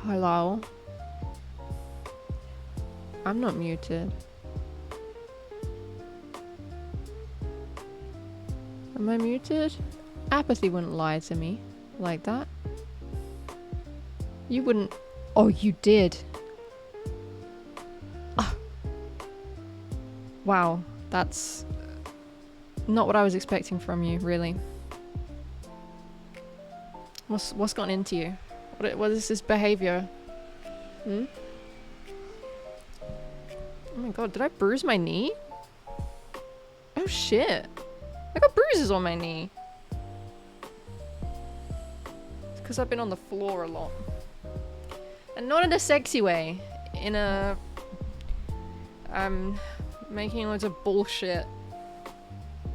Hello? I'm not muted. Am I muted? Apathy wouldn't lie to me like that. You wouldn't. Oh, you did. Ah. Wow, that's not what I was expecting from you, really. What's gotten into you? What is this behavior? Hmm? Oh my god, did I bruise my knee? Oh shit. I got bruises on my knee. It's because I've been on the floor a lot. And not in a sexy way. In a... I'm making loads of bullshit.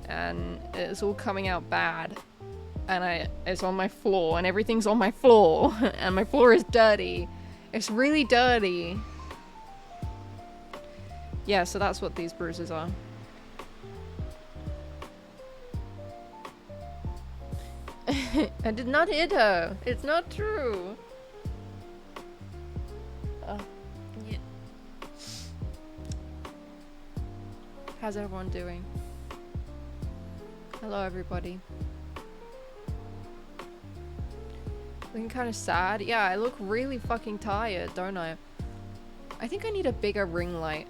And it's all coming out bad. And it's on my floor, and everything's on my floor. And my floor is dirty. It's really dirty. Yeah, so that's what these bruises are. I did not hit her. It's not true. Yeah. How's everyone doing? Hello, everybody. Looking kind of sad. Yeah, I look really fucking tired, don't I? I think I need a bigger ring light.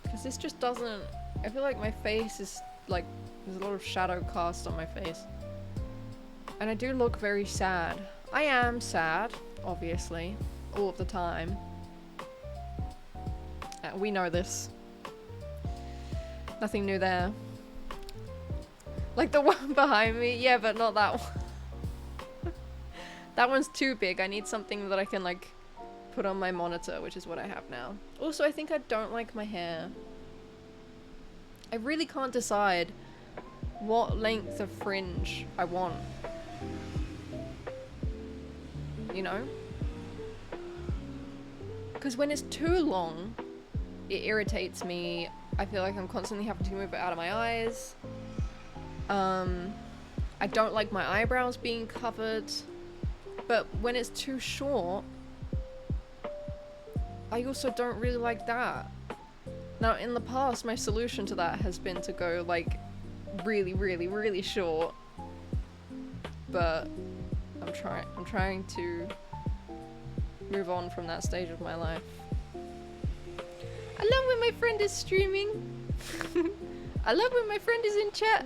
Because this just doesn't... I feel like my face is like... There's a lot of shadow cast on my face. And I do look very sad. I am sad, obviously. All of the time. We know this. Nothing new there. Like the one behind me? Yeah, but not that one. That one's too big. I need something that I can like put on my monitor, which is what I have now. Also, I think I don't like my hair. I really can't decide what length of fringe I want. You know? Because when it's too long, it irritates me. I feel like I'm constantly having to move it out of my eyes. I don't like my eyebrows being covered. But when it's too short, I also don't really like that. Now, in the past, my solution to that has been to go, like, really, really, really short. But I'm trying to move on from that stage of my life. I love when my friend is streaming. I love when my friend is in chat.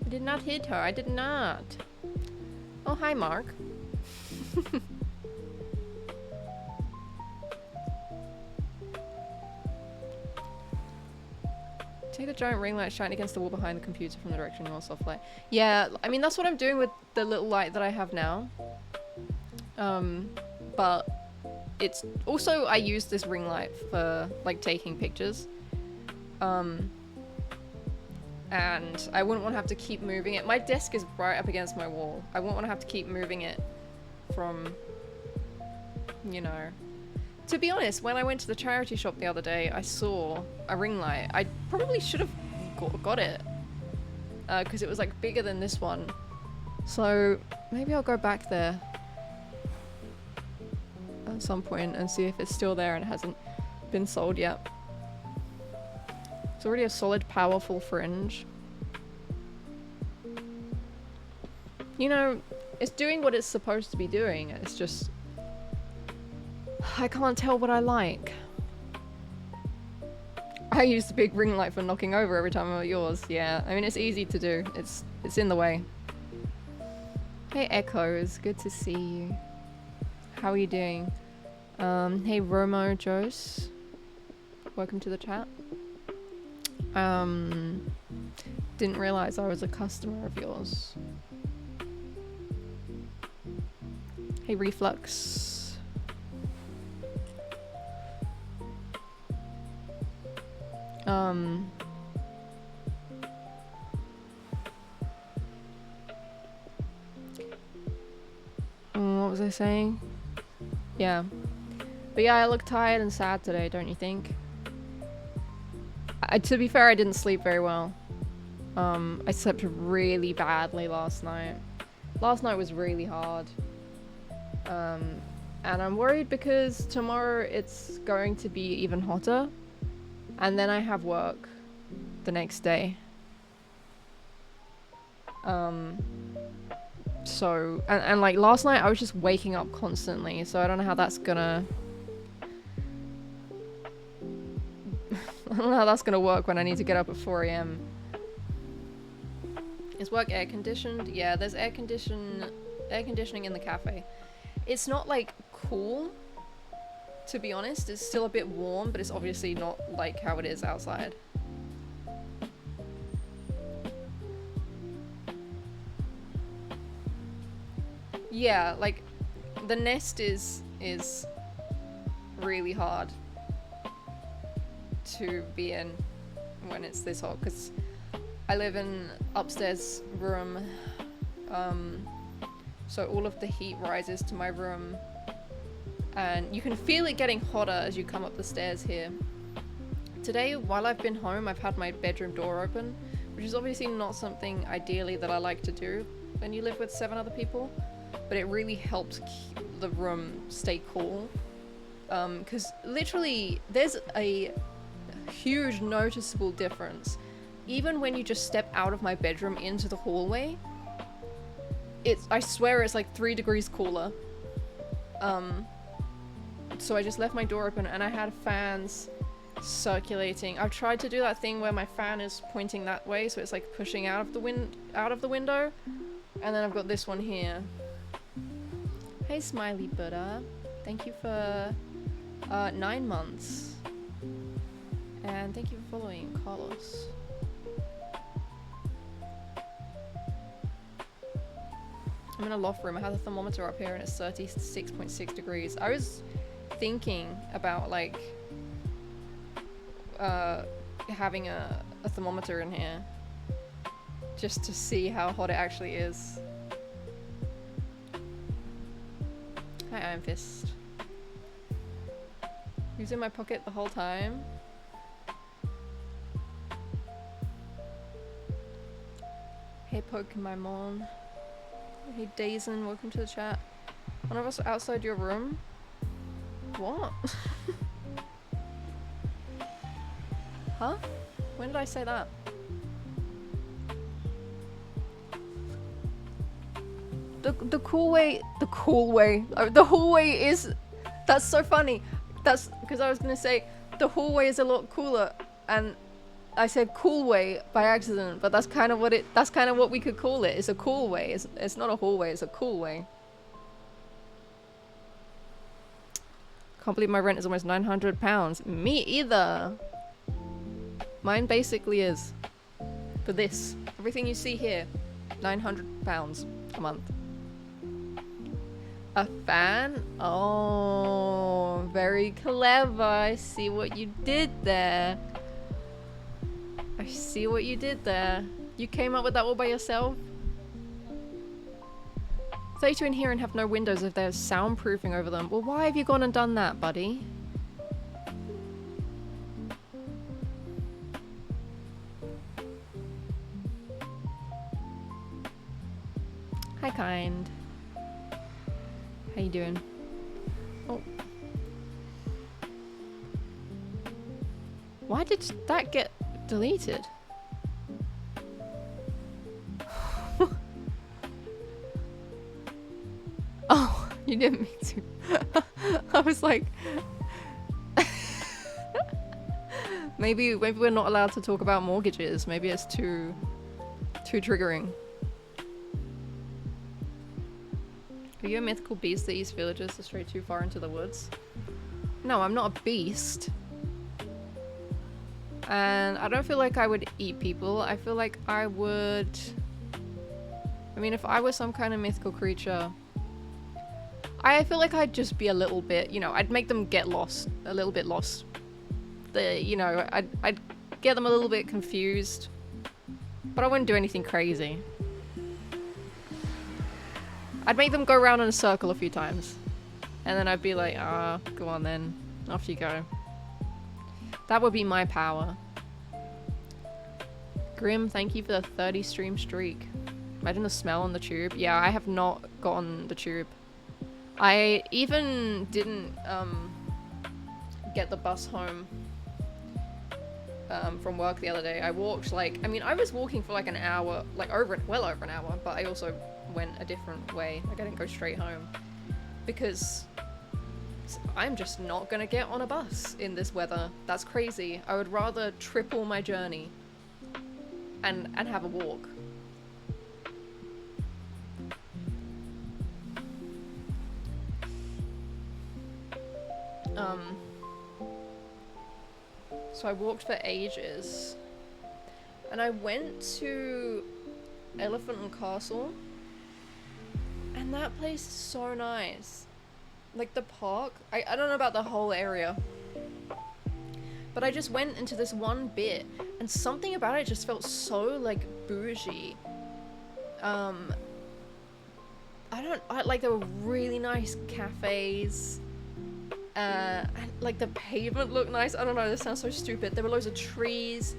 I did not hit her. I did not. Oh, hi, Mark. Take the giant ring light, shine against the wall behind the computer from the direction you want soft light. Yeah, I mean, that's what I'm doing with the little light that I have now. But it's also, I use this ring light for, like, taking pictures. And I wouldn't want to have to keep moving it. My desk is right up against my wall. I wouldn't want to have to keep moving it from, you know. To be honest, when I went to the charity shop the other day, I saw a ring light. I probably should have got it. Because it was like bigger than this one. So maybe I'll go back there at some point and see if it's still there and it hasn't been sold yet. It's already a solid, powerful fringe. You know, it's doing what it's supposed to be doing. It's just... I can't tell what I like. I use the big ring light for knocking over every time I'm at yours. Yeah, I mean, it's easy to do. It's in the way. Hey, Echoes. Good to see you. How are you doing? Hey, Romo Jose. Welcome to the chat. Didn't realize I was a customer of yours. Hey, Reflux. What was I saying? Yeah. But yeah, I look tired and sad today, don't you think? To be fair, I didn't sleep very well. I slept really badly last night. Last night was really hard. And I'm worried because tomorrow it's going to be even hotter. And then I have work the next day. So, and like last night I was just waking up constantly, so I don't know how that's gonna I don't know how that's gonna work when I need to get up at 4 AM. Is work air conditioned? Yeah, there's air conditioning in the cafe. It's not like cool, to be honest. It's still a bit warm, but it's obviously not like how it is outside. Yeah, like the nest is really hard to be in when it's this hot, because I live in upstairs room, so all of the heat rises to my room, and you can feel it getting hotter as you come up the stairs here. Today, while I've been home, I've had my bedroom door open, which is obviously not something ideally that I like to do when you live with 7 other people, but it really helps keep the room stay cool, because literally there's a huge noticeable difference. Even when you just step out of my bedroom into the hallway, I swear it's like 3 degrees cooler. So I just left my door open and I had fans circulating. I've tried to do that thing where my fan is pointing that way, so it's like pushing out of the window, and then I've got this one here. Hey Smiley Buddha, thank you for 9 months, and thank you for following Carlos. I'm in a loft room. I have the thermometer up here and it's 36.6 degrees. I was thinking about like having a thermometer in here just to see how hot it actually is. Hi, Iron Fist. Who's in my pocket the whole time? Hey Pokemon. Hey Dazen, welcome to the chat. One of us outside your room? What? Huh? When did I say that? The cool way, the hallway is, that's so funny. That's because I was gonna say the hallway is a lot cooler, and I said cool way by accident, but that's kind of what we could call it. It's a cool way. It's not a hallway, it's a cool way. Can't believe my rent is almost £900. Me either. Mine basically is. For this. Everything you see here, £900 a month. A fan? Oh, very clever. I see what you did there. I see what you did there. You came up with that all by yourself? 32 in here and have no windows if there's soundproofing over them. Well, why have you gone and done that, buddy? Hi, kind. How you doing? Oh. Why did that get deleted? Oh, you didn't mean to. I was like... maybe we're not allowed to talk about mortgages. Maybe it's too triggering. Are you a mythical beast that eats villagers to stray too far into the woods? No, I'm not a beast. And I don't feel like I would eat people. I feel like I would... I mean, if I was some kind of mythical creature, I feel like I'd just be a little bit, you know, I'd make them get lost. A little bit lost. You know, I'd get them a little bit confused. But I wouldn't do anything crazy. I'd make them go around in a circle a few times. And then I'd be like, go on then. Off you go. That would be my power. Grim, thank you for the 30 stream streak. Imagine the smell on the tube. Yeah, I have not gotten the tube. I even didn't get the bus home from work the other day. I walked like, I mean, I was walking for like an hour, like well over an hour, but I also went a different way. Like I didn't go straight home because I'm just not gonna get on a bus in this weather. That's crazy. I would rather triple my journey and have a walk. So I walked for ages, and I went to Elephant and Castle, and that place is so nice. Like the park, I don't know about the whole area, but I just went into this one bit, and something about it just felt so like bougie. Like there were really nice cafes. And like the pavement looked nice. I don't know, this sounds so stupid. There were loads of trees.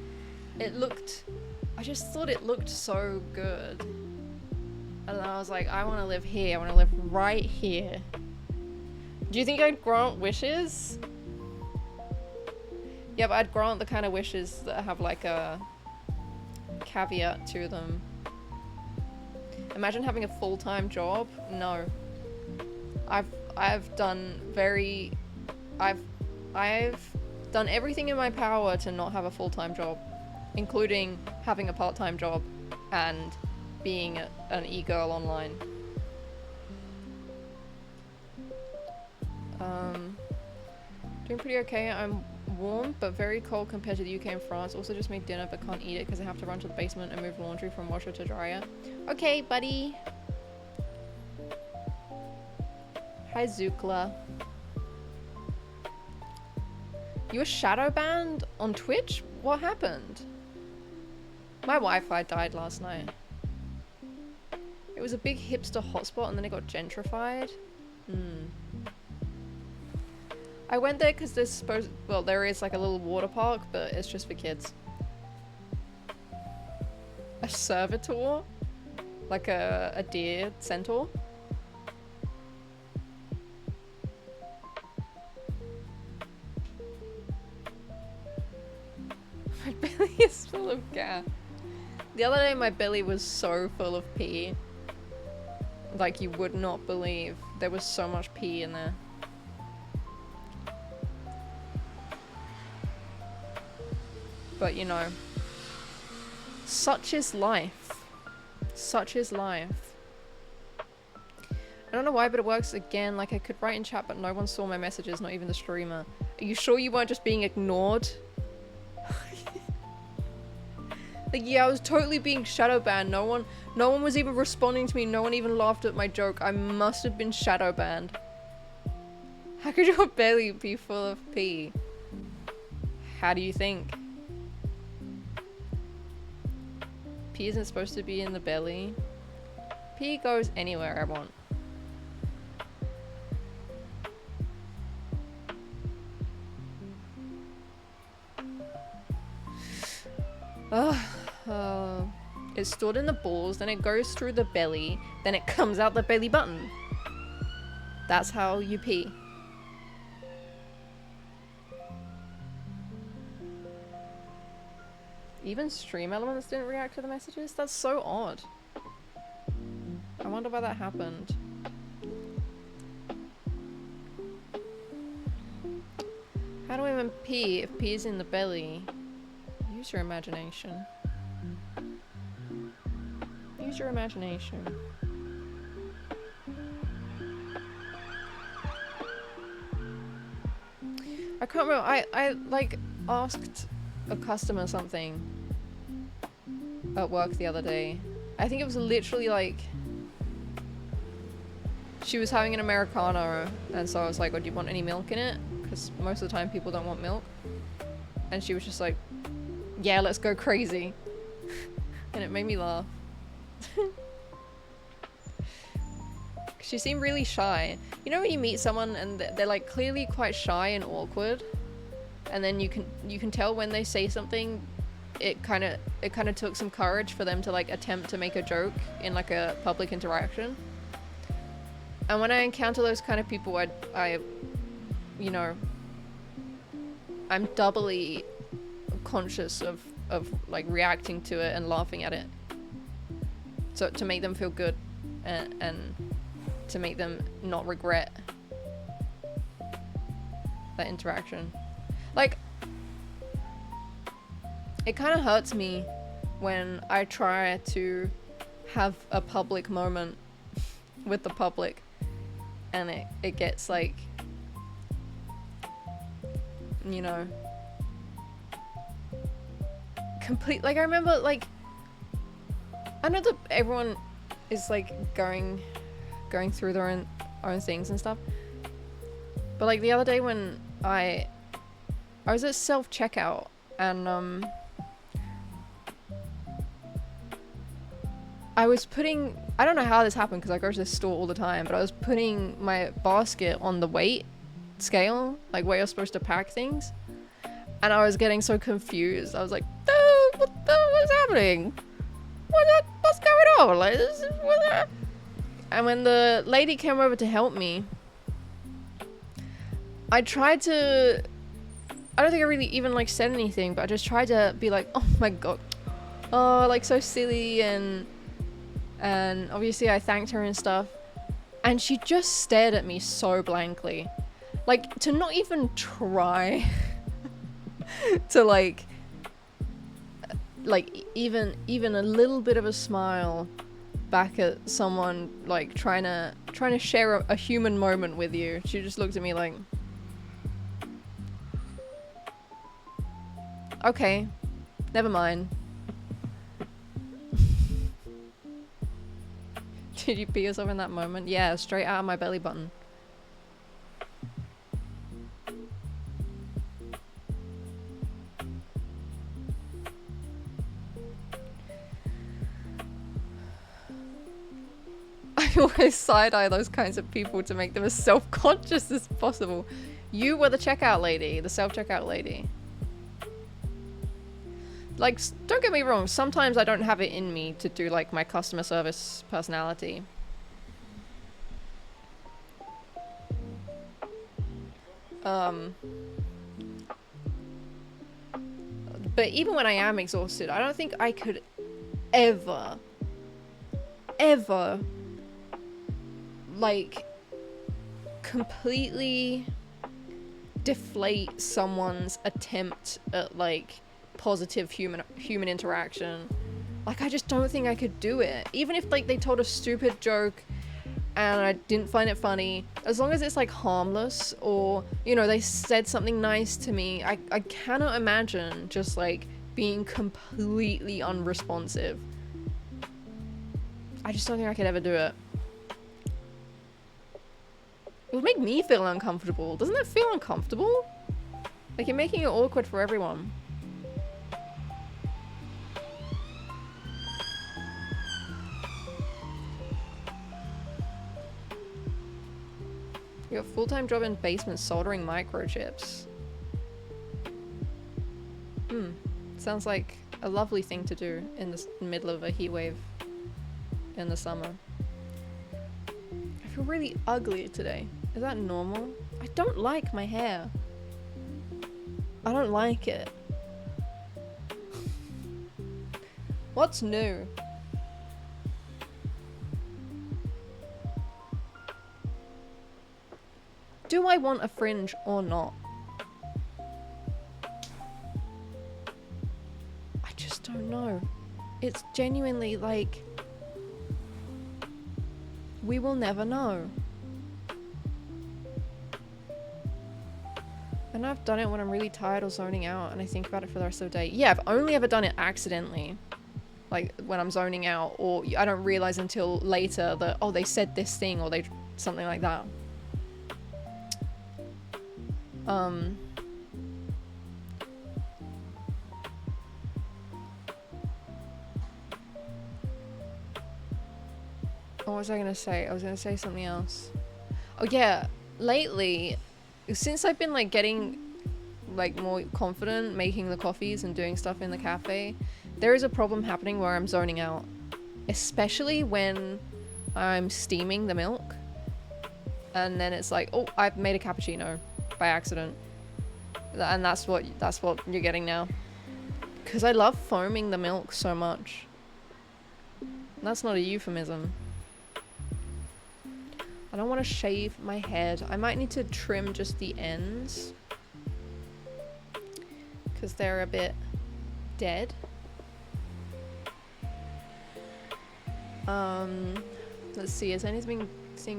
I just thought it looked so good. And I was like, I want to live here. I want to live right here. Do you think I'd grant wishes? Yeah, but I'd grant the kind of wishes that have like a caveat to them. Imagine having a full-time job. No. I've done everything in my power to not have a full-time job, including having a part-time job and being an e-girl online. Doing pretty okay. I'm warm but very cold compared to the UK and France. Also just made dinner but can't eat it because I have to run to the basement and move laundry from washer to dryer. Okay, buddy. Hi, Zookla. You were shadow banned on Twitch? What happened? My Wi-Fi died last night. It was a big hipster hotspot and then it got gentrified. I went there because there is like a little water park, but it's just for kids. A servitor? Like a deer centaur? My belly is full of gas. The other day my belly was so full of pee. Like you would not believe. There was so much pee in there. But you know, such is life. Such is life. I don't know why, but it works again. Like I could write in chat, but no one saw my messages, not even the streamer. Are you sure you weren't just being ignored? Like, yeah, I was totally being shadow banned. No one was even responding to me. No one even laughed at my joke. I must have been shadow banned. How could your belly be full of pee? How do you think? Pee isn't supposed to be in the belly. Pee goes anywhere I want. It's stored in the balls, then it goes through the belly, then it comes out the belly button. That's how you pee. Even Stream Elements didn't react to the messages? That's so odd. I wonder why that happened. How do I even pee if pee is in the belly? Use your imagination. Use your imagination. I can't remember. I like asked a customer something at work the other day. I think it was literally like she was having an Americano, and so I was like, oh, do you want any milk in it? Because most of the time people don't want milk. And she was just like, yeah, let's go crazy. And it made me laugh. She seemed really shy. You know when you meet someone and they're like clearly quite shy and awkward, and then you can tell when they say something it kind of took some courage for them to like attempt to make a joke in like a public interaction. And when I encounter those kind of people, I you know, I'm doubly conscious of like reacting to it and laughing at it, so to make them feel good and to make them not regret that interaction. Like, it kind of hurts me when I try to have a public moment with the public and it gets like, you know, complete. Like, I remember, like, I know that everyone is like going through their own things and stuff, but like the other day when I was at self-checkout and I was putting, I don't know how this happened because I go to this store all the time, but I was putting my basket on the weight scale, like where you're supposed to pack things, and I was getting so confused. I was like, what's happening? What's going on? Like, and when the lady came over to help me, I tried to, I don't think I really even like said anything, but I just tried to be like, oh my god, oh, like so silly, and obviously I thanked her and stuff, and she just stared at me so blankly, like to not even try to like even a little bit of a smile back at someone like trying to share a human moment with you. She just looked at me like, okay, never mind. Did you pee yourself in that moment? Yeah, straight out of my belly button. I always side-eye those kinds of people to make them as self-conscious as possible. You were the checkout lady, the self-checkout lady. Like, don't get me wrong, sometimes I don't have it in me to do like my customer service personality. But even when I am exhausted, I don't think I could ever like completely deflate someone's attempt at like positive human interaction. Like, I just don't think I could do it. Even if like they told a stupid joke and I didn't find it funny, as long as it's like harmless, or you know, they said something nice to me, I cannot imagine just like being completely unresponsive. I just don't think I could ever do it. It would make me feel uncomfortable. Doesn't that feel uncomfortable? Like, you're making it awkward for everyone. You got a full-time job in basement soldering microchips. Sounds like a lovely thing to do in the middle of a heat wave in the summer. I feel really ugly today. Is that normal? I don't like my hair. I don't like it. What's new? Do I want a fringe or not? I just don't know. It's genuinely like, we will never know. And I've done it when I'm really tired or zoning out and I think about it for the rest of the day. Yeah, I've only ever done it accidentally. Like when I'm zoning out, or I don't realize until later that, oh, they said this thing, or they something like that. What was I gonna say? I was gonna say something else. Oh yeah, lately, since I've been like getting like more confident making the coffees and doing stuff in the cafe, there is a problem happening where I'm zoning out, especially when I'm steaming the milk and then it's like, oh, I've made a cappuccino by accident, and that's what you're getting now, because I love foaming the milk so much. That's not a euphemism. I don't want to shave my head. I might need to trim just the ends because they're a bit dead. Let's see, has anything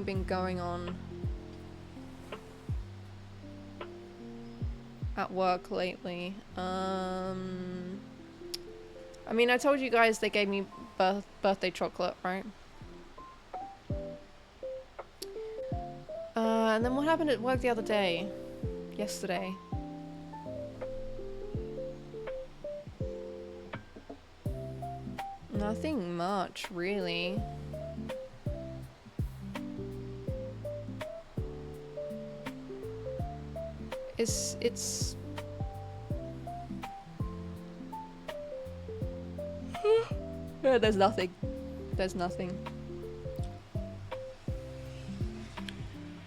been going on at work lately? I mean, I told you guys they gave me birthday chocolate, right? And then what happened at work the other day? Yesterday. Nothing much, really. It's yeah, there's nothing. There's nothing.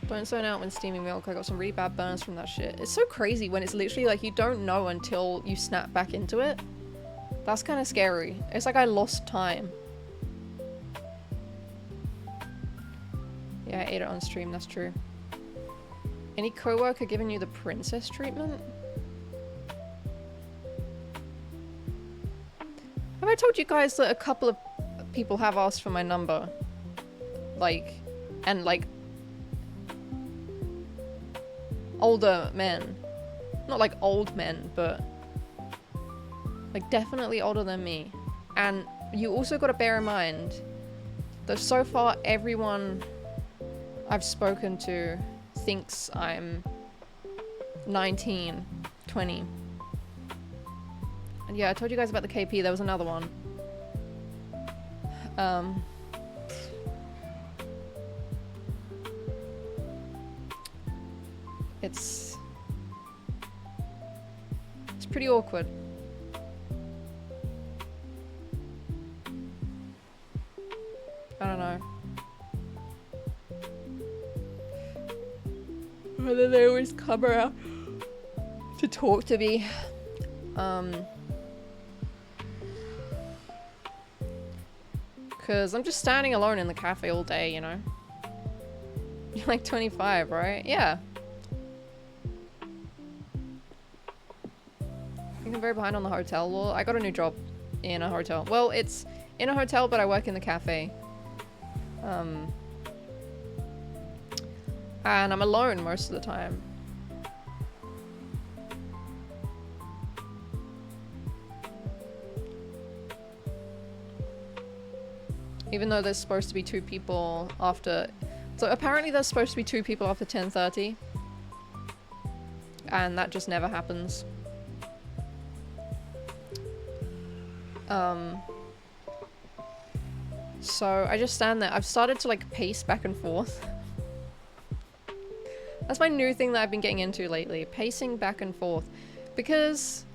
Don't zone out when steaming milk. I got some really bad burns from that shit. It's so crazy when it's literally like you don't know until you snap back into it. That's kind of scary. It's like I lost time. Yeah, I ate it on stream, that's true. Any co-worker giving you the princess treatment? Have I told you guys that a couple of people have asked for my number? Like, and like older men. Not like old men, but like definitely older than me. And you also got to bear in mind that so far everyone I've spoken to thinks I'm 19, 20. And yeah, I told you guys about the KP, there was another one. It's pretty awkward. I don't know. And then they always come around to talk to me. Because I'm just standing alone in the cafe all day, you know? You're like 25, right? Yeah. I'm very behind on the hotel law. I got a new job in a hotel. Well, it's in a hotel, but I work in the cafe. And I'm alone most of the time. Even though there's supposed to be 2 people after... So apparently there's supposed to be 2 people after 10:30. And that just never happens. So I just stand there. I've started to like pace back and forth. That's my new thing that I've been getting into lately. Pacing back and forth. Because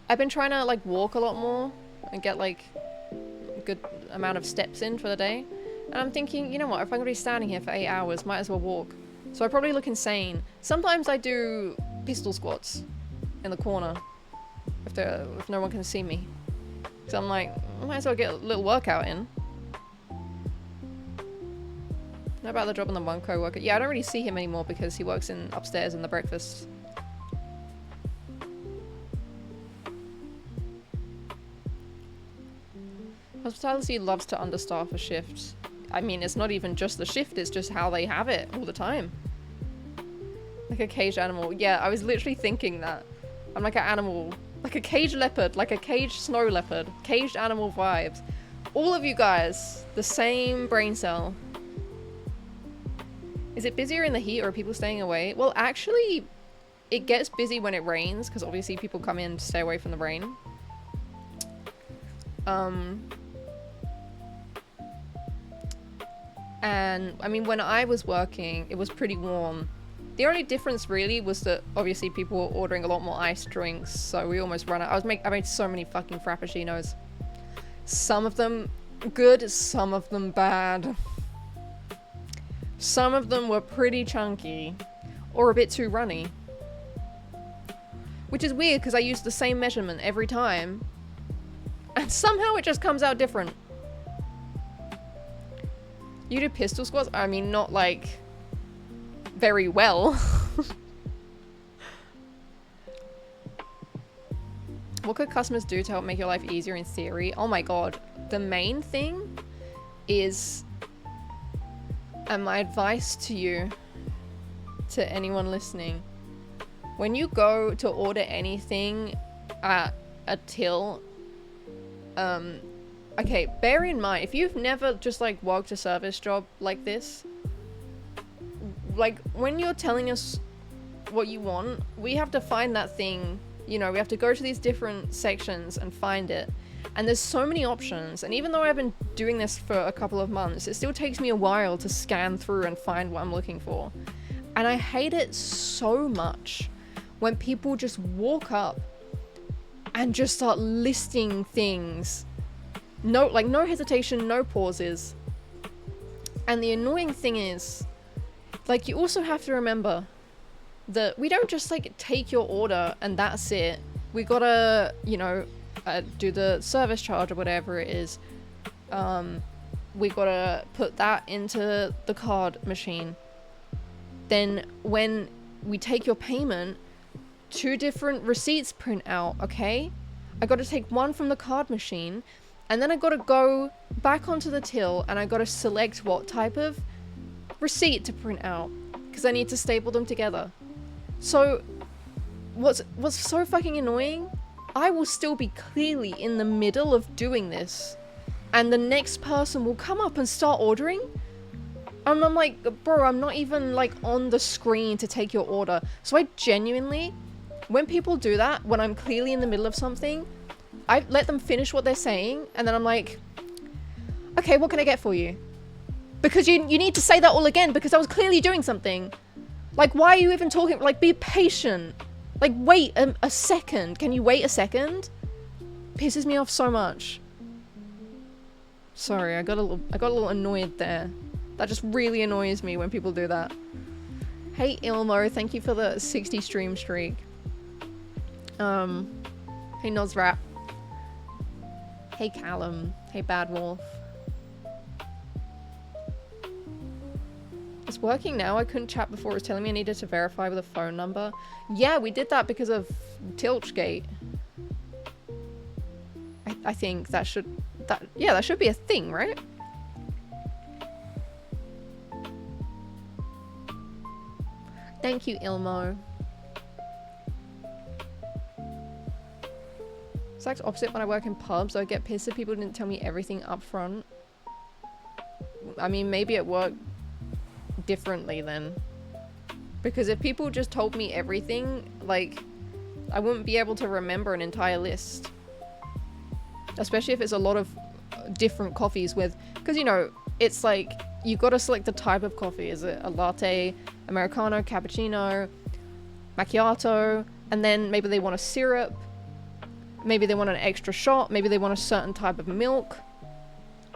I've been trying to like walk a lot more and get like a good amount of steps in for the day. And I'm thinking, you know what, if I'm gonna be standing here for 8 hours, might as well walk. So I probably look insane. Sometimes I do pistol squats in the corner if no one can see me. So I'm like, I might as well get a little workout in. How about the job on the one co-worker? Yeah, I don't really see him anymore because he works upstairs in the breakfast. Hospitality loves to understaff a shift. I mean, it's not even just the shift, it's just how they have it all the time. Like a caged animal. Yeah, I was literally thinking that. I'm like an animal. Like a caged leopard, like a caged snow leopard. Caged animal vibes. All of you guys, the same brain cell. Is it busier in the heat or are people staying away? Well, actually, it gets busy when it rains because obviously people come in to stay away from the rain. And I mean, when I was working, it was pretty warm The only difference really was that obviously people were ordering a lot more iced drinks, so we almost ran out. I made so many fucking frappuccinos. Some of them good, some of them bad. Some of them were pretty chunky, or a bit too runny. Which is weird because I use the same measurement every time, and somehow it just comes out different. You do pistol squats? I mean, not like very well. What could customers do to help make your life easier in theory? Oh my god. The main thing is, and my advice to you, to anyone listening, when you go to order anything at a till, okay, bear in mind, if you've never just like worked a service job like this, like when you're telling us what you want, we have to find that thing, you know, we have to go to these different sections and find it. And there's so many options, and even though I've been doing this for a couple of months, it still takes me a while to scan through and find what I'm looking for. And I hate it so much when people just walk up and just start listing things. No, like no hesitation, no pauses. And the annoying thing is, like, you also have to remember that we don't just like take your order and that's it. We gotta, you know, do the service charge or whatever it is. We gotta put that into the card machine. Then when we take your payment, 2 different receipts print out, okay? I gotta take one from the card machine, and then I gotta go back onto the till and I gotta select what type of receipt to print out, because I need to staple them together. So what's so fucking annoying, I will still be clearly in the middle of doing this, and the next person will come up and start ordering, and I'm like, bro, I'm not even like on the screen to take your order. So I genuinely, when people do that, when I'm clearly in the middle of something, I let them finish what they're saying, and then I'm like, okay, what can I get for you? Because you need to say that all again, because I was clearly doing something. Like, why are you even talking? Like, be patient. Like, wait a second. Can you wait a second? Pisses me off so much. Sorry, I got a little annoyed there. That just really annoys me when people do that. Hey Ilmo, thank you for the 60 stream streak. Hey Nozrap. Hey Callum. Hey Bad Wolf. It's working now. I couldn't chat before. It was telling me I needed to verify with a phone number. Yeah, we did that because of Tilchgate. I think that should be a thing, right? Thank you, Ilmo. It's like the opposite when I work in pubs. I get pissed if people didn't tell me everything up front. I mean, maybe it worked differently then. Because if people just told me everything, like, I wouldn't be able to remember an entire list. Especially if it's a lot of different coffees with... Because, you know, it's like, you gotta select the type of coffee. Is it a latte, Americano, cappuccino, macchiato? And then maybe they want a syrup. Maybe they want an extra shot. Maybe they want a certain type of milk.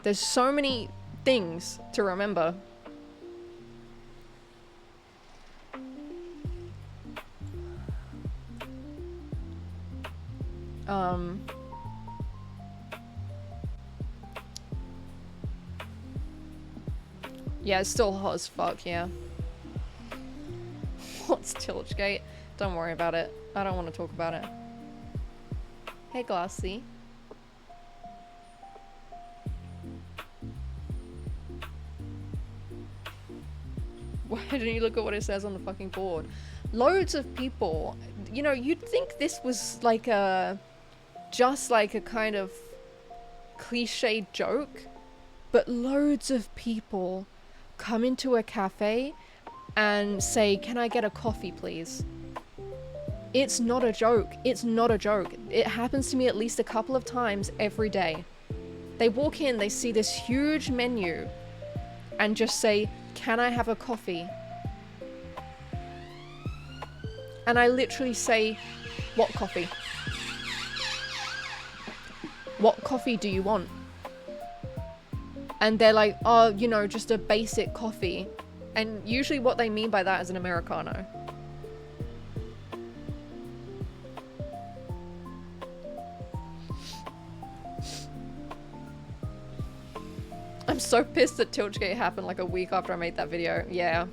There's so many things to remember. Yeah, it's still hot as fuck, yeah. What's Tilchgate? Don't worry about it. I don't want to talk about it. Hey, Glassy. Why didn't you look at what it says on the fucking board? Loads of people, you know, you'd think this was like a, just like a kind of cliche joke, but loads of people come into a cafe and say, can I get a coffee, please? It's not a joke. It's not a joke. It happens to me at least a couple of times every day. They walk in, they see this huge menu and just say, can I have a coffee? And I literally say, what coffee? What coffee do you want? And they're like, oh, you know, just a basic coffee. And usually what they mean by that is an Americano. I'm so pissed that Tiltgate happened like a week after I made that video. Yeah.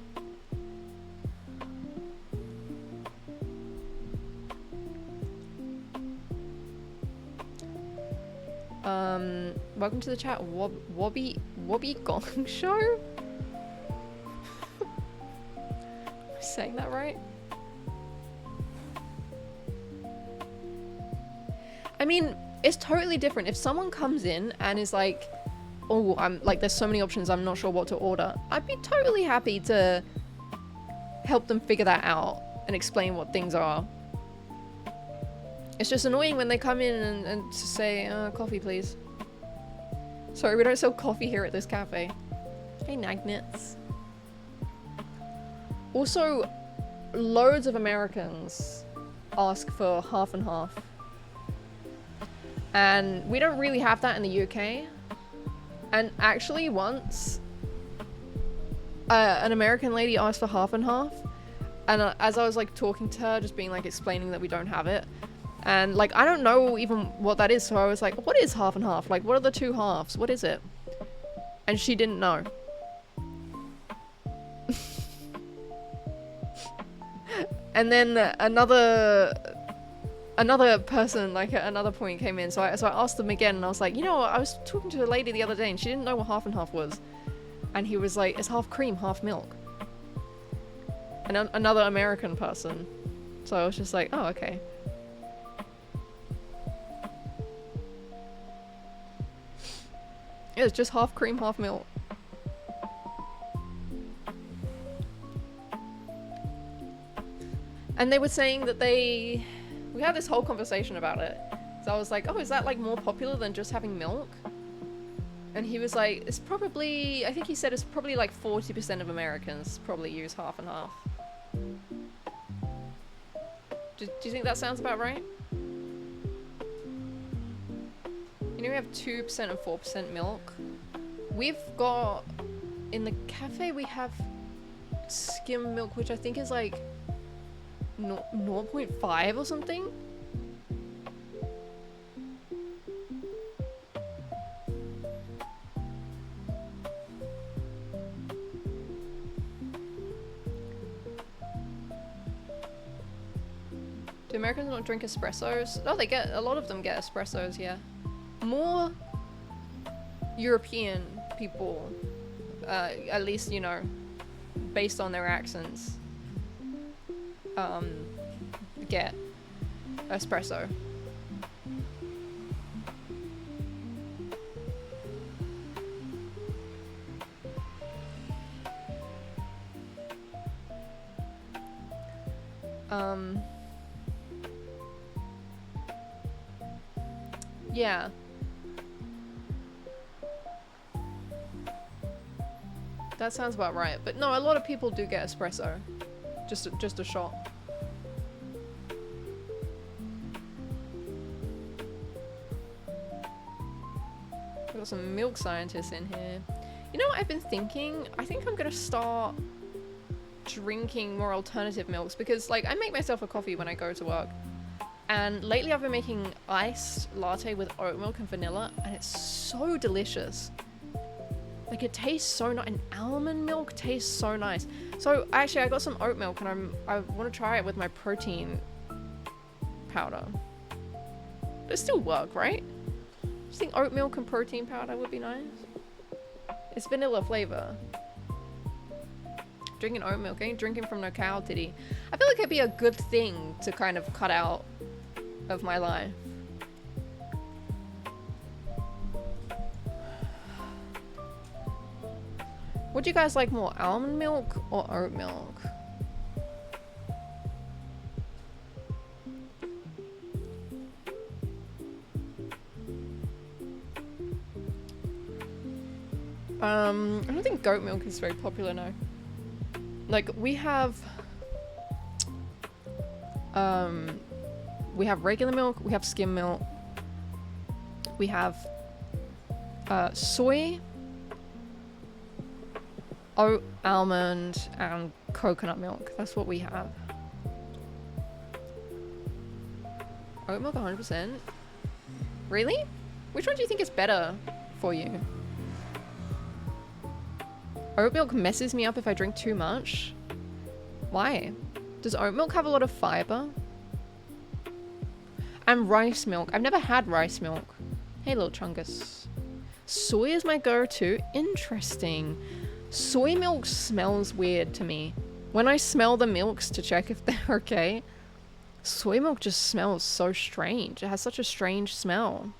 Welcome to the chat, Wobby Gong Show? Am I saying that right? I mean, it's totally different. If someone comes in and is like, oh, I'm like, there's so many options, I'm not sure what to order, I'd be totally happy to help them figure that out and explain what things are. It's just annoying when they come in and say, coffee please. Sorry, we don't sell coffee here at this cafe. Hey, Nagnets. Also, loads of Americans ask for half and half. And we don't really have that in the UK. And actually once, an American lady asked for half and half. And as I was like talking to her, just being like explaining that we don't have it. And like, I don't know even what that is. So I was like, what is half and half? Like, what are the two halves? What is it? And she didn't know. And then another person, like at another point came in. So I asked them again and I was like, you know, I was talking to a lady the other day and she didn't know what half and half was. And he was like, it's half cream, half milk. And another American person. So I was just like, oh, okay. It's just half cream, half milk. And they were saying that we had this whole conversation about it. So I was like, oh, is that like more popular than just having milk? And he was like, it's probably, I think he said it's probably like 40% of Americans probably use half and half. Do you think that sounds about right? You know, we have 2% and 4% milk. We've got, in the cafe, we have skim milk, which I think is like 0.5 or something. Do Americans not drink espressos? Oh, they get, a lot of them get espressos, yeah. More European people, at least, you know, based on their accents, get espresso. Yeah. That sounds about right. But no, a lot of people do get espresso. Just a shot. We've got some milk scientists in here. You know what I've been thinking? I think I'm gonna start drinking more alternative milks because, like, I make myself a coffee when I go to work. And lately I've been making iced latte with oat milk and vanilla, and it's so delicious. Like, it tastes so nice, and almond milk tastes so nice. So actually I got some oat milk and I want to try it with my protein powder. But it still work, right? I just think oat milk and protein powder would be nice. It's vanilla flavor. Drinking oat milk, ain't drinking from no cow titty. I feel like it'd be a good thing to kind of cut out of my life. Would you guys like more almond milk or oat milk? I don't think goat milk is very popular now. Like, we have We have regular milk, we have skim milk, we have soy, oat, almond, and coconut milk. That's what we have. Oat milk 100%? Really? Which one do you think is better for you? Oat milk messes me up if I drink too much. Why? Does oat milk have a lot of fiber? And rice milk. I've never had rice milk. Hey, little chungus. Soy is my go-to. Interesting. Soy milk smells weird to me. When I smell the milks to check if they're okay, soy milk just smells so strange. It has such a strange smell.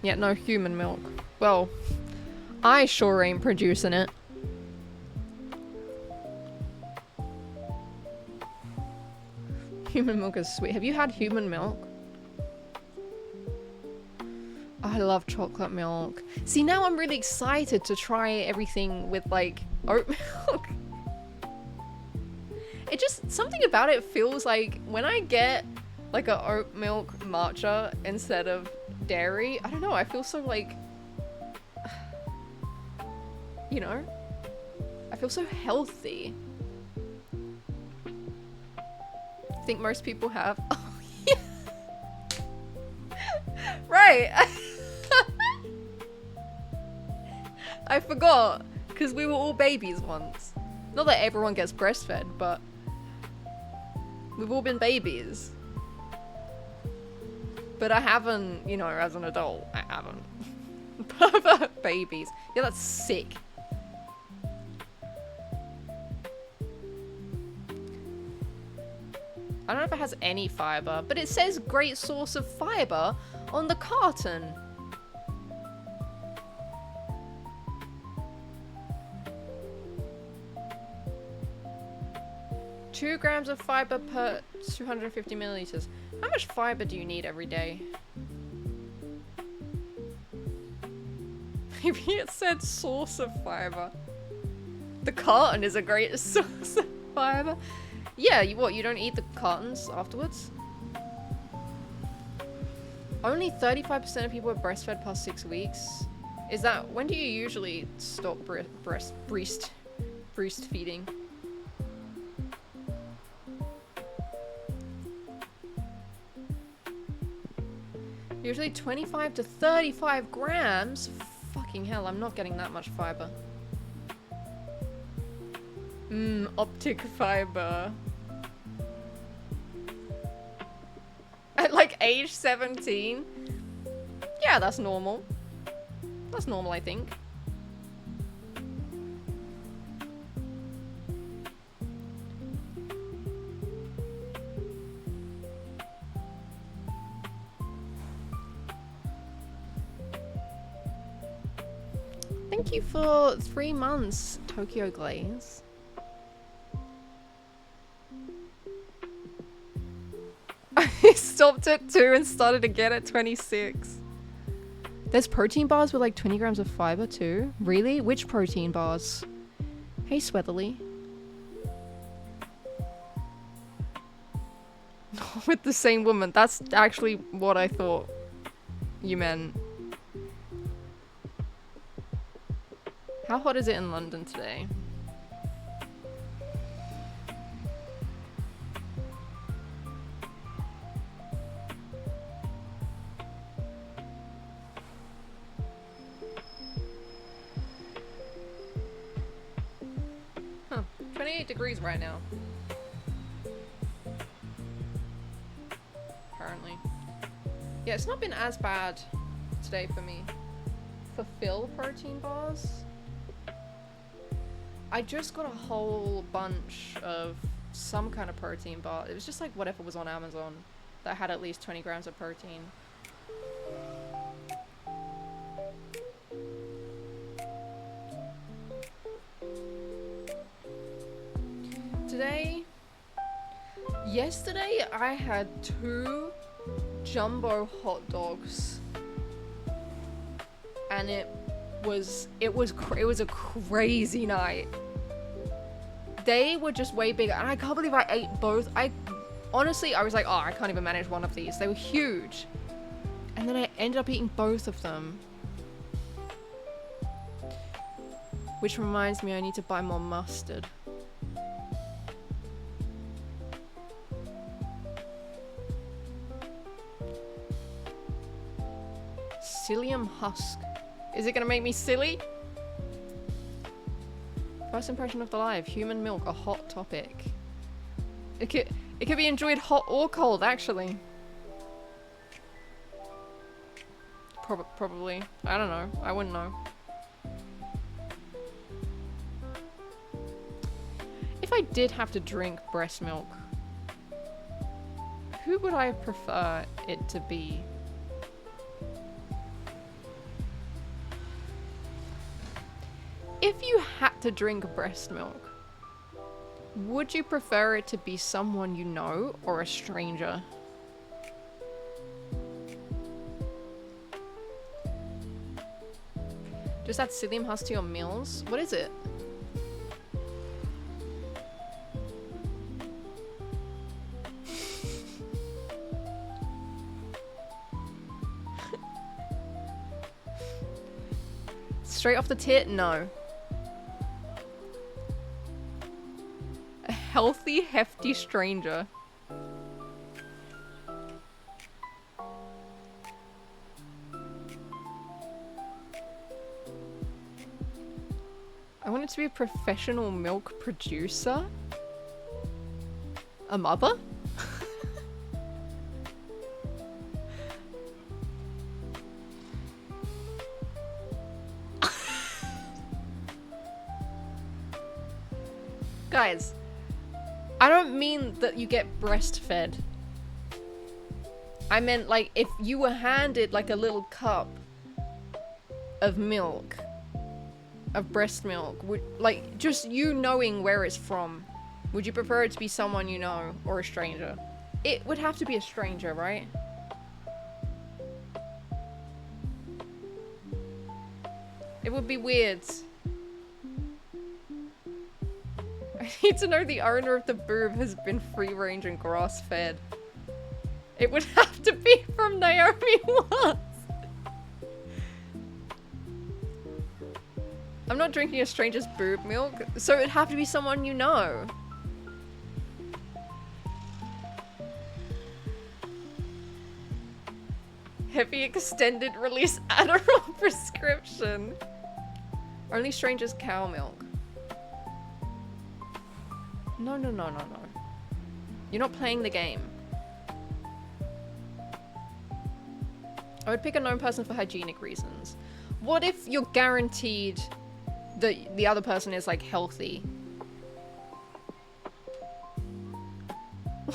Yeah, no human milk. Well, I sure ain't producing it. Human milk is sweet. Have you had human milk? I love chocolate milk. See, now I'm really excited to try everything with, like, oat milk. It just, something about it feels like when I get, like, a oat milk matcha instead of dairy, I don't know, I feel so, like, you know? I feel so healthy. I think most people have. Oh, yeah. Right. I forgot, because we were all babies once. Not that everyone gets breastfed, but we've all been babies. But I haven't, you know, as an adult, I haven't. But babies. Yeah, that's sick. I don't know if it has any fiber, but it says great source of fiber on the carton. Two grams of fiber per 250 milliliters. How much fiber do you need every day? Maybe it said source of fiber. The carton is a great source of fiber. Yeah, you don't eat the cartons afterwards? Only 35% of people are breastfed past 6 weeks. Is that, when do you usually stop breastfeeding? Usually 25 to 35 grams? Fucking hell, I'm not getting that much fiber. Optic fiber. At like age 17? Yeah, that's normal. That's normal, I think. Thank you for 3 months, Tokyo Glaze. I stopped at 2 and started again at 26. There's protein bars with like 20 grams of fiber too? Really? Which protein bars? Hey, Sweatherly. With the same woman. That's actually what I thought you meant. How hot is it in London today? Huh, 28 degrees right now. Apparently. Yeah, it's not been as bad today for me. For Phil protein bars? I just got a whole bunch of some kind of protein bar. It was just like whatever was on Amazon that had at least 20 grams of protein. Yesterday I had 2 jumbo hot dogs. And it was a crazy night. They were just way bigger, and I can't believe I ate both. Honestly, I was like, oh, I can't even manage one of these. They were huge. And then I ended up eating both of them. Which reminds me, I need to buy more mustard. Psyllium husk. Is it gonna make me silly? First impression of the live. Human milk, a hot topic. It could be enjoyed hot or cold, actually. Probably. I don't know. I wouldn't know. If I did have to drink breast milk, who would I prefer it to be? If you had to drink breast milk, would you prefer it to be someone you know or a stranger? Just add psyllium husk to your meals? What is it? Straight off the tit? No. A healthy, hefty stranger. I wanted to be a professional milk producer? A mother? Guys, I don't mean that you get breastfed. I meant like if you were handed like a little cup of milk, of breast milk, would like just you knowing where it's from, would you prefer it to be someone you know or a stranger? It would have to be a stranger, right? It would be weird. I need to know the owner of the boob has been free range and grass fed. It would have to be from Naomi Watts. I'm not drinking a stranger's boob milk, so it'd have to be someone you know. Heavy extended release Adderall prescription. Only strangers cow milk. No. You're not playing the game. I would pick a known person for hygienic reasons. What if you're guaranteed that the other person is like healthy?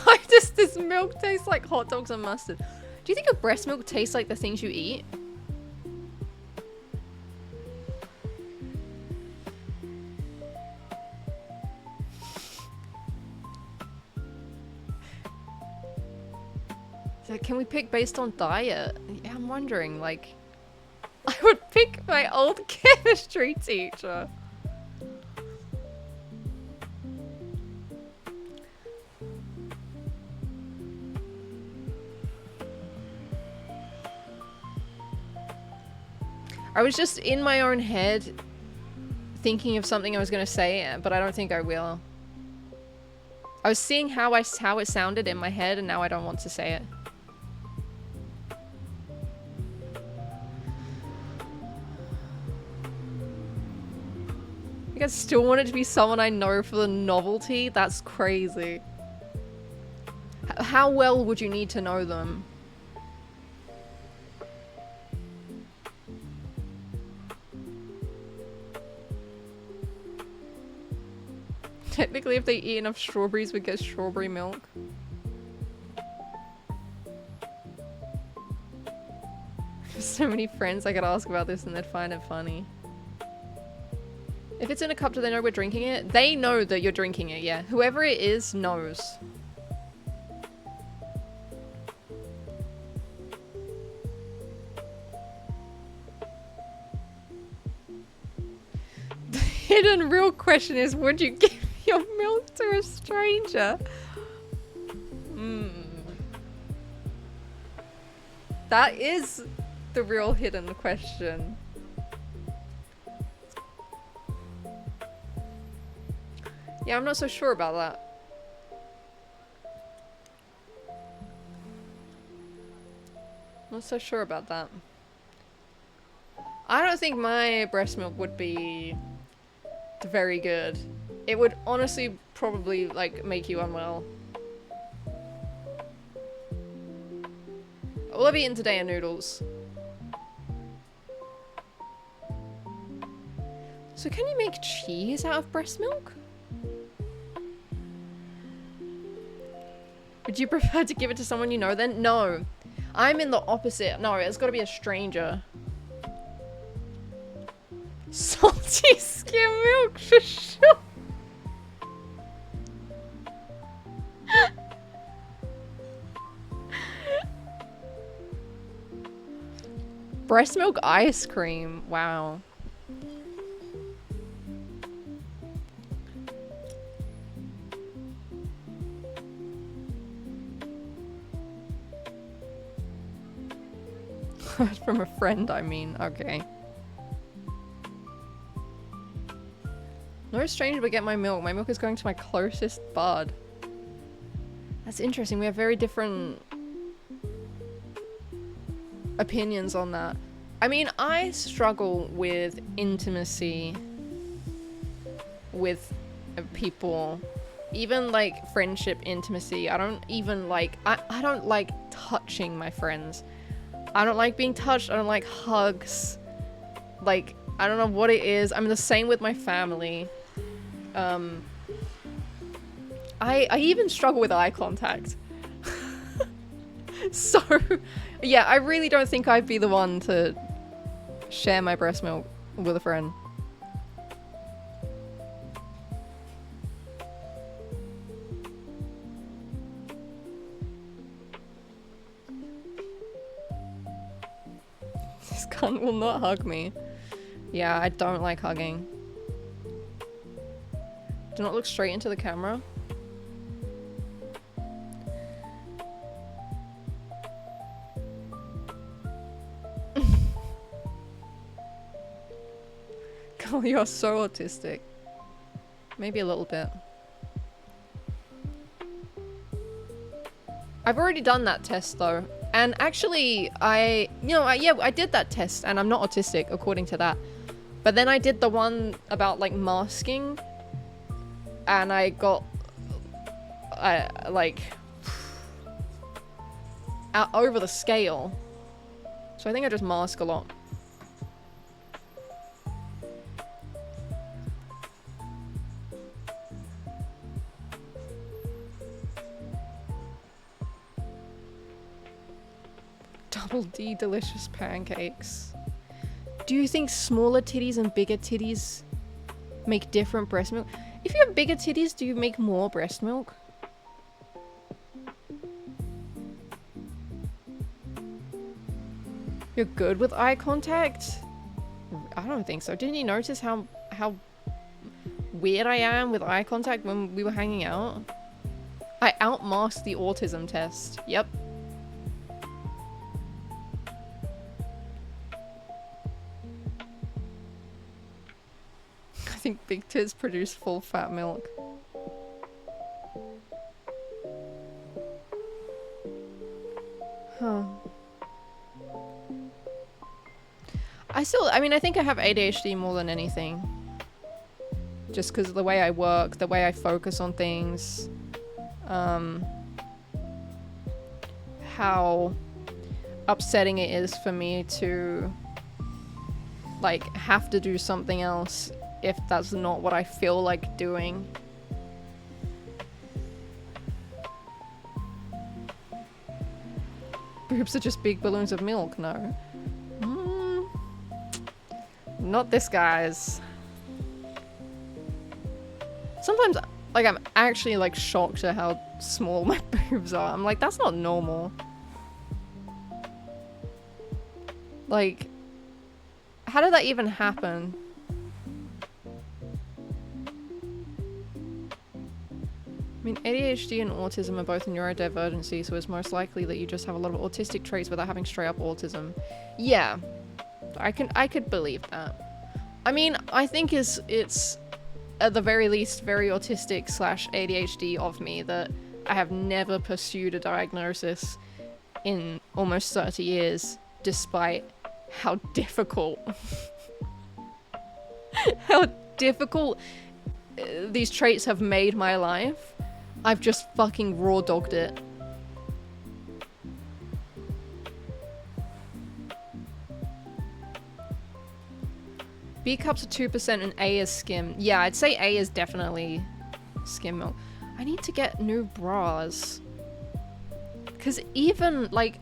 Why does this milk taste like hot dogs and mustard? Do you think your breast milk tastes like the things you eat? So can we pick based on diet? Yeah, I'm wondering, like... I would pick my old chemistry teacher. I was just in my own head thinking of something I was going to say, but I don't think I will. I was seeing how it sounded in my head, and now I don't want to say it. You guys still want it to be someone I know for the novelty? That's crazy. How well would you need to know them? Technically, if they eat enough strawberries, we get strawberry milk. There's so many friends I could ask about this and they'd find it funny. If it's in a cup, do they know we're drinking it? They know that you're drinking it, yeah. Whoever it is knows. The hidden real question is, would you give your milk to a stranger? That is the real hidden question. Yeah, I'm not so sure about that. Not so sure about that. I don't think my breast milk would be very good. It would honestly probably like make you unwell. All I've eaten today are noodles. So can you make cheese out of breast milk? Would you prefer to give it to someone you know then? No. I'm in the opposite. No, it's gotta be a stranger. Salty skim milk for sure. Breast milk ice cream. Wow. From a friend, I mean. Okay. No stranger would get my milk. My milk is going to my closest bud. That's interesting. We have very different opinions on that. I mean, I struggle with intimacy with people. Even like friendship intimacy. I don't even like... I don't like touching my friends. I don't like being touched. I don't like hugs. Like, I don't know what it is. I'm the same with my family. I even struggle with eye contact. So, yeah, I really don't think I'd be the one to share my breast milk with a friend. This cunt will not hug me. Yeah, I don't like hugging. Do not look straight into the camera. Girl, you're so autistic. Maybe a little bit. I've already done that test though. And actually, I did that test and I'm not autistic according to that. But then I did the one about like masking and I got like out over the scale. So I think I just mask a lot. Double D delicious pancakes. Do you think smaller titties and bigger titties make different breast milk? If you have bigger titties, do you make more breast milk? You're good with eye contact? I don't think so. Didn't you notice how weird I am with eye contact when we were hanging out? I outmasked the autism test. Yep. I think big tits produce full fat milk. Huh. I mean, I think I have ADHD more than anything. Just because of the way I work, the way I focus on things. How upsetting it is for me to, like, have to do something else if that's not what I feel like doing. Boobs are just big balloons of milk, no. Not this, guys. Sometimes, like, I'm actually, like, shocked at how small my boobs are. I'm like, that's not normal. Like, how did that even happen? I mean, ADHD and autism are both neurodivergency, so it's most likely that you just have a lot of autistic traits without having straight up autism. Yeah, I could believe that. I mean, I think it's at the very least very autistic / ADHD of me that I have never pursued a diagnosis in almost 30 years, despite how difficult how difficult these traits have made my life. I've just fucking raw dogged it. B cups are 2% and A is skim. Yeah, I'd say A is definitely skim milk. I need to get new bras. Because even, like,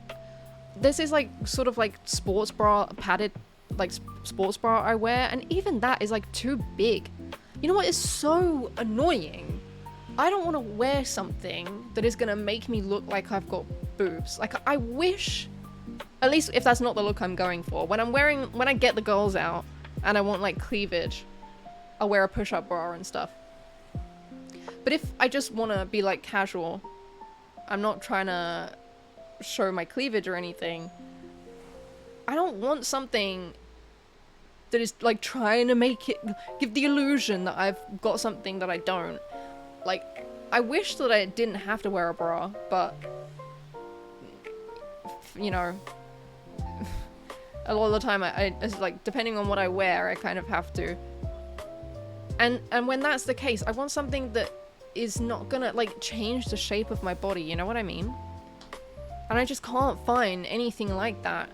this is, like, sort of, like, sports bra, padded, like, sports bra I wear, and even that is, like, too big. You know what is so annoying? I don't want to wear something that is going to make me look like I've got boobs. Like, I wish, at least if that's not the look I'm going for, when I get the girls out, and I want, like, cleavage, I'll wear a push-up bra and stuff. But if I just want to be, like, casual, I'm not trying to show my cleavage or anything, I don't want something that is, like, trying to make it, give the illusion that I've got something that I don't. Like, I wish that I didn't have to wear a bra, but, you know, a lot of the time, it's like, depending on what I wear, I kind of have to. And when that's the case, I want something that is not gonna, like, change the shape of my body, you know what I mean? And I just can't find anything like that.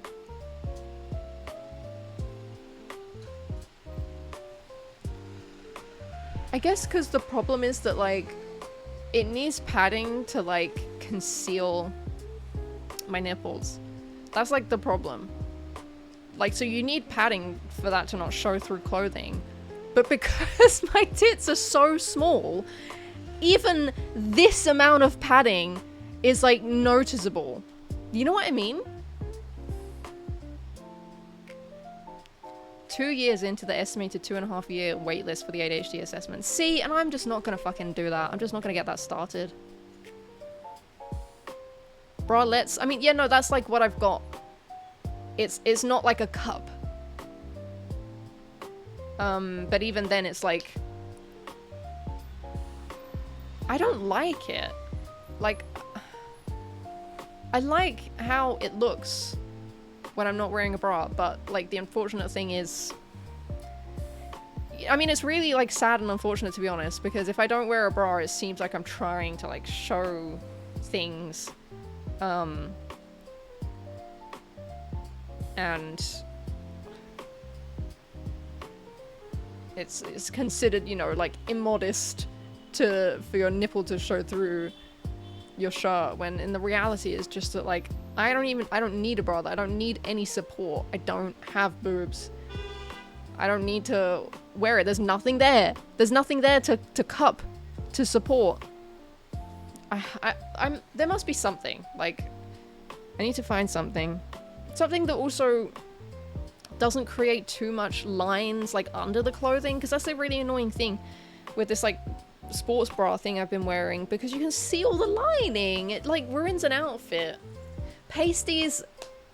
I guess because the problem is that, like, it needs padding to, like, conceal my nipples. That's, like, the problem. Like, so you need padding for that to not show through clothing. But because my tits are so small, even this amount of padding is, like, noticeable. You know what I mean? 2 years into the estimated 2.5 year waitlist for the ADHD assessment. See, and I'm just not gonna fucking do that. I'm just not gonna get that started. Bralettes. I mean, yeah, no, that's like what I've got. It's not like a cup. But even then it's like, I don't like it. Like, I like how it looks when I'm not wearing a bra, but, like, the unfortunate thing is, I mean, it's really, like, sad and unfortunate, to be honest, because if I don't wear a bra, it seems like I'm trying to, like, show things, and it's considered, you know, like, immodest for your nipple to show through your shirt, when in the reality is just that, like, I don't need a bra. I don't need any support. I don't have boobs. I don't need to wear it. There's nothing there. There's nothing there to cup, to support. There must be something. Like, I need to find something. Something that also doesn't create too much lines, like, under the clothing, because that's the really annoying thing with this, like, sports bra thing I've been wearing, because you can see all the lining. It, like, ruins an outfit. Pasties,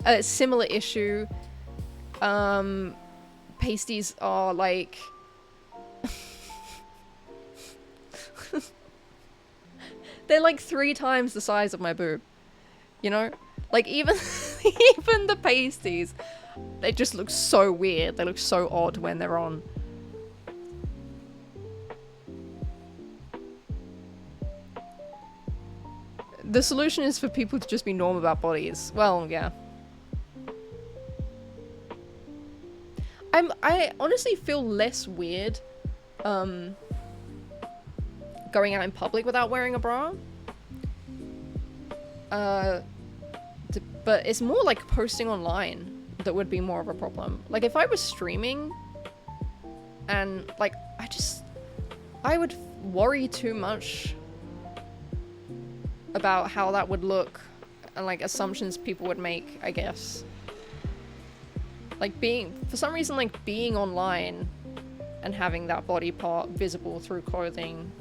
a similar issue. Pasties are, like, they're like 3 times the size of my boob, you know? Like, even even the pasties, they just look so weird. They look so odd when they're on. The solution is for people to just be normal about bodies. Well, yeah. I honestly feel less weird going out in public without wearing a bra. But it's more like posting online that would be more of a problem. Like, if I was streaming and, like, I would worry too much about how that would look and, like, assumptions people would make, I guess. Like, for some reason, like, being online and having that body part visible through clothing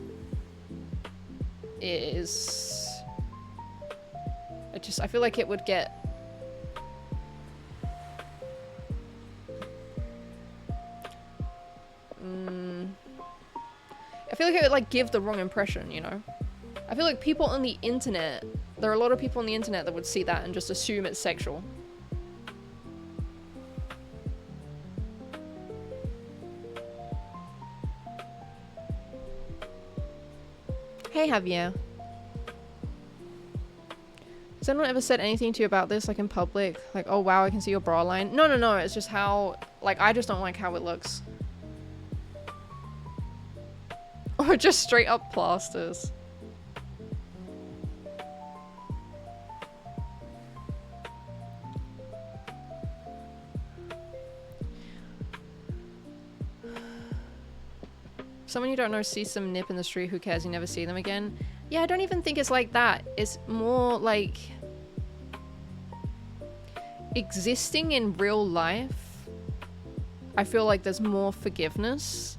is... I feel like it would get... I feel like it would like give the wrong impression, you know? I feel like people on the internet, there are a lot of people on the internet that would see that and just assume it's sexual. Hey Javier. Has anyone ever said anything to you about this, like in public? Like, oh wow, I can see your bra line. No, no, no, it's just how, like, I just don't like how it looks. Or just straight up plasters. Someone you don't know sees some nip in the street, who cares, you never see them again. Yeah, I don't even think it's like that. It's more like... existing in real life, I feel like there's more forgiveness.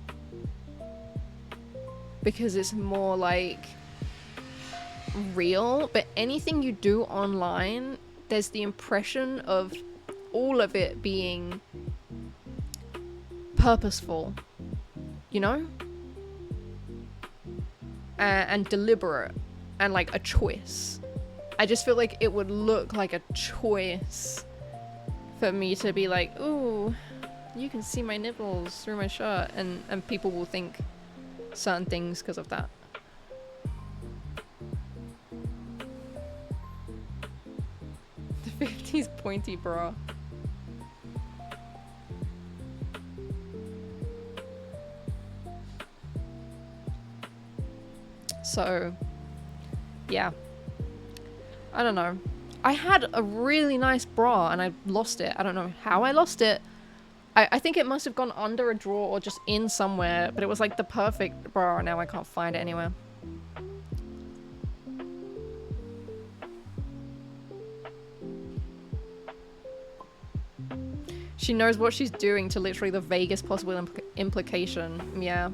Because it's more like... real. But anything you do online, there's the impression of all of it being... purposeful. You know? And deliberate, and like a choice. I just feel like it would look like a choice for me to be like, ooh, you can see my nipples through my shirt, and people will think certain things because of that. The 50s pointy bra. So, yeah. I don't know. I had a really nice bra and I lost it. I don't know how I lost it. I think it must have gone under a drawer or just in somewhere, but it was like the perfect bra. Now I can't find it anywhere. She knows what she's doing to literally the vaguest possible implication. Yeah.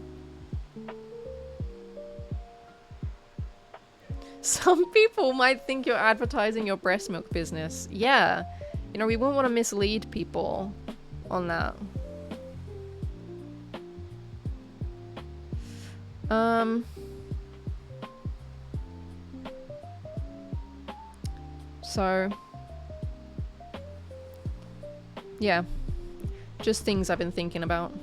Some people might think you're advertising your breast milk business. Yeah. You know, we wouldn't want to mislead people on that. So, yeah. Just things I've been thinking about.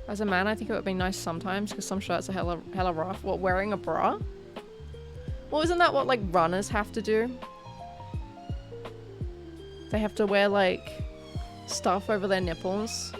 As a man, I think it would be nice sometimes, because some shirts are hella rough. What, wearing a bra? Well, isn't that what, like, runners have to do? They have to wear, like, stuff over their nipples.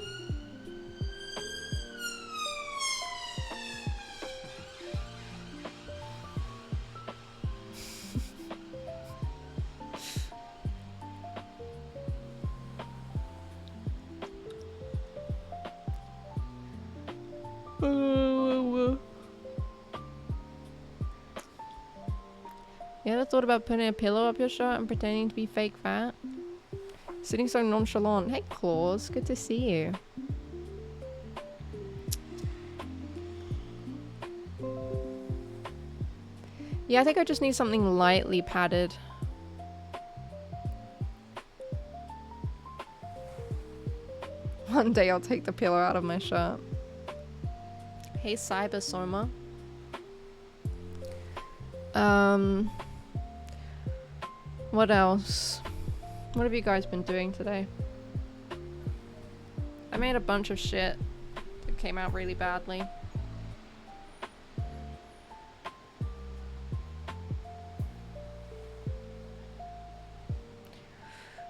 You ever thought about putting a pillow up your shirt and pretending to be fake fat? Sitting so nonchalant. Hey Claus, good to see you. Yeah, I think I just need something lightly padded. One day I'll take the pillow out of my shirt. Hey Cybersoma. What else? What have you guys been doing today? I made a bunch of shit that came out really badly.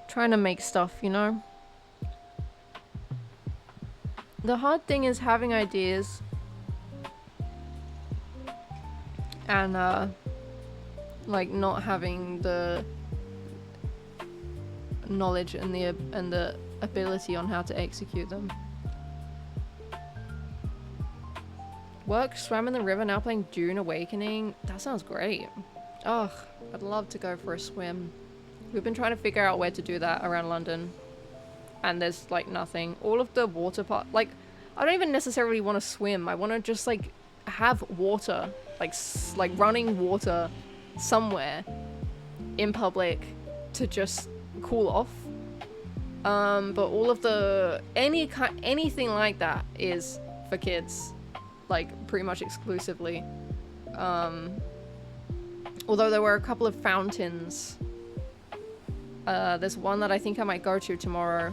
Trying to make stuff, you know? The hard thing is having ideas and like not having the knowledge and the ability on how to execute them. Work, swam in the river, now playing Dune Awakening. That sounds great. Ugh, I'd love to go for a swim. We've been trying to figure out where to do that around London. and there's like nothing. All of the water part, like, I don't even necessarily want to swim. I want to just like have water, like running water somewhere in public to just cool off. But all of the anything like that is for kids, like pretty much exclusively. Although there were a couple of fountains. There's one that I think I might go to tomorrow.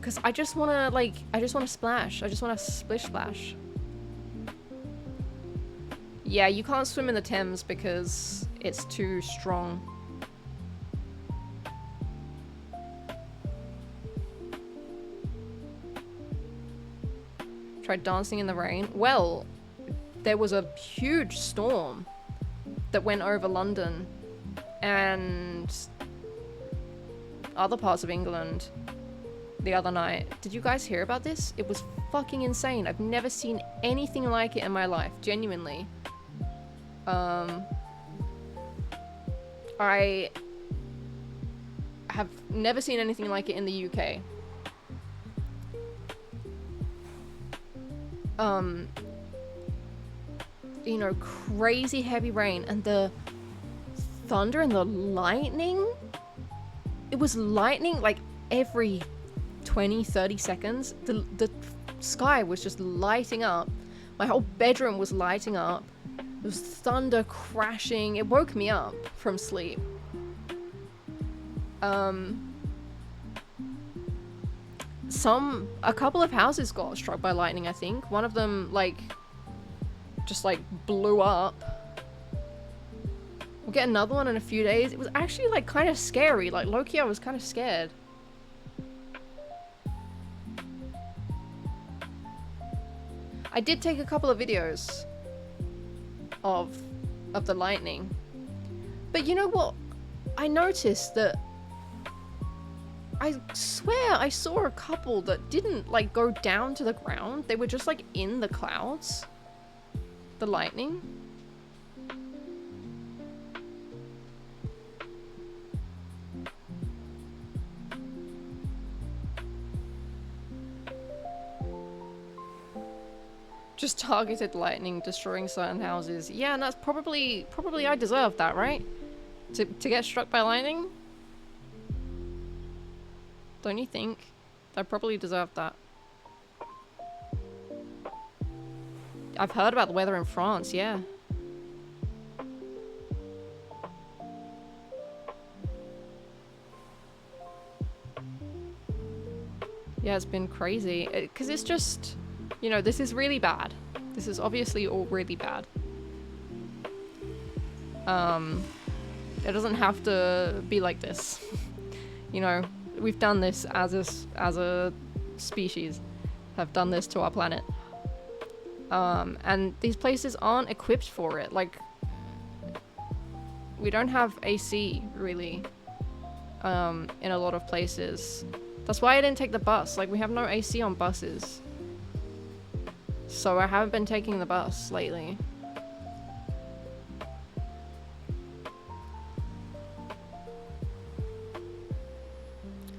Cause I just wanna splash. I just wanna splish splash. Yeah, you can't swim in the Thames because it's too strong. Tried dancing in the rain. Well, there was a huge storm that went over London and other parts of England the other night. Did you guys hear about this? It was fucking insane. I've never seen anything like it in my life, genuinely. I have never seen anything like it in the UK. You know, crazy heavy rain and the thunder and the lightning. It was lightning like every 20-30 seconds. The sky was just lighting up. My whole bedroom was lighting up. There was thunder crashing. It woke me up from sleep. A couple of houses got struck by lightning, I think. One of them, like, just, like, blew up. We'll get another one in a few days. It was actually, like, kind of scary. Like, low-key, I was kind of scared. I did take a couple of videos of the lightning. But you know what? I noticed that I swear I saw a couple that didn't like go down to the ground. They were just like in the clouds. The lightning. Just targeted lightning destroying certain houses. Yeah, and that's probably I deserve that, right? To get struck by lightning? Don't you think? I probably deserve that. I've heard about the weather in France, yeah. Yeah, it's been crazy. Because it's just, you know, this is really bad. This is obviously all really bad. It doesn't have to be like this. You know, we've done this as a species. Have done this to our planet. And these places aren't equipped for it. Like, we don't have AC, really, in a lot of places. That's why I didn't take the bus. Like, we have no AC on buses. So I haven't been taking the bus lately.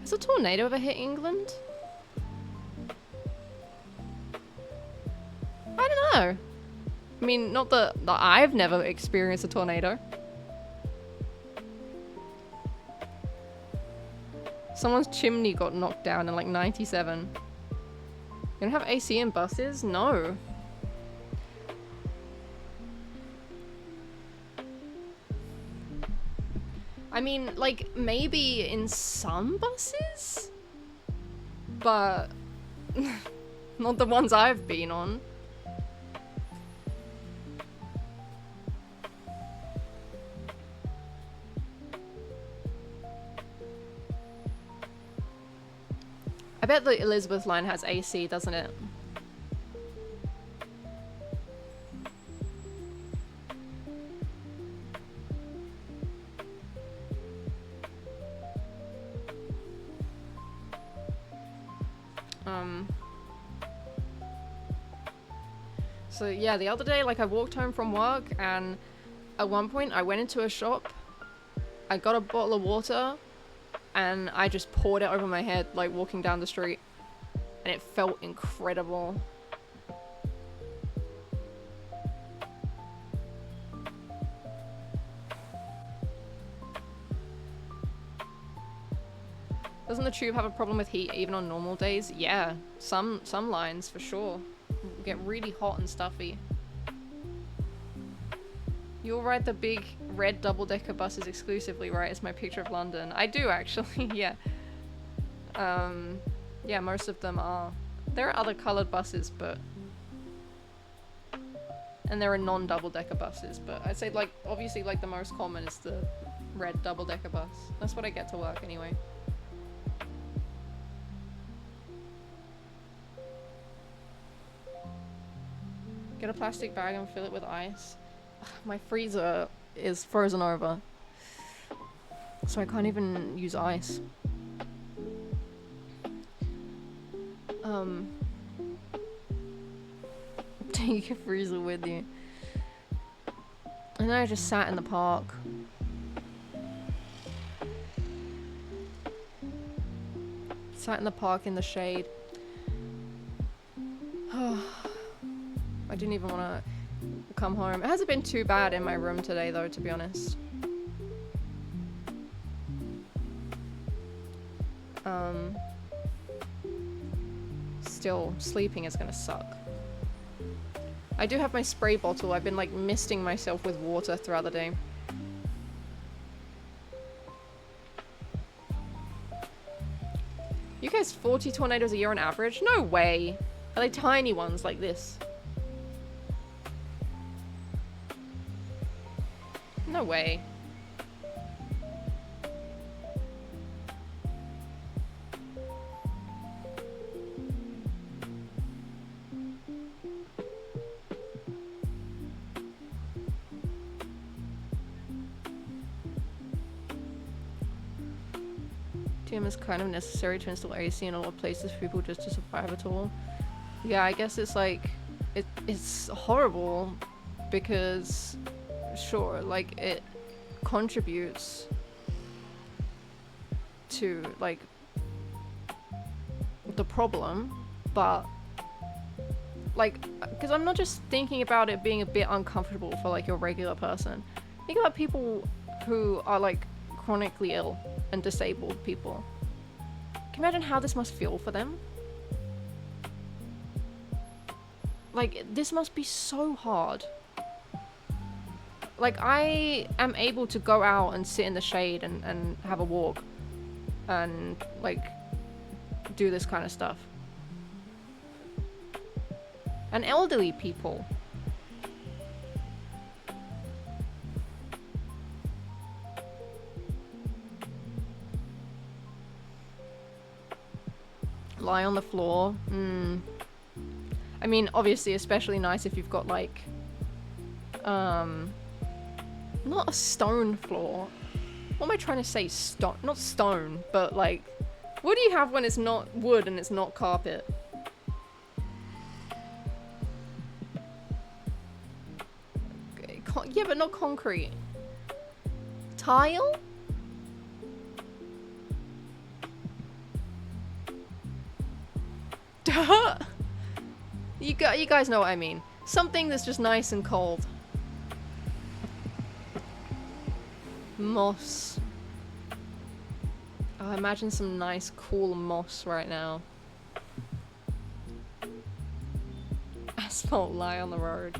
Has a tornado ever hit England? I don't know. I mean, not that I've never experienced a tornado. Someone's chimney got knocked down in like 97. You don't have AC in buses? No. I mean, like, maybe in some buses? But not the ones I've been on. I bet the Elizabeth line has AC, doesn't it? So yeah, the other day, like, I walked home from work and at one point I went into a shop, I got a bottle of water, and I just poured it over my head, like walking down the street, and it felt incredible. Doesn't the tube have a problem with heat even on normal days? Yeah, some lines for sure get really hot and stuffy. You'll ride the big red double-decker buses exclusively, right? It's my picture of London. I do actually, yeah. Yeah, most of them are. There are other coloured buses, but... And there are non-double-decker buses, but I'd say, like, obviously, like, the most common is the red double-decker bus. That's what I get to work anyway. Get a plastic bag and fill it with ice. My freezer is frozen over, so I can't even use ice. Take your freezer with you. And then I just sat in the park. Sat in the park in the shade. I didn't even want to come home. It hasn't been too bad in my room today though, to be honest. Still, sleeping is gonna suck. I do have my spray bottle. I've been like misting myself with water throughout the day. You guys 40 tornadoes a year on average? No way! Are they tiny ones like this? No way. TM is kind of necessary to install AC in a lot of places for people just to survive at all. Yeah, I guess it's like, it's horrible because, sure, like it contributes to like the problem, but like, because I'm not just thinking about it being a bit uncomfortable for like your regular person. Think about people who are like chronically ill and disabled people. Can you imagine how this must feel for them? Like, this must be so hard. Like, I am able to go out and sit in the shade and have a walk and like do this kind of stuff. And elderly people. Lie on the floor. I mean, obviously, especially nice if you've got like, not a stone floor. What am I trying to say? Stone, not stone, but like, what do you have when it's not wood and it's not carpet? Yeah, but not concrete. Tile? Duh! You guys know what I mean. Something that's just nice and cold. Moss. Oh, imagine some nice, cool moss right now. Asphalt lie on the road.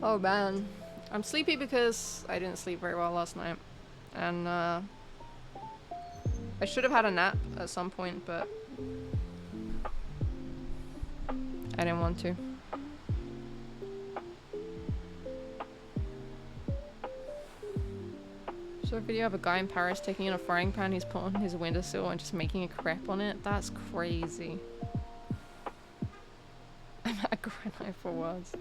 Oh man. I'm sleepy because I didn't sleep very well last night. And I should have had a nap at some point, but I didn't want to. Saw a video of a guy in Paris taking in a frying pan he's put on his windowsill and just making a crepe on it. That's crazy. I'm at granite for words.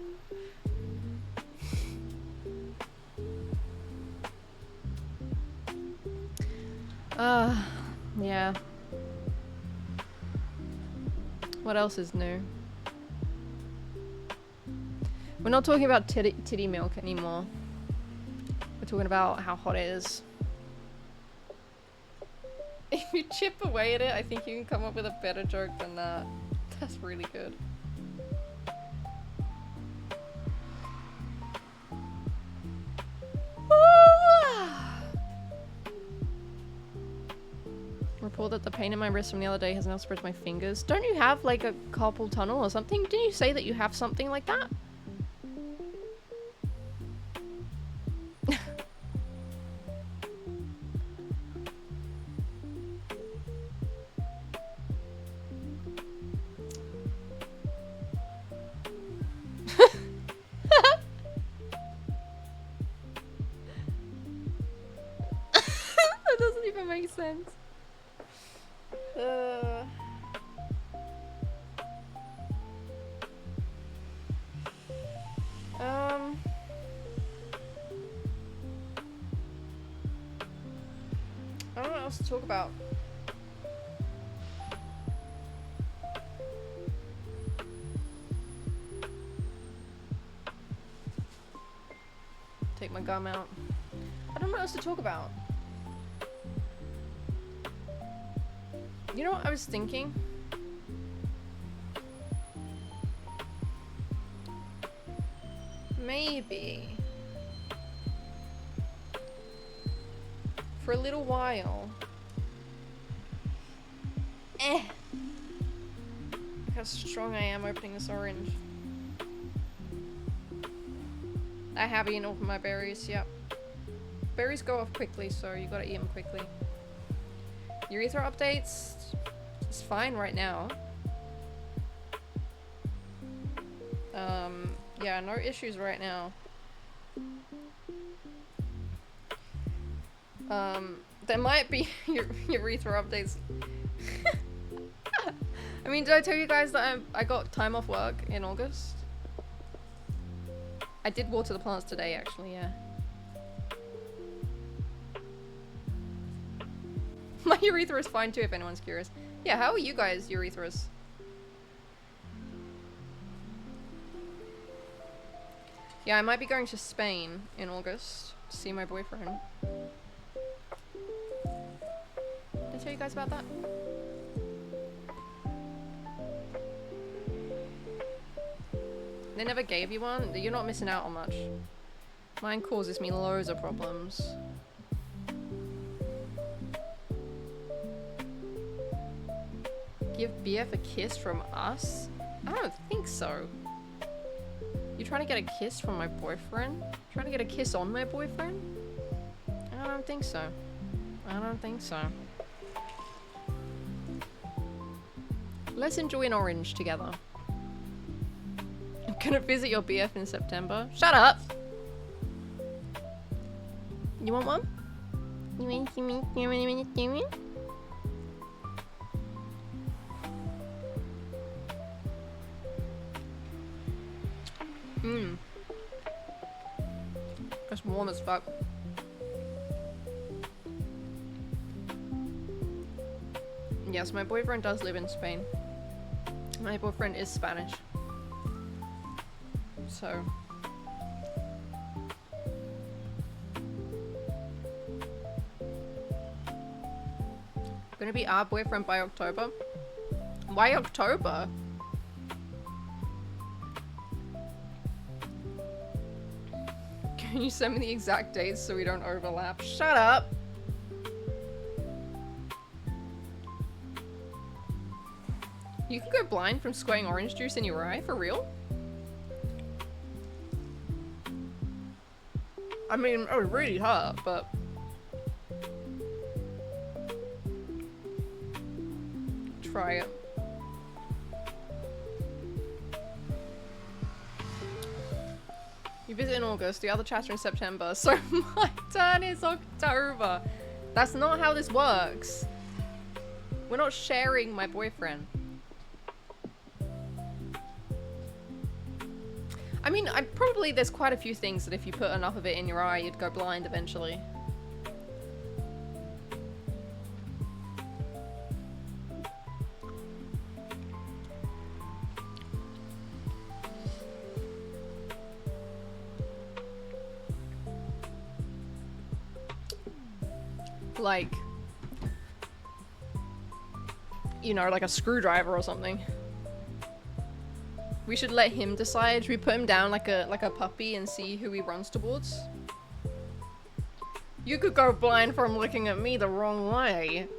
Yeah. What else is new? We're not talking about titty milk anymore. We're talking about how hot it is. If you chip away at it, I think you can come up with a better joke than that. That's really good. Report that the pain in my wrist from the other day has now spread to my fingers. Don't you have like a carpal tunnel or something? Didn't you say that you have something like that? That doesn't even make sense. I don't know what else to talk about. Take my gum out. I don't know what else to talk about. You know what I was thinking? Maybe for a little while. Look how strong I am opening this orange. I have eaten all of my berries, yep. Berries go off quickly, so you gotta eat them quickly. Urethra updates, it's fine right now. Yeah, no issues right now. There might be urethra updates. I mean, did I tell you guys that I got time off work in August? I did water the plants today, actually, yeah. My urethra is fine too, if anyone's curious. Yeah, how are you guys, urethras? Yeah, I might be going to Spain in August to see my boyfriend. Did I tell you guys about that? They never gave you one? You're not missing out on much. Mine causes me loads of problems. Give BF a kiss from us? I don't think so. You trying to get a kiss from my boyfriend? Trying to get a kiss on my boyfriend? I don't think so. I don't think so. Let's enjoy an orange together. I'm gonna visit your BF in September. Shut up! You want one? You want to me? You want to me? It's warm as fuck. Yes, my boyfriend does live in Spain. My boyfriend is Spanish. So. Gonna be our boyfriend by October. Why October? Can you send me the exact dates so we don't overlap? Shut up! You can go blind from squirting orange juice in your eye? For real? I mean, it was really hard, but... try it. You visit in August, the other chatter in September, so my turn is October. That's not how this works. We're not sharing my boyfriend. I mean, there's quite a few things that if you put enough of it in your eye, you'd go blind eventually. like, you know, like a screwdriver or something. We should let him decide. Should we put him down like a puppy and see who he runs towards? You could go blind from looking at me the wrong way.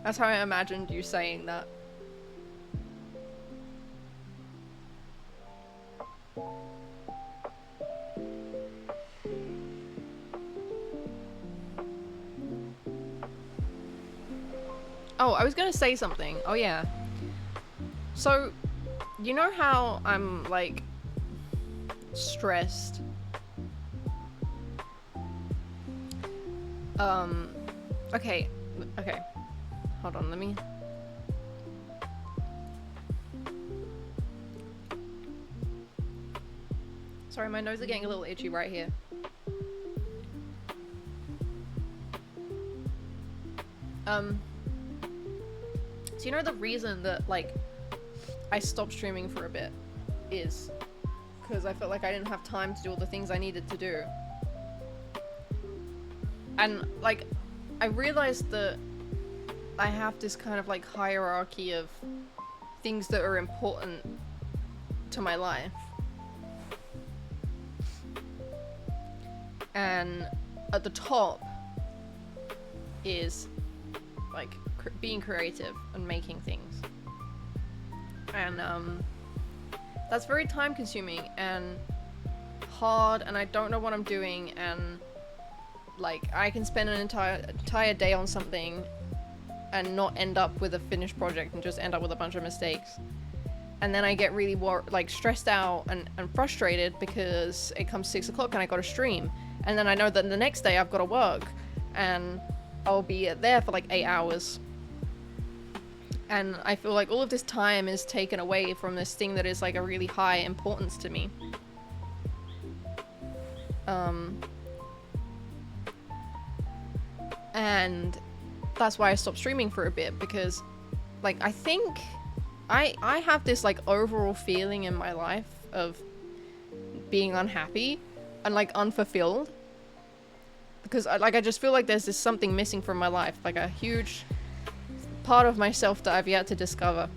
That's how I imagined you saying that. Oh, I was gonna say something. Oh yeah. So, you know how I'm like stressed? Okay. Okay. Hold on, let me... Sorry, my nose is getting a little itchy right here. So you know the reason that, like, I stopped streaming for a bit is because I felt like I didn't have time to do all the things I needed to do. And, like, I realized that I have this kind of, like, hierarchy of things that are important to my life. And at the top is, like, being creative and making things. And, that's very time consuming and hard, and I don't know what I'm doing, and like I can spend an entire day on something and not end up with a finished project and just end up with a bunch of mistakes. And then I get really stressed out and frustrated because it comes 6 o'clock and I gotta stream. And then I know that the next day I've gotta work and I'll be there for like 8 hours. And I feel like all of this time is taken away from this thing that is like a really high importance to me. And that's why I stopped streaming for a bit, because like I think I have this like overall feeling in my life of being unhappy and like unfulfilled, because I just feel like there's this something missing from my life, like a huge part of myself that I've yet to discover.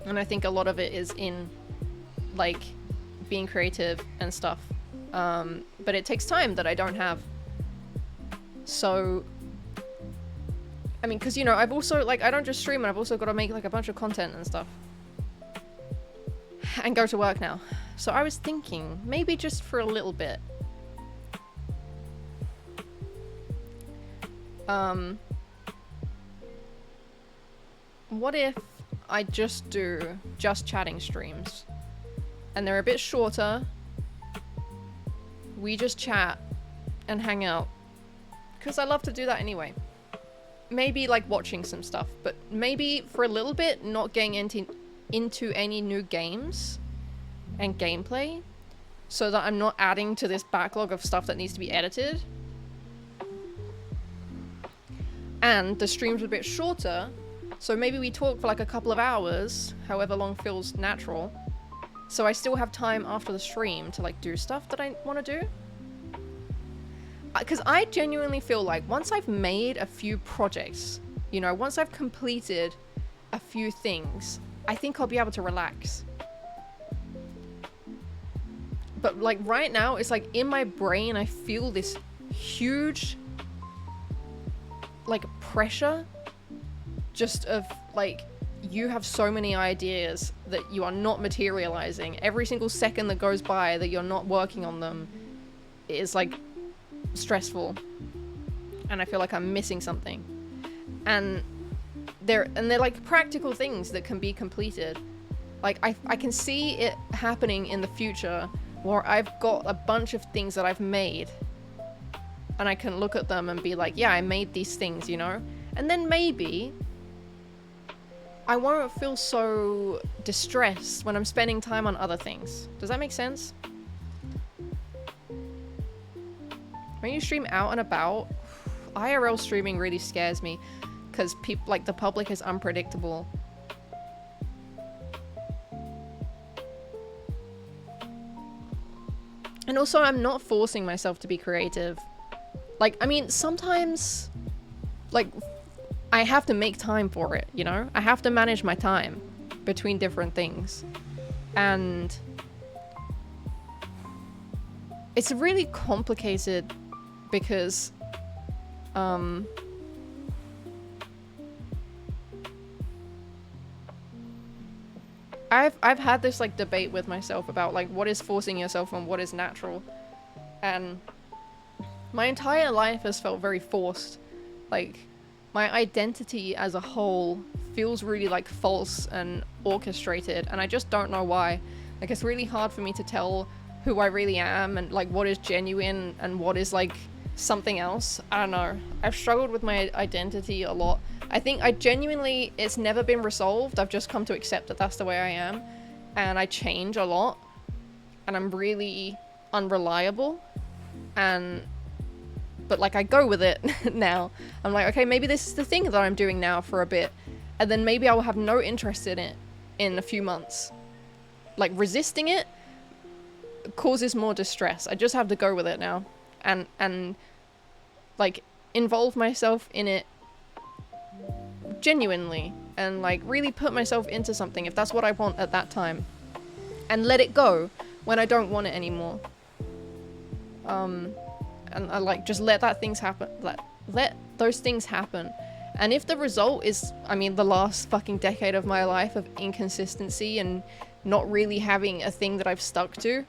And I think a lot of it is in like being creative and stuff, but it takes time that I don't have. So I mean, because, you know, I've also, like, I don't just stream, and I've also got to make, like, a bunch of content and stuff. And go to work now. So I was thinking, maybe just for a little bit. What if I just do just chatting streams? And they're a bit shorter. We just chat and hang out. Because I love to do that anyway. Maybe like watching some stuff, but maybe for a little bit not getting into any new games and gameplay, so that I'm not adding to this backlog of stuff that needs to be edited. And the stream's a bit shorter, so maybe we talk for like a couple of hours, however long feels natural, so I still have time after the stream to like do stuff that I want to do. Because I genuinely feel like once I've made a few projects, you know, once I've completed a few things, I think I'll be able to relax. But like right now, it's like in my brain, I feel this huge like pressure just of like, you have so many ideas that you are not materializing. Every single second that goes by that you're not working on them is like stressful, and I feel like I'm missing something. And they're like practical things that can be completed. Like I can see it happening in the future where I've got a bunch of things that I've made and I can look at them and be like, yeah, I made these things, you know? And then maybe I won't feel so distressed when I'm spending time on other things. Does that make sense? When you stream out and about, IRL streaming really scares me, because people, like, the public is unpredictable. And also, I'm not forcing myself to be creative. Like, I mean, sometimes like, I have to make time for it, you know? I have to manage my time between different things. And it's really complicated because, I've had this like debate with myself about like what is forcing yourself and what is natural, and my entire life has felt very forced. Like, my identity as a whole feels really like false and orchestrated, and I just don't know why. Like, it's really hard for me to tell who I really am and like what is genuine and what is like something else. I don't know. I've struggled with my identity a lot. I think it's never been resolved. I've just come to accept that that's the way I am, and I change a lot, and I'm really unreliable, but like I go with it now. I'm like, okay, maybe this is the thing that I'm doing now for a bit, and then maybe I will have no interest in it in a few months. Like, resisting it causes more distress. I just have to go with it now, and like involve myself in it genuinely, and like really put myself into something if that's what I want at that time, and let it go when I don't want it anymore. And I like just let those things happen. And if the result is, I mean, the last fucking decade of my life of inconsistency and not really having a thing that I've stuck to,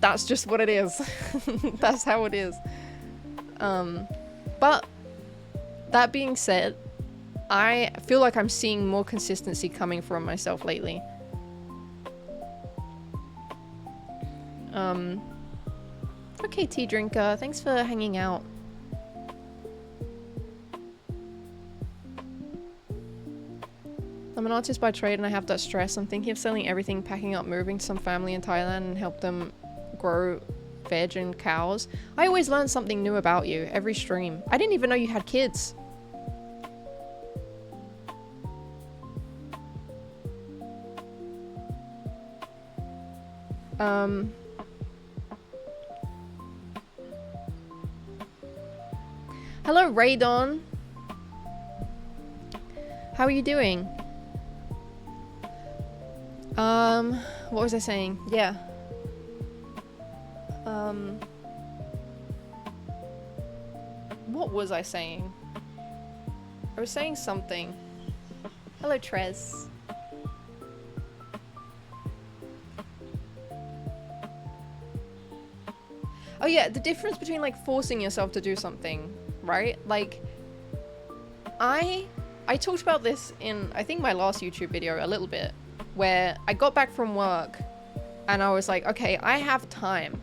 that's just what it is. That's how it is. But that being said, I feel like I'm seeing more consistency coming from myself lately. Okay, tea drinker, thanks for hanging out. I'm an artist by trade and I have that stress. I'm thinking of selling everything, packing up, moving to some family in Thailand and help them grow veg and cows. I always learn something new about you every stream. I didn't even know you had kids. Hello, Raydon. How are you doing? What was I saying? Yeah. What was I saying? I was saying something. Hello, Trez. Oh yeah, the difference between like forcing yourself to do something, right? Like, I talked about this in, I think, my last YouTube video a little bit, where I got back from work and I was like, okay, I have time.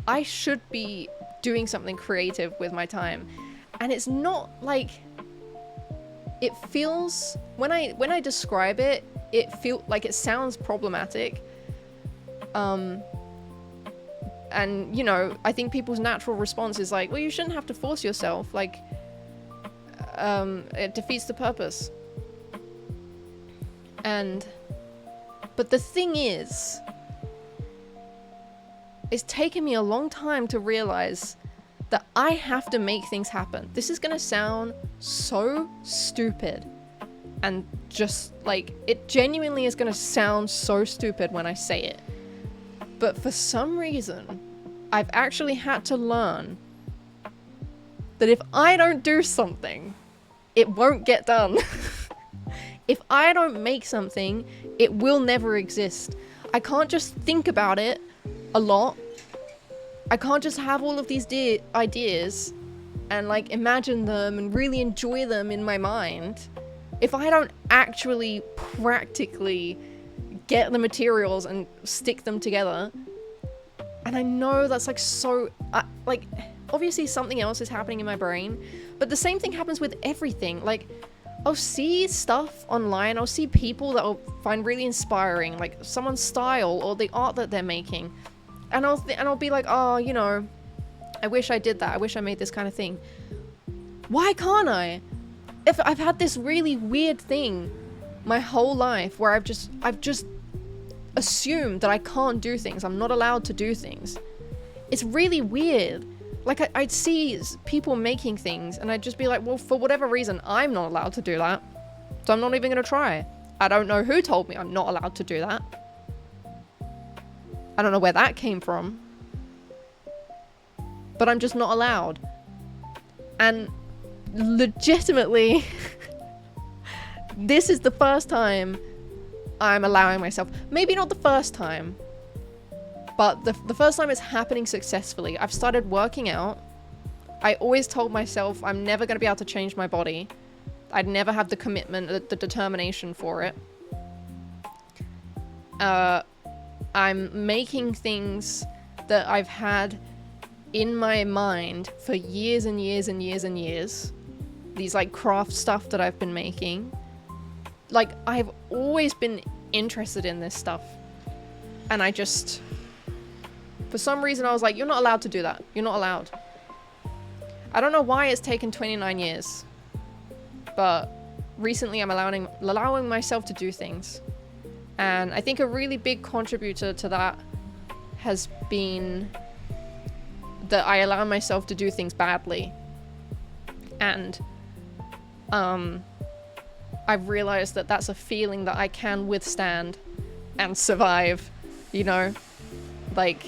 I should be doing something creative with my time. And it's not like, it feels, when I describe it, it feels like it sounds problematic. And, you know, I think people's natural response is like, well, you shouldn't have to force yourself. Like, it defeats the purpose. But the thing is, it's taken me a long time to realize that I have to make things happen. This is gonna sound so stupid. And just, like, it genuinely is gonna sound so stupid when I say it. But for some reason, I've actually had to learn that if I don't do something, it won't get done. If I don't make something, it will never exist. I can't just think about it a lot. I can't just have all of these ideas and like imagine them and really enjoy them in my mind. If I don't actually practically get the materials and stick them together, and I know that's like so, like, obviously something else is happening in my brain, but the same thing happens with everything. Like, I'll see stuff online, I'll see people that I'll find really inspiring, like someone's style or the art that they're making, and I'll be like, oh, you know, I wish I did that, I wish I made this kind of thing. Why can't I? If I've had this really weird thing my whole life where I've just assumed that I can't do things, I'm not allowed to do things. It's really weird. Like, I'd see people making things, and I'd just be like, well, for whatever reason, I'm not allowed to do that. So I'm not even going to try. I don't know who told me I'm not allowed to do that. I don't know where that came from. But I'm just not allowed. And legitimately, this is the first time I'm allowing myself. Maybe not the first time, but the first time it's happening successfully. I've started working out. I always told myself I'm never going to be able to change my body. I'd never have the commitment, the determination for it. I'm making things that I've had in my mind for years and years and years and years. These like craft stuff that I've been making. Like, I've always been interested in this stuff. And I just, for some reason I was like, you're not allowed to do that. You're not allowed. I don't know why it's taken 29 years. But recently I'm allowing myself to do things. And I think a really big contributor to that has been that I allow myself to do things badly. And I've realized that that's a feeling that I can withstand and survive, you know? Like,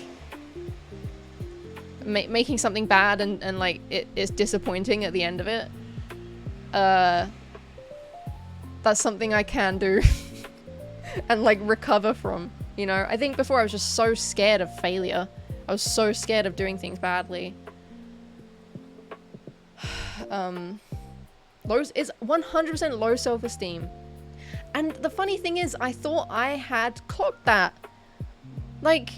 making something bad and like, it is disappointing at the end of it. That's something I can do. And like recover from, you know? I think before I was just so scared of failure. I was so scared of doing things badly. It's 100% low self-esteem. And the funny thing is, I thought I had clocked that. Like,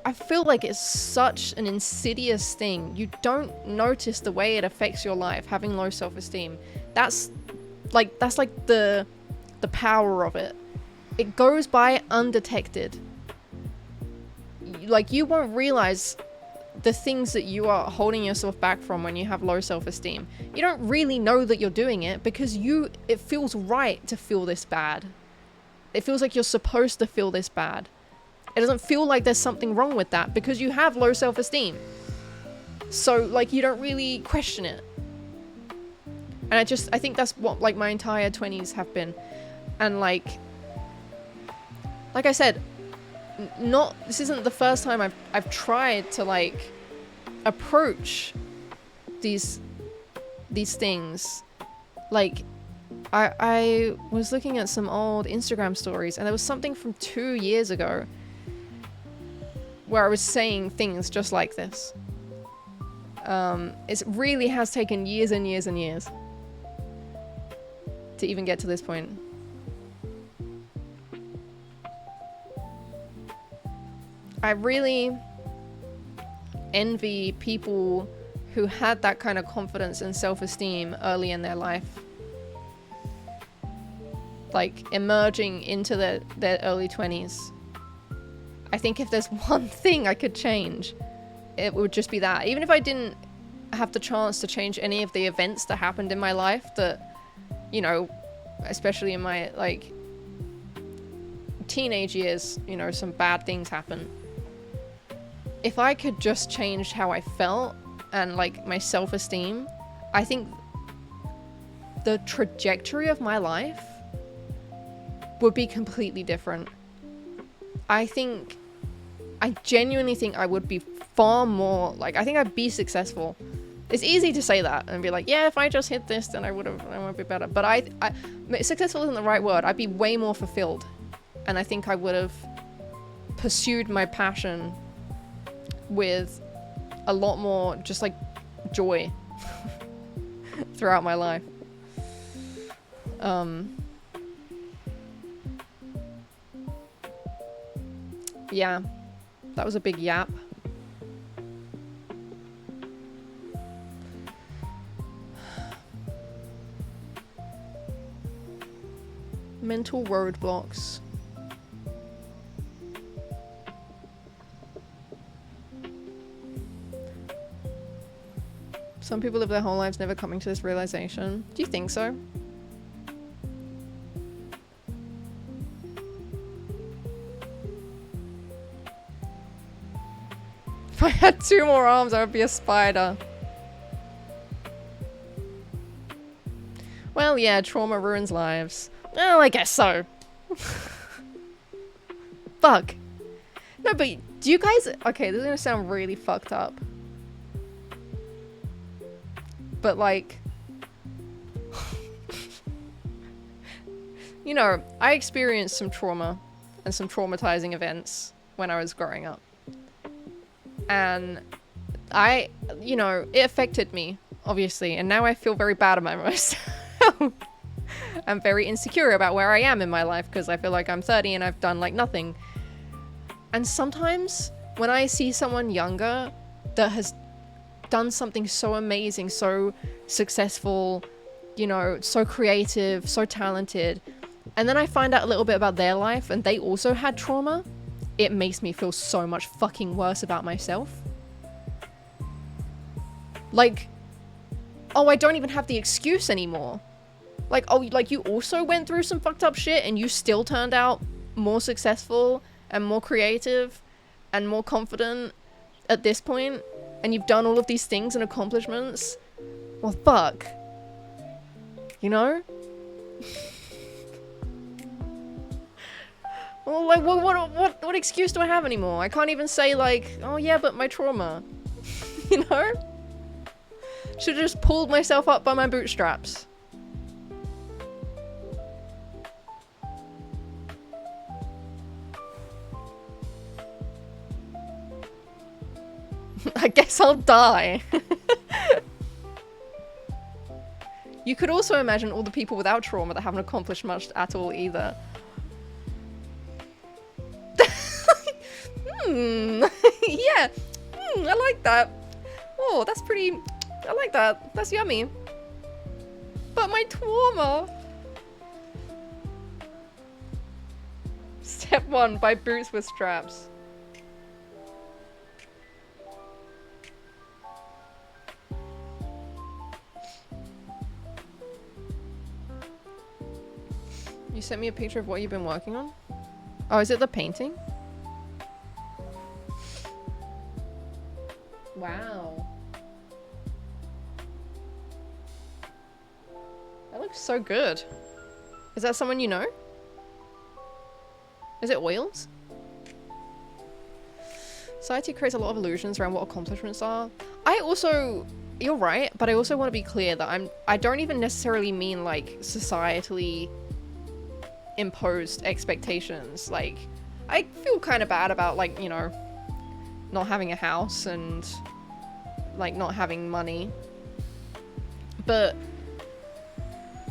I feel like it's such an insidious thing. You don't notice the way it affects your life, having low self-esteem. That's like the power of it. It goes by undetected. Like, you won't realize the things that you are holding yourself back from when you have low self-esteem. You don't really know that you're doing it because it feels right to feel this bad. It feels like you're supposed to feel this bad. It doesn't feel like there's something wrong with that because you have low self-esteem. So, like, you don't really question it. And I think that's what, like, my entire 20s have been. And, like I said, this isn't the first time I've tried to, like, approach these things. Like, I was looking at some old Instagram stories, and there was something from 2 years ago where I was saying things just like this. It really has taken years and years and years to even get to this point. I really envy people who had that kind of confidence and self-esteem early in their life. Like, emerging into their early 20s. I think if there's one thing I could change, it would just be that. Even if I didn't have the chance to change any of the events that happened in my life that, you know, especially in my, like, teenage years, you know, some bad things happen. If I could just change how I felt and, like, my self-esteem, I think the trajectory of my life would be completely different. I genuinely think I would be far more, like, I think I'd be successful. It's easy to say that and be like, yeah, if I just hit this, then I would be better. But I successful isn't the right word. I'd be way more fulfilled. And I think I would have pursued my passion with a lot more just, like, joy throughout my life. Yeah, that was a big yap. Mental roadblocks. Some people live their whole lives never coming to this realization. Do you think so? If I had 2 more arms, I would be a spider. Well, yeah, trauma ruins lives. Well, I guess so. Fuck. No, but do you guys... Okay, this is gonna sound really fucked up. But, like... You know, I experienced some trauma and some traumatizing events when I was growing up. And you know, it affected me, obviously, and now I feel very bad about myself. I'm very insecure about where I am in my life because I feel like I'm 30 and I've done like nothing. And sometimes when I see someone younger that has done something so amazing, so successful, you know, so creative, so talented, and then I find out a little bit about their life and they also had trauma, it makes me feel so much fucking worse about myself. Like, oh, I don't even have the excuse anymore. Like, oh, like you also went through some fucked up shit and you still turned out more successful and more creative and more confident at this point, and you've done all of these things and accomplishments. Well, fuck. You know? Well, like, what excuse do I have anymore? I can't even say, like, oh yeah, but my trauma. You know? Should've just pulled myself up by my bootstraps. I guess I'll die. You could also imagine all the people without trauma that haven't accomplished much at all either. Yeah. I like that. Oh, that's pretty... I like that. That's yummy. But my trauma... Step 1, buy boots with straps. You sent me a picture of what you've been working on? Oh, is it the painting? Wow. That looks so good. Is that someone you know? Is it oils? Society creates a lot of illusions around what accomplishments are. I also... You're right, but I also want to be clear that I don't even necessarily mean like societally imposed expectations. Like, I feel kind of bad about, like, you know, not having a house and like not having money, but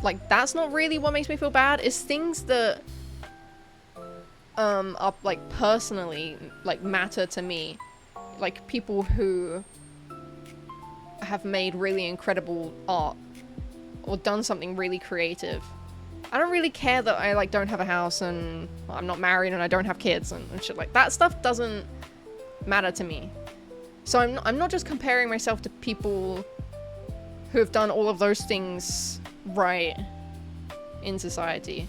like that's not really what makes me feel bad. It's things that are like personally like matter to me, like people who have made really incredible art or done something really creative. I don't really care that I like don't have a house and I'm not married and I don't have kids and shit like that. Stuff doesn't matter to me. So I'm not just comparing myself to people who have done all of those things right in society.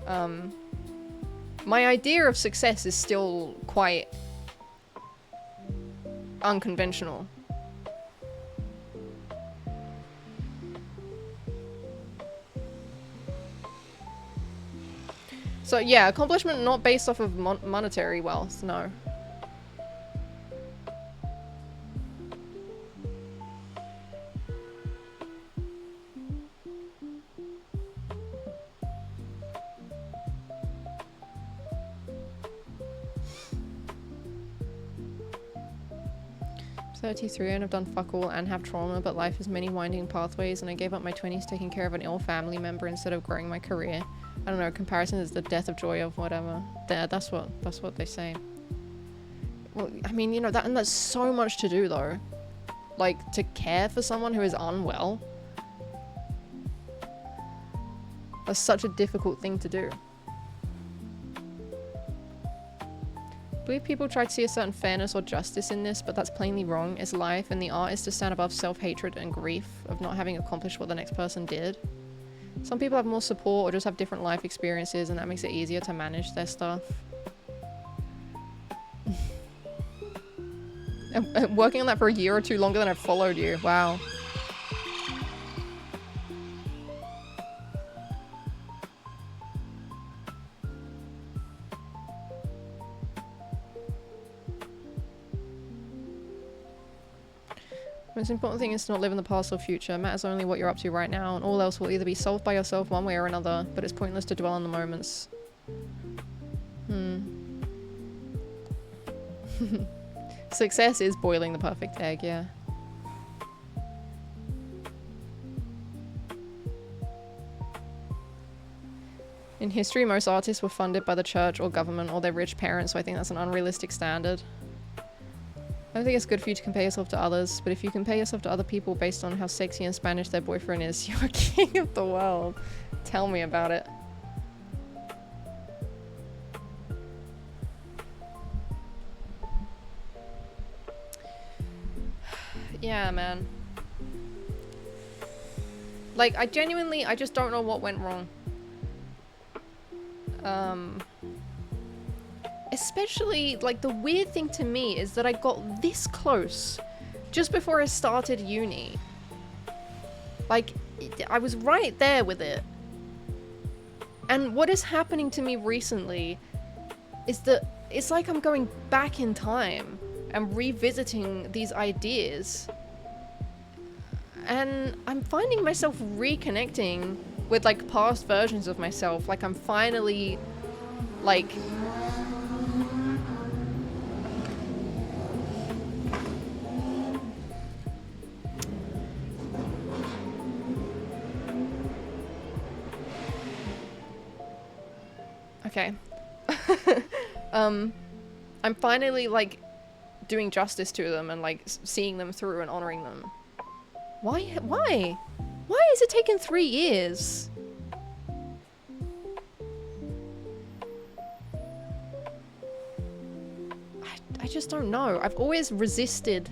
My idea of success is still quite unconventional. So yeah, accomplishment not based off of monetary wealth, no. I'm 33 and I've done fuck all and have trauma, but life has many winding pathways and I gave up my 20s taking care of an ill family member instead of growing my career. I don't know, comparison is the death of joy of whatever. That's what they say. Well, I mean, you know, that's so much to do though. Like, to care for someone who is unwell. That's such a difficult thing to do. I believe people try to see a certain fairness or justice in this, but that's plainly wrong. It's life, and the art is to stand above self-hatred and grief of not having accomplished what the next person did. Some people have more support or just have different life experiences, and that makes it easier to manage their stuff. I'm working on that for a year or two longer than I've followed you. Wow. Most important thing is to not live in the past or future. It matters only what you're up to right now, and all else will either be solved by yourself one way or another, but it's pointless to dwell on the moments. Success is boiling the perfect egg, yeah. In history, most artists were funded by the church or government or their rich parents, so I think that's an unrealistic standard. I don't think it's good for you to compare yourself to others, but if you compare yourself to other people based on how sexy and Spanish their boyfriend is, you're a king of the world. Tell me about it. Yeah, man. Like, I just don't know what went wrong. Especially, like, the weird thing to me is that I got this close just before I started uni. Like, I was right there with it. And what is happening to me recently is that it's like I'm going back in time and revisiting these ideas. And I'm finding myself reconnecting with, like, past versions of myself. Like, I'm finally, like... Okay. I'm finally, like, doing justice to them and, like, seeing them through and honoring them. Why? Why? Why has it taken 3 years? I just don't know. I've always resisted,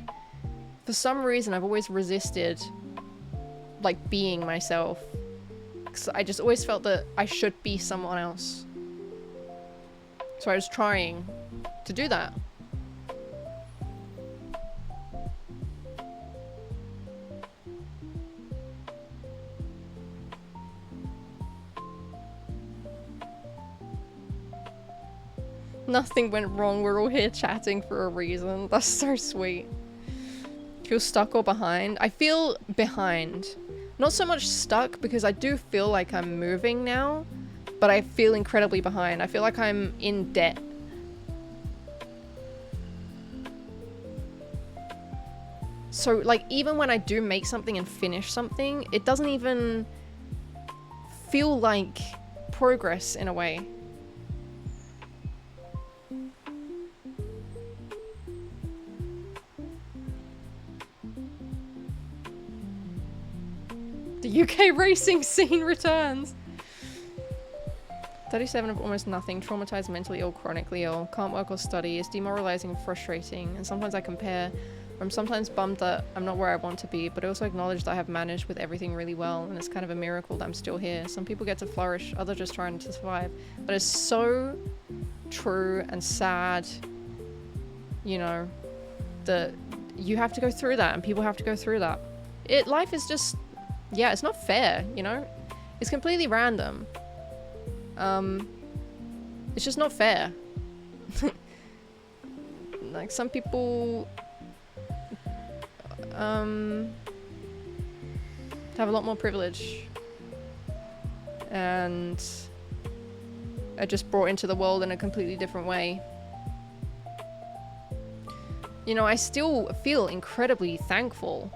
for some reason I've always resisted, like, being myself. 'Cause I just always felt that I should be someone else. So I was trying to do that. Nothing went wrong, we're all here chatting for a reason. That's so sweet. Feel stuck or behind? I feel behind. Not so much stuck, because I do feel like I'm moving now, but I feel incredibly behind. I feel like I'm in debt. So, like, even when I do make something and finish something, it doesn't even feel like progress in a way. The UK racing scene returns. 37 of almost nothing, traumatized, mentally ill, chronically ill, can't work or study, it's demoralizing and frustrating, and sometimes I compare. I'm sometimes bummed that I'm not where I want to be, but I also acknowledge that I have managed with everything really well, and it's kind of a miracle that I'm still here. Some people get to flourish, others just trying to survive. But it's so true and sad, you know, that you have to go through that, and people have to go through that. Life is just, yeah, it's not fair, you know? It's completely random. It's just not fair. Like, some people have a lot more privilege and are just brought into the world in a completely different way. You know, I still feel incredibly thankful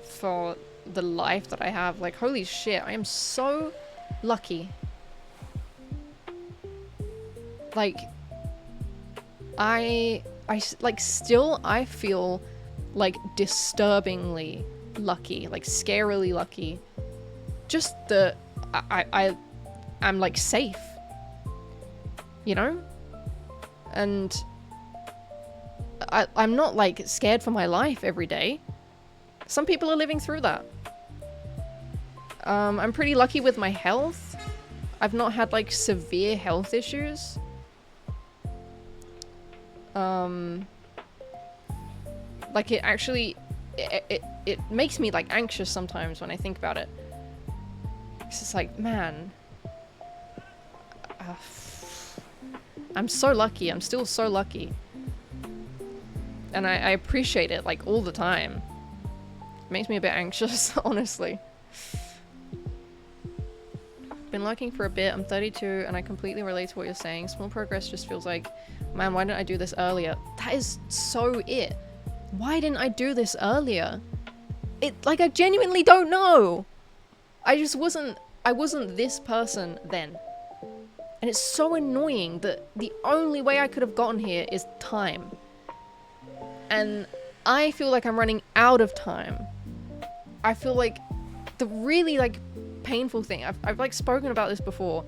for the life that I have. Like, holy shit, I am so lucky. Like, I feel like disturbingly lucky, like scarily lucky. Just that I'm like safe, you know? And I'm not like scared for my life every day. Some people are living through that. I'm pretty lucky with my health. I've not had like severe health issues. Like, it actually, it makes me, like, anxious sometimes when I think about it. It's just like, man. I'm so lucky. I'm still so lucky. And I appreciate it, like, all the time. It makes me a bit anxious, honestly. Been lurking for a bit. I'm 32 and I completely relate to what you're saying. Small progress just feels like, man, why didn't I do this earlier? That is so it. Why didn't I do this earlier? Like, I genuinely don't know. I wasn't this person then. And it's so annoying that the only way I could have gotten here is time. And I feel like I'm running out of time. I feel like the really, like, painful thing, I've like spoken about this before,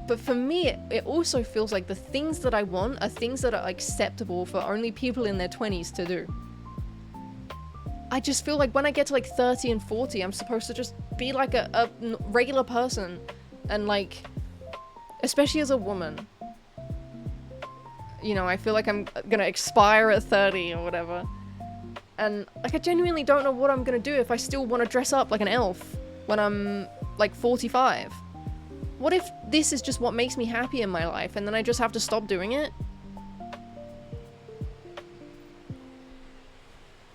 but for me it also feels like the things that I want are things that are acceptable for only people in their 20s to do. I just feel like when I get to like 30 and 40, I'm supposed to just be like a regular person, and like, especially as a woman, you know, I feel like I'm gonna expire at 30 or whatever. And, like, I genuinely don't know what I'm gonna do if I still want to dress up like an elf when I'm, like, 45. What if this is just what makes me happy in my life, and then I just have to stop doing it?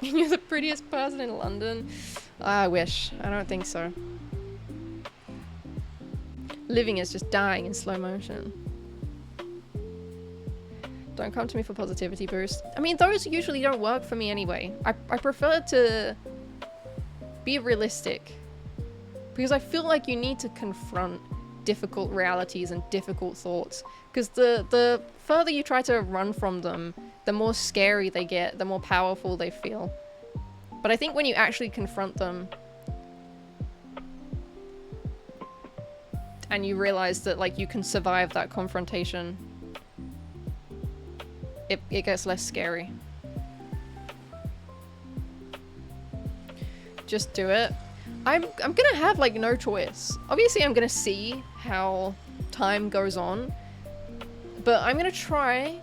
You're the prettiest person in London. I wish. I don't think so. Living is just dying in slow motion. Don't come to me for positivity boost. I mean, those usually don't work for me anyway. I prefer to be realistic. Because I feel like you need to confront difficult realities and difficult thoughts. Because the further you try to run from them, the more scary they get, the more powerful they feel. But I think when you actually confront them, and you realize that, like, you can survive that confrontation, it gets less scary. Just do it. I'm gonna have, like, no choice. Obviously, I'm gonna see how time goes on, but I'm gonna try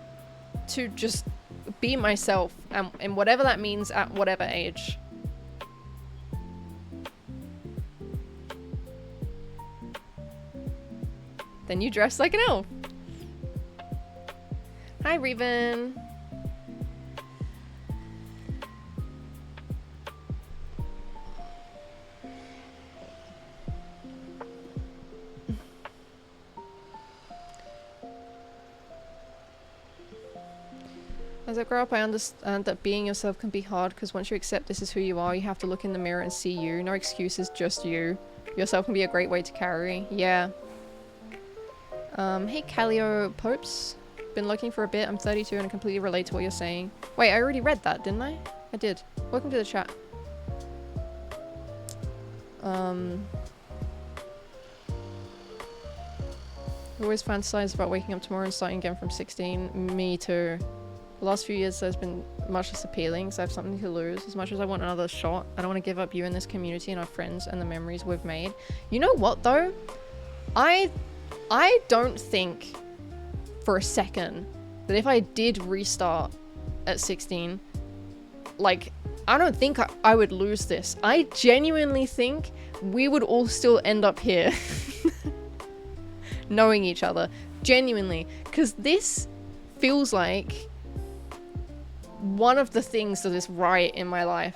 to just be myself, and whatever that means at whatever age. Then you dress like an elf. Hi, Reven. As I grow up, I understand that being yourself can be hard, because once you accept this is who you are, you have to look in the mirror and see you. No excuses, just you. Yourself can be a great way to carry. Yeah. Hey, Calio Popes. Been looking for a bit. I'm 32 and I completely relate to what you're saying. Wait, I already read that, didn't I? I did. Welcome to the chat. I always fantasize about waking up tomorrow and starting again from 16. Me too. The last few years there's been much less appealing because I have something to lose. As much as I want another shot, I don't want to give up you and this community and our friends and the memories we've made. You know what though? I don't think for a second that if I did restart at 16, like, I don't think I would lose this. I genuinely think we would all still end up here knowing each other. Genuinely. Because this feels like one of the things that is right in my life.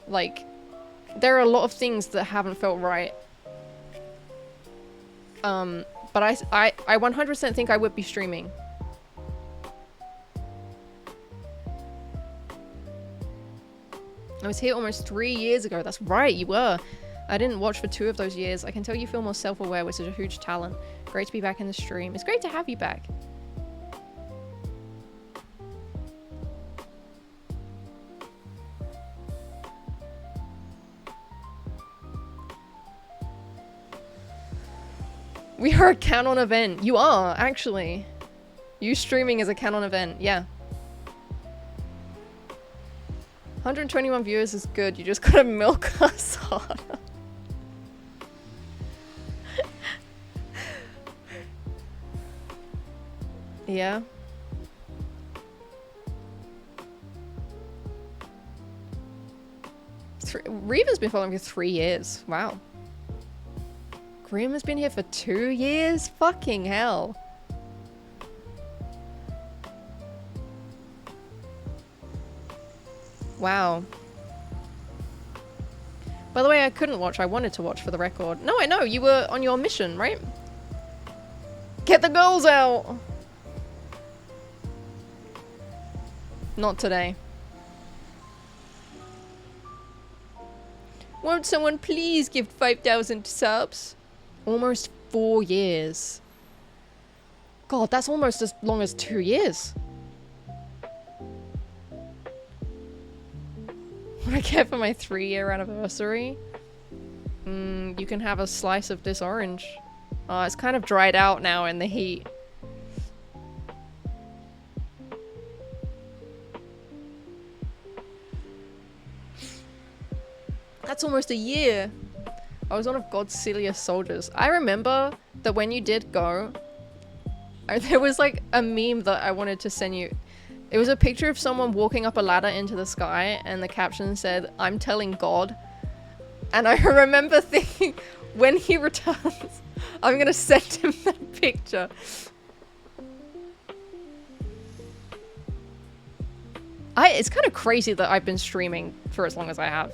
Like, there are a lot of things that haven't felt right. But I 100% think I would be streaming. I was here almost 3 years ago. That's right, you were. I didn't watch for 2 of those years. I can tell you feel more self-aware with such a huge talent. Great to be back in the stream. It's great to have you back. We are a canon event. You are, actually. You streaming is a canon event, yeah. 121 viewers is good. You just gotta milk us harder. Yeah. Reva's been following me for 3 years. Wow. Grim has been here for 2 years? Fucking hell. Wow. By the way, I couldn't watch. I wanted to watch for the record. No, I know. You were on your mission, right? Get the girls out! Not today. Won't someone please give 5,000 subs? Almost 4 years. God, that's almost as long as 2 years. What I get for my 3-year anniversary? You can have a slice of this orange. It's kind of dried out now in the heat. That's almost a year. I was one of God's silliest soldiers. I remember that when you did go, there was like a meme that I wanted to send you. It was a picture of someone walking up a ladder into the sky and the caption said, "I'm telling God." And I remember thinking, when he returns, I'm gonna send him that picture. It's kind of crazy that I've been streaming for as long as I have.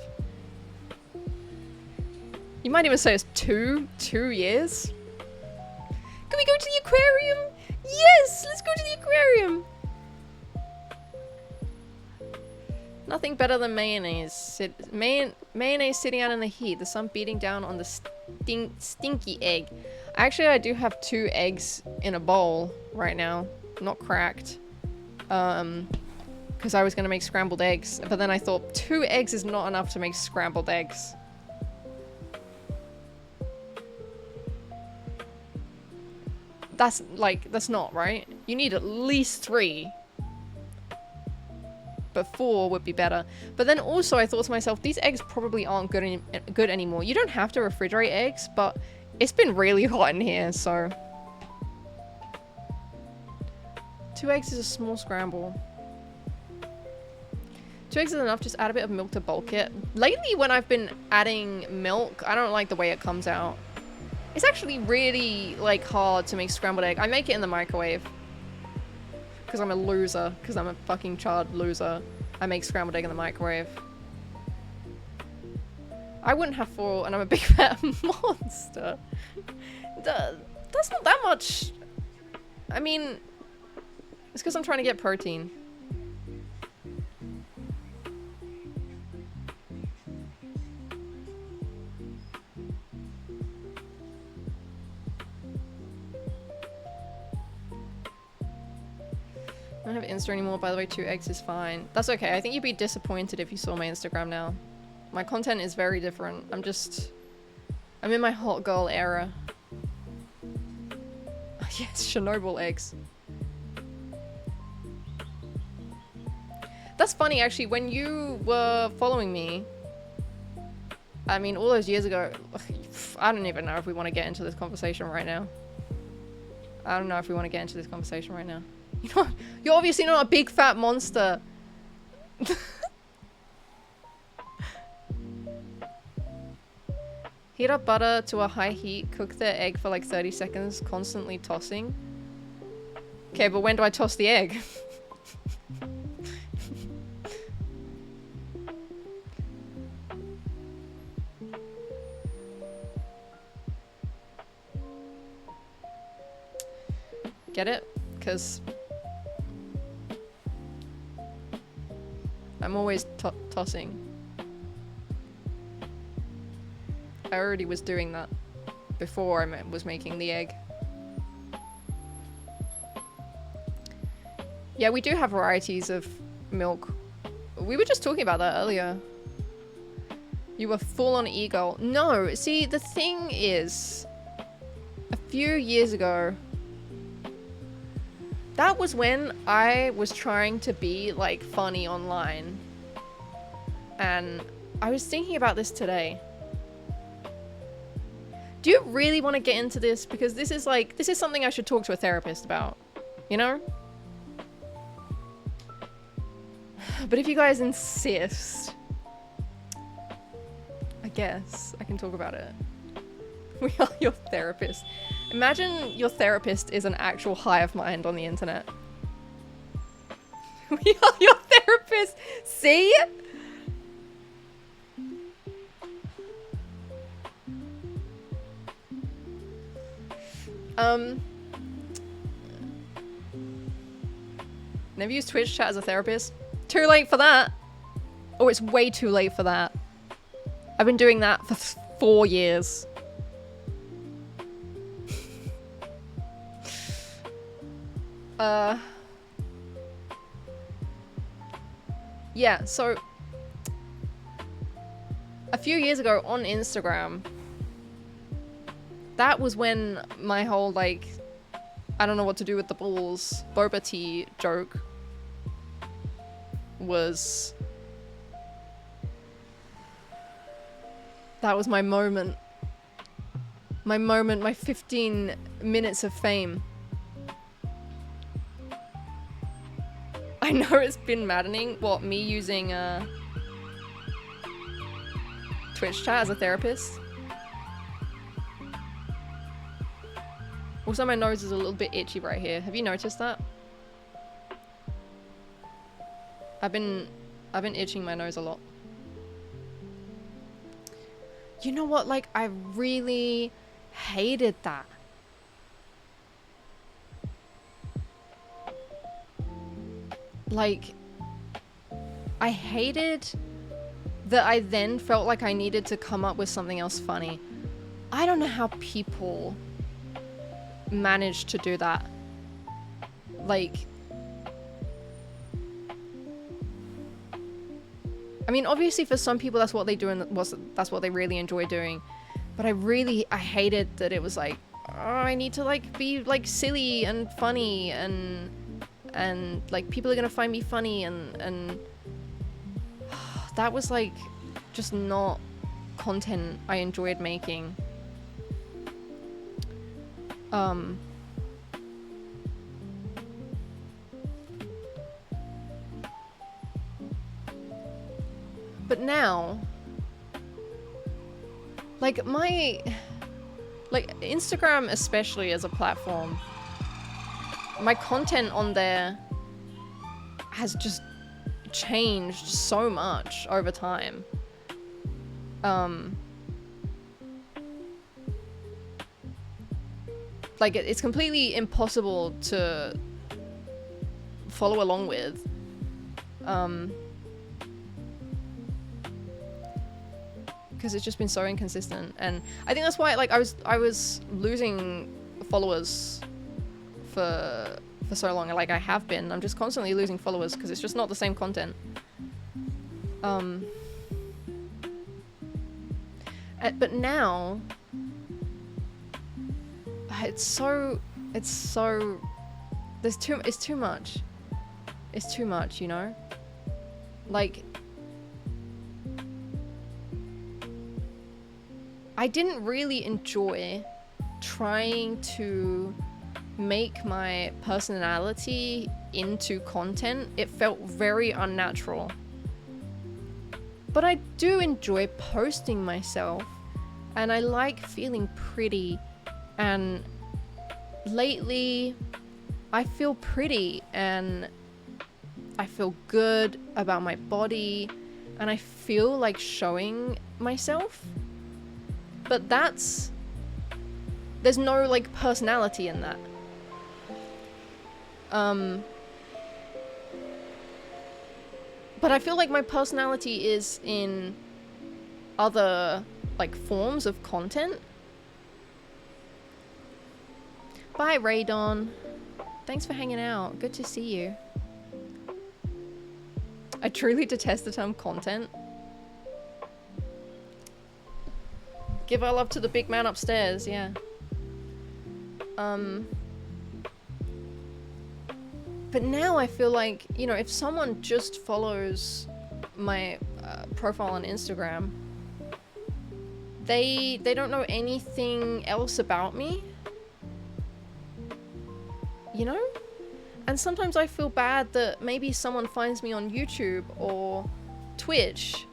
You might even say it's 2 years. Can we go to the aquarium? Yes, let's go to the aquarium. Nothing better than mayonnaise. Mayonnaise sitting out in the heat, the sun beating down on the stinky egg. Actually, I do have 2 eggs in a bowl right now, not cracked. Because I was gonna make scrambled eggs, but then I thought 2 eggs is not enough to make scrambled eggs. That's not right. You need at least 3. But 4 would be better. But then also I thought to myself, these eggs probably aren't good anymore. You don't have to refrigerate eggs, but it's been really hot in here, so 2 eggs is a small scramble. 2 eggs is enough, just add a bit of milk to bulk it. Lately when I've been adding milk, I don't like the way it comes out. It's actually really like hard to make scrambled egg. I make it in the microwave. Because I'm a loser. Because I'm a fucking child loser. I make scrambled egg in the microwave. I wouldn't have 4 and I'm a big fat monster. That's not that much. I mean, it's because I'm trying to get protein. I don't have Insta anymore, by the way. 2 eggs is fine. That's okay. I think you'd be disappointed if you saw my Instagram now. My content is very different. I'm in my hot girl era. Yes, Chernobyl eggs. That's funny, actually. When you were following me, I mean, all those years ago, I don't even know if we want to get into this conversation right now. I don't know if we want to get into this conversation right now. You're obviously not a big fat monster. Heat up butter to a high heat, cook the egg for like 30 seconds, constantly tossing. Okay, but when do I toss the egg? Get it? Because I'm always tossing. I already was doing that before I was making the egg. Yeah, we do have varieties of milk. We were just talking about that earlier. You were full on e-girl. No, see, the thing is, a few years ago, that was when I was trying to be, like, funny online. And I was thinking about this today. Do you really want to get into this? Because this is, like, this is something I should talk to a therapist about. You know? But if you guys insist... guess I can talk about it. We are your therapist. Imagine your therapist is an actual hive mind on the internet. We are your therapist. See? Never used Twitch chat as a therapist. Too late for that. Oh, it's way too late for that. I've been doing that for 4 years. Yeah, so a few years ago on Instagram, that was when my whole, like, I don't know what to do with the balls boba tea joke was... That was my moment. My moment, my 15 minutes of fame. I know it's been maddening, what, me using Twitch chat as a therapist. Also, my nose is a little bit itchy right here. Have you noticed that? I've been itching my nose a lot. You know what? Like, I really hated that. Like, I hated that I then felt like I needed to come up with something else funny. I don't know how people manage to do that. Like, I mean, obviously for some people that's what they do and that's what they really enjoy doing. But I hated that it was like, oh, I need to like be like silly and funny and like people are gonna find me funny and that was like just not content I enjoyed making. But now, like Instagram especially as a platform, my content on there has just changed so much over time. Like it's completely impossible to follow along with. Because it's just been so inconsistent, and I think that's why like I was losing followers for so long. Like I have been. I'm just constantly losing followers because it's just not the same content. But now it's too much. It's too much, you know? Like I didn't really enjoy trying to make my personality into content. It felt very unnatural. But I do enjoy posting myself, and I like feeling pretty, and lately I feel pretty and I feel good about my body and I feel like showing myself. But there's no like personality in that. But I feel like my personality is in other like forms of content. Bye, Raydon. Thanks for hanging out. Good to see you. I truly detest the term content. Give our love to the big man upstairs, yeah. But now I feel like, you know, if someone just follows my profile on Instagram, they don't know anything else about me. You know? And sometimes I feel bad that maybe someone finds me on YouTube or Twitch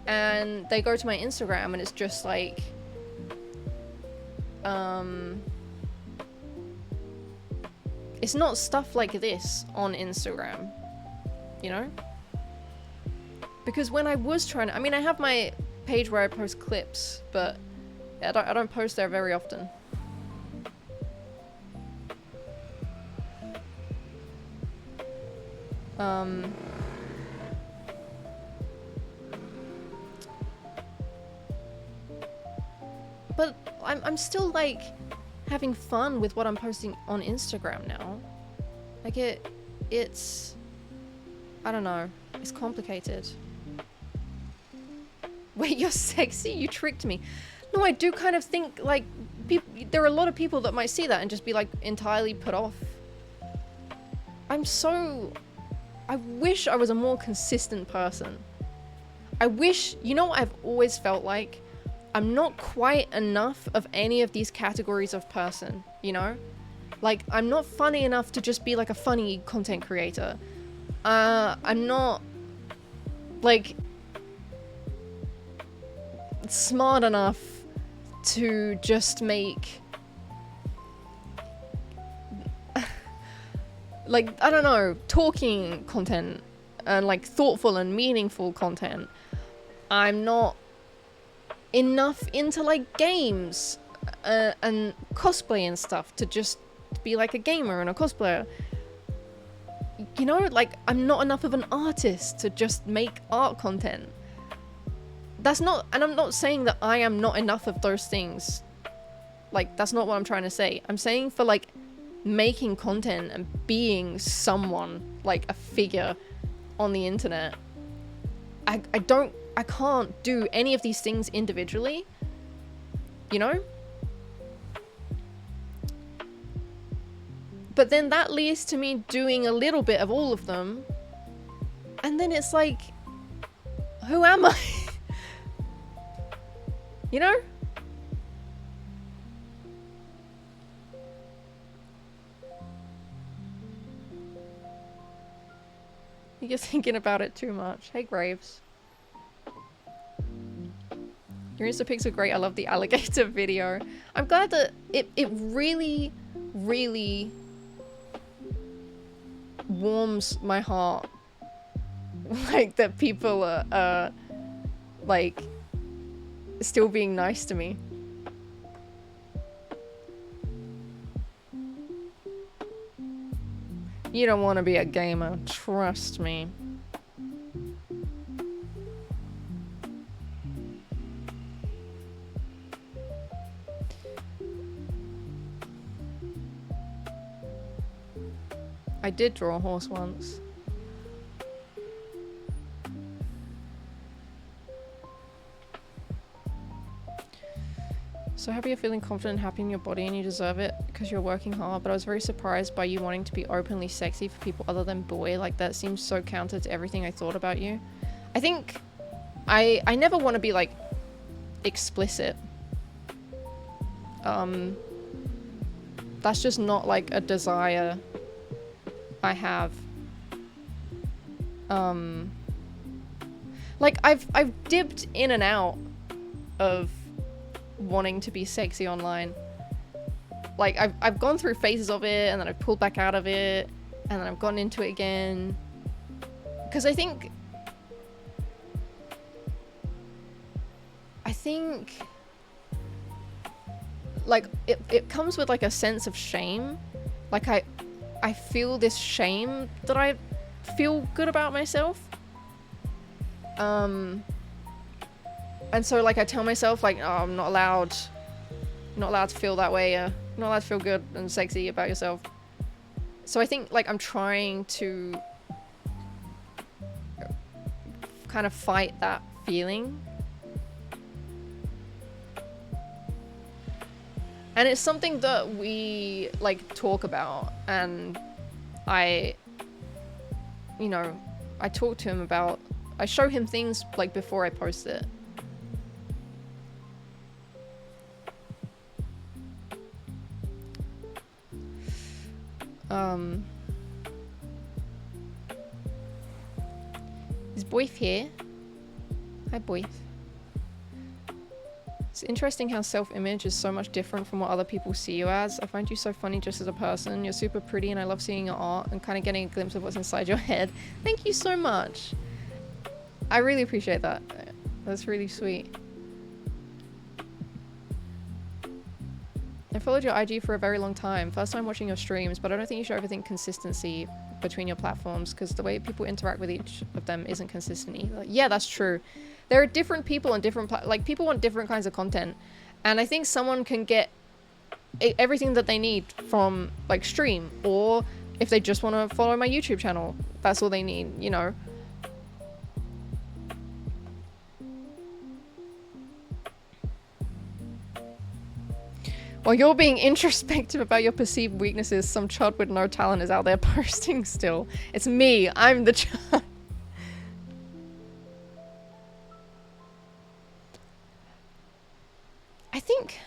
and they go to my Instagram and it's just like, it's not stuff like this on Instagram, you know? Because when I was trying to, I mean, I have my page where I post clips, but I don't post there very often. But I'm still like having fun with what I'm posting on Instagram now. Like it's I don't know, it's complicated. Wait, you're sexy? You tricked me. No, I do kind of think like there are a lot of people that might see that and just be like entirely put off. I wish I was a more consistent person. I wish, you know what I've always felt like? I'm not quite enough of any of these categories of person, you know? Like, I'm not funny enough to just be like a funny content creator. I'm not, like, smart enough to just make, like, I don't know, talking content and like thoughtful and meaningful content. I'm not enough into like games and cosplay and stuff to just be like a gamer and a cosplayer. You know, like, I'm not enough of an artist to just make art content. That's not, and I'm not saying that I am not enough of those things. Like, that's not what I'm trying to say. I'm saying for like making content and being someone, like a figure on the internet, I can't do any of these things individually, you know? But then that leads to me doing a little bit of all of them, and then it's like, who am I? You know? You're thinking about it too much. Hey, Graves. Your Instapics are great. I love the alligator video. I'm glad that it really, really warms my heart. Like, that people are like, still being nice to me. You don't want to be a gamer, trust me. I did draw a horse once. So happy you're feeling confident and happy in your body and you deserve it because you're working hard, but I was very surprised by you wanting to be openly sexy for people other than boy. Like, that seems so counter to everything I thought about you. I think I never want to be like explicit. That's just not like a desire I have. Like, I've dipped in and out of wanting to be sexy online. Like, I've gone through phases of it, and then I've pulled back out of it, and then I've gotten into it again. Because I think like it comes with like a sense of shame. Like, I feel this shame that I feel good about myself. And so, like, I tell myself, like, oh, I'm not allowed to feel that way. You're not allowed to feel good and sexy about yourself. So I think, like, I'm trying to kind of fight that feeling. And it's something that we, like, talk about, and I talk to him about, I show him things, like, before I post it. Is Boyf here? Hi, Boyf. It's interesting how self-image is so much different from what other people see you as. I find you so funny just as a person. You're super pretty and I love seeing your art and kind of getting a glimpse of what's inside your head. Thank you so much. I really appreciate that. That's really sweet. I followed your IG for a very long time. First time watching your streams, but I don't think you should overthink consistency between your platforms because the way people interact with each of them isn't consistent either. Yeah, that's true. There are different people on different like people want different kinds of content, and I think someone can get everything that they need from like stream, or if they just want to follow my YouTube channel, that's all they need, you know. While you're being introspective about your perceived weaknesses, some chud with no talent is out there posting still. It's me. I'm the chud. I think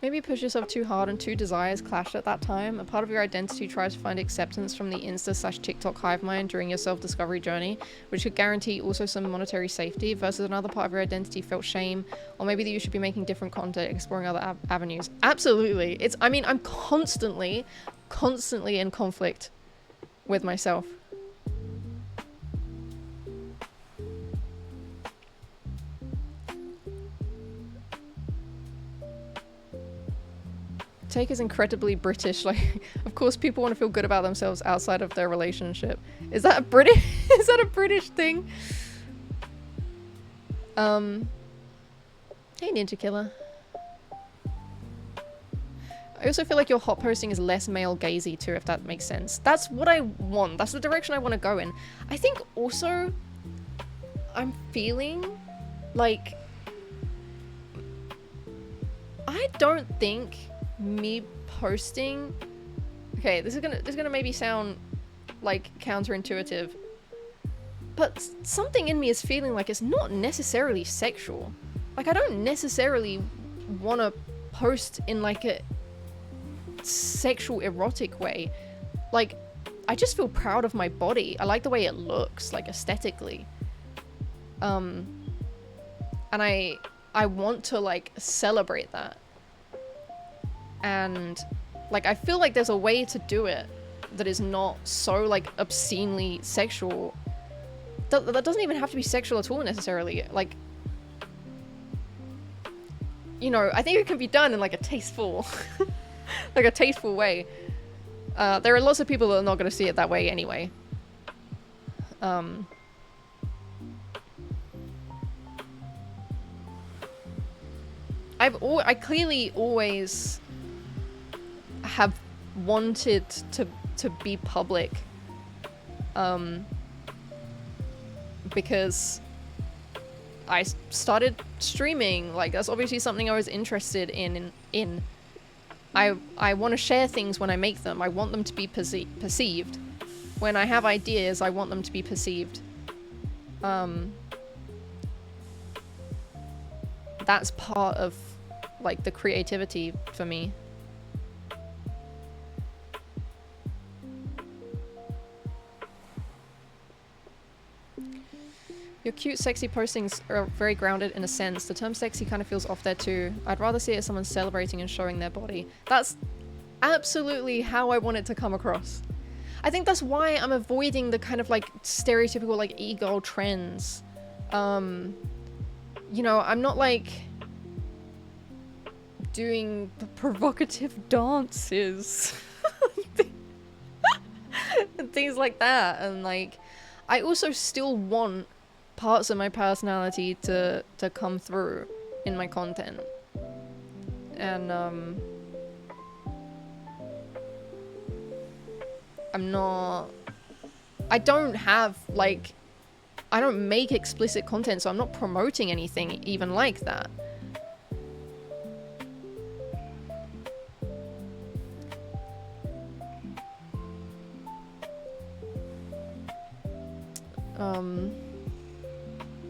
maybe push yourself too hard and two desires clashed at that time. A part of your identity tries to find acceptance from the Insta/TikTok hive mind during your self-discovery journey, which could guarantee also some monetary safety, versus another part of your identity felt shame, or maybe that you should be making different content, exploring other avenues. Absolutely. I mean, I'm constantly in conflict with myself. Take is incredibly British. Like, of course, people want to feel good about themselves outside of their relationship. Is that a British? Is that a British thing? Hey, Ninja Killer. I also feel like your hot posting is less male gazy too, if that makes sense. That's what I want. That's the direction I want to go in. I think also I'm feeling like I don't think me posting, okay, this is gonna maybe sound like counterintuitive, but something in me is feeling like it's not necessarily sexual. Like, I don't necessarily want to post in like a sexual erotic way. Like, I just feel proud of my body. I like the way it looks, like, aesthetically, and I want to like celebrate that. And like, I feel like there's a way to do it that is not so like obscenely sexual. That doesn't even have to be sexual at all necessarily. Like, you know, I think it can be done in like a tasteful like a tasteful way. There are lots of people that are not going to see it that way anyway. I clearly always have wanted to be public, because I started streaming. Like, that's obviously something I was interested in. I want to share things when I make them. I want them to be perceived. When I have ideas, I want them to be perceived. That's part of like the creativity for me. Your cute, sexy postings are very grounded in a sense. The term sexy kind of feels off there too. I'd rather see it as someone celebrating and showing their body. That's absolutely how I want it to come across. I think that's why I'm avoiding the kind of like stereotypical like e-girl trends. You know, I'm not like doing the provocative dances and things like that. And like, I also still want parts of my personality to come through in my content. And I don't make explicit content, so I'm not promoting anything even like that.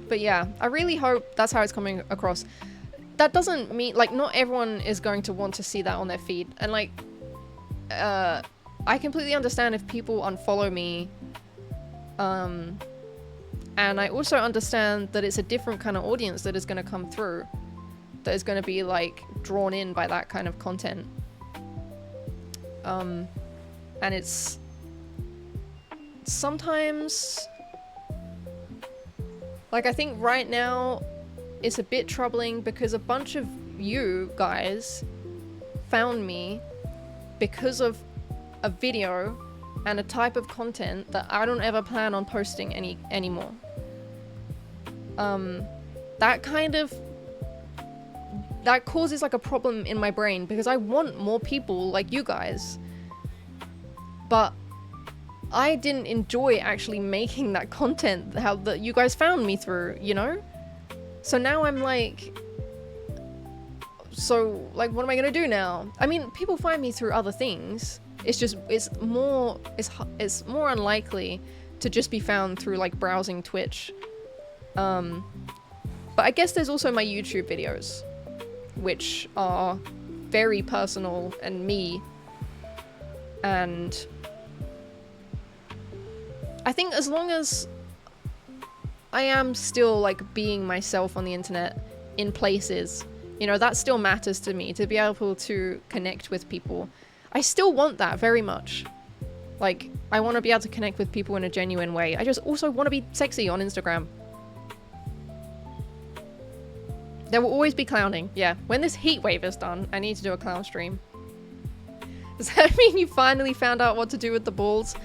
But yeah, I really hope that's how it's coming across. That doesn't mean, like, not everyone is going to want to see that on their feed. And like, I completely understand if people unfollow me, And I also understand that it's a different kind of audience that is going to come through, that is going to be like drawn in by that kind of content. And it's sometimes, like, I think right now it's a bit troubling because a bunch of you guys found me because of a video and a type of content that I don't ever plan on posting anymore. That causes like a problem in my brain because I want more people like you guys, but I didn't enjoy actually making that content how that you guys found me through, you know? So now I'm like, so like what am I gonna do now? I mean, people find me through other things. It's just it's more unlikely to just be found through like browsing Twitch. But I guess there's also my YouTube videos, which are very personal and me, and I think as long as I am still like being myself on the internet in places, you know, that still matters to me, to be able to connect with people. I still want that very much. Like, I want to be able to connect with people in a genuine way. I just also want to be sexy on Instagram. There will always be clowning, yeah. When this heat wave is done, I need to do a clown stream. Does that mean you finally found out what to do with the balls?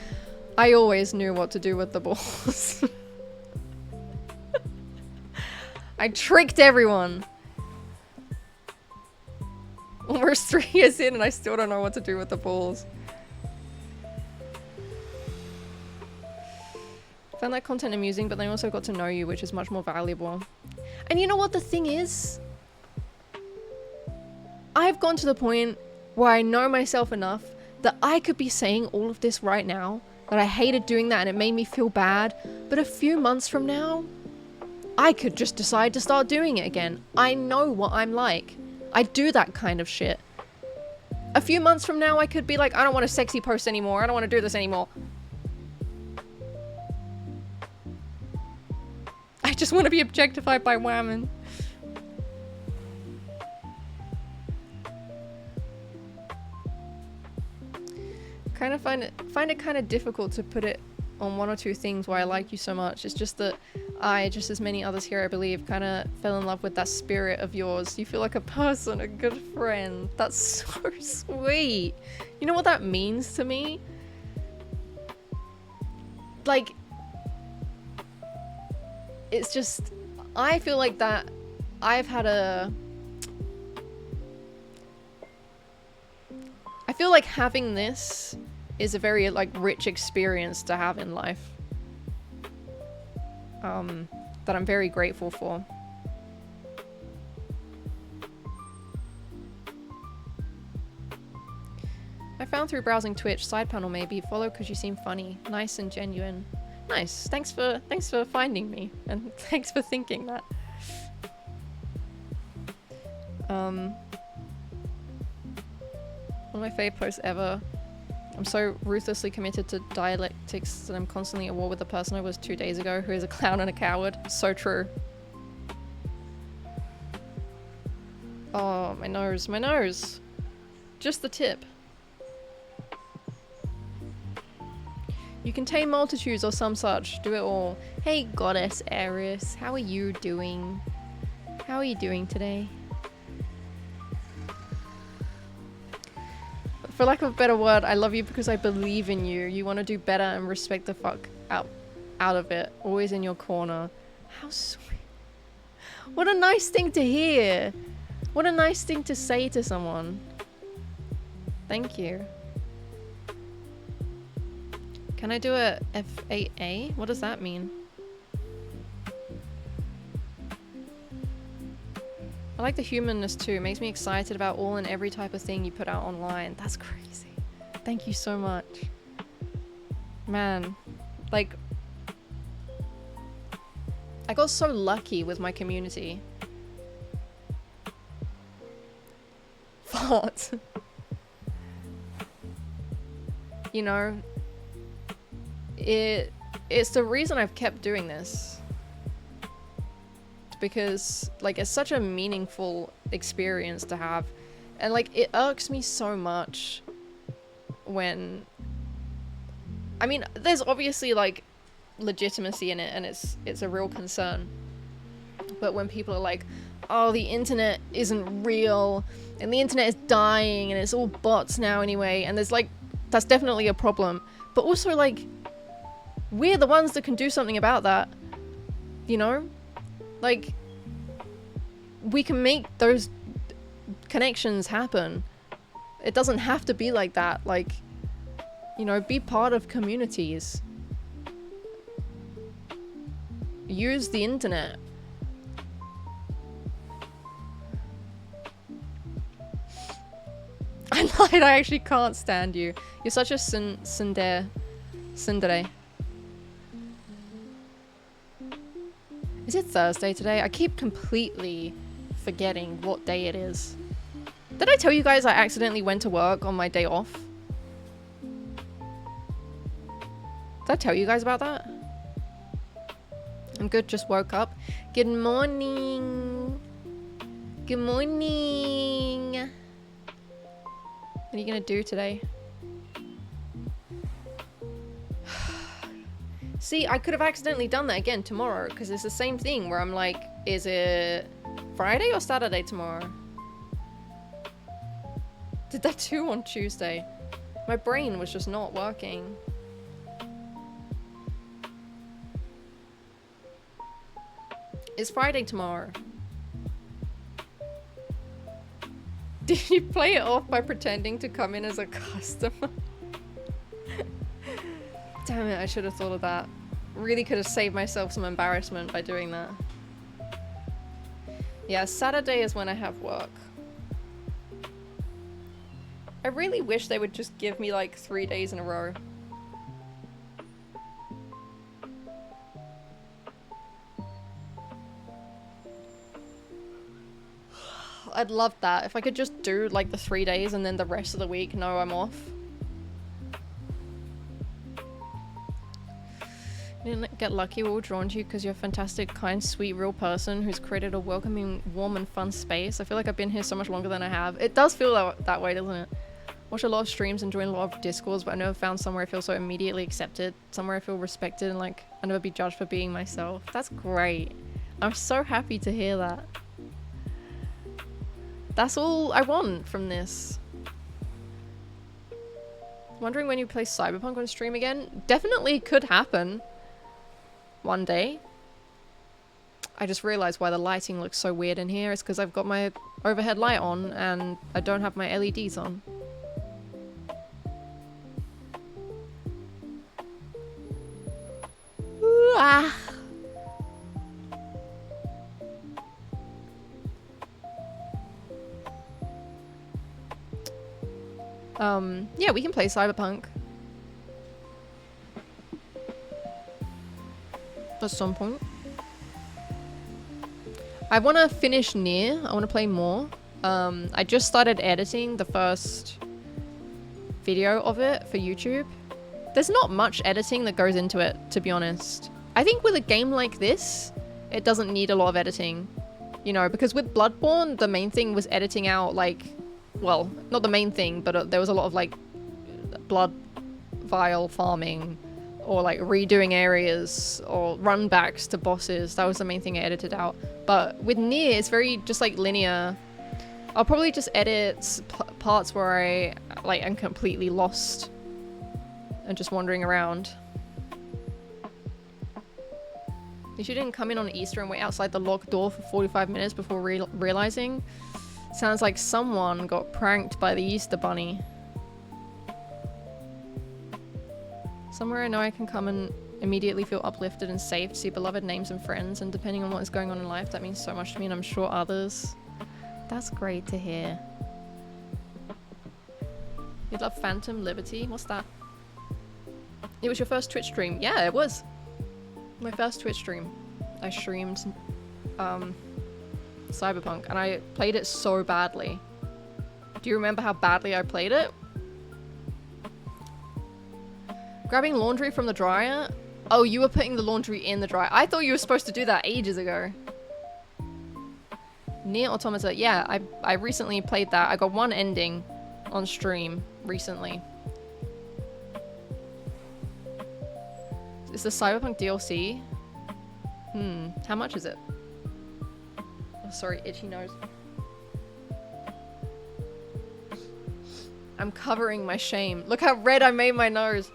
I always knew what to do with the balls. I tricked everyone. Almost 3 years in and I still don't know what to do with the balls. Found that content amusing, but then I also got to know you, which is much more valuable. And you know what the thing is? I've gone to the point where I know myself enough that I could be saying all of this right now, that I hated doing that and it made me feel bad, but a few months from now, I could just decide to start doing it again. I know what I'm like. I do that kind of shit. A few months from now, I could be like, I don't want to sexy post anymore. I don't want to do this anymore. I just want to be objectified by women. Kind of find it kind of difficult to put it on one or two things why I like you so much. It's just that I, just as many others here I believe, kind of fell in love with that spirit of yours. You feel like a person, a good friend. That's so sweet. You know what that means to me? Like, it's just, I feel like that I've had a... I feel like having this is a very, like, rich experience to have in life. That I'm very grateful for. I found through browsing Twitch, side panel maybe, follow because you seem funny, nice and genuine. Nice, thanks for finding me, and thanks for thinking that. One of my fave posts ever. I'm so ruthlessly committed to dialectics that I'm constantly at war with the person I was 2 days ago who is a clown and a coward. So true. Oh, my nose, my nose. Just the tip. You can tame multitudes or some such. Do it all. Hey, Goddess Eris. How are you doing? How are you doing today? For lack of a better word, I love you because I believe in you. You want to do better and respect the fuck out of it. Always in your corner. How sweet. What a nice thing to hear. What a nice thing to say to someone. Thank you. Can I do a F8A? What does that mean? I like the humanness too. It makes me excited about all and every type of thing you put out online. That's crazy. Thank you so much. Man, like, I got so lucky with my community. Fart. You know, it it's the reason I've kept doing this. Because, like, it's such a meaningful experience to have. And, like, it irks me so much when... I mean, there's obviously, like, legitimacy in it, and it's a real concern. But when people are like, oh, the internet isn't real, and the internet is dying, and it's all bots now anyway, and there's, like, that's definitely a problem. But also, like, we're the ones that can do something about that, you know? Like, we can make those connections happen. It doesn't have to be like that. Like, you know, be part of communities. Use the internet. I lied, I actually can't stand you. You're such a tsundere. Is it Thursday today? I keep completely forgetting what day it is. Did I tell you guys I accidentally went to work on my day off? Did I tell you guys about that? I'm good, just woke up. Good morning. Good morning. What are you gonna do today? See, I could have accidentally done that again tomorrow, because it's the same thing where I'm like, is it Friday or Saturday tomorrow? Did that too on Tuesday. My brain was just not working. It's Friday tomorrow. Did you play it off by pretending to come in as a customer? Damn it, I should have thought of that. Really could have saved myself some embarrassment by doing that. Yeah, Saturday is when I have work. I really wish they would just give me like 3 days in a row. I'd love that. If I could just do like the 3 days and then the rest of the week, no, I'm off. You didn't get lucky, we were drawn to you because you're a fantastic, kind, sweet, real person who's created a welcoming, warm and fun space. I feel like I've been here so much longer than I have. It does feel that way, doesn't it? Watch a lot of streams and join a lot of discords, but I never found somewhere I feel so immediately accepted. Somewhere I feel respected and like I never be judged for being myself. That's great. I'm so happy to hear that. That's all I want from this. Wondering when you play Cyberpunk on stream again? Definitely could happen. One day. I just realized why the lighting looks so weird in here. It's because I've got my overhead light on and I don't have my LEDs on. Ooh, ah. Yeah, we can play Cyberpunk. At some point. I want to finish Nier. I want to play more. I just started editing the first video of it for YouTube. There's not much editing that goes into it, to be honest. I think with a game like this, it doesn't need a lot of editing. You know, because with Bloodborne, the main thing was editing out, like... Well, not the main thing, but there was a lot of, like, blood vial farming. Or like redoing areas or run backs to bosses. That was the main thing I edited out. But with Nier, it's very just like linear. I'll probably just edit parts where I like am completely lost and just wandering around. You didn't come in on Easter and wait outside the locked door for 45 minutes before realizing. Sounds like someone got pranked by the Easter Bunny. Somewhere I know I can come and immediately feel uplifted and safe, see beloved names and friends, and depending on what is going on in life, that means so much to me, and I'm sure others. That's great to hear. You love Phantom Liberty? What's that? It was your first Twitch stream? Yeah, it was. My first Twitch stream. I streamed Cyberpunk, and I played it so badly. Do you remember how badly I played it? Grabbing laundry from the dryer? Oh, you were putting the laundry in the dryer. I thought you were supposed to do that ages ago. Nier Automata. Yeah, I recently played that. I got one ending on stream recently. Is the Cyberpunk DLC? How much is it? Oh, sorry, itchy nose. I'm covering my shame. Look how red I made my nose.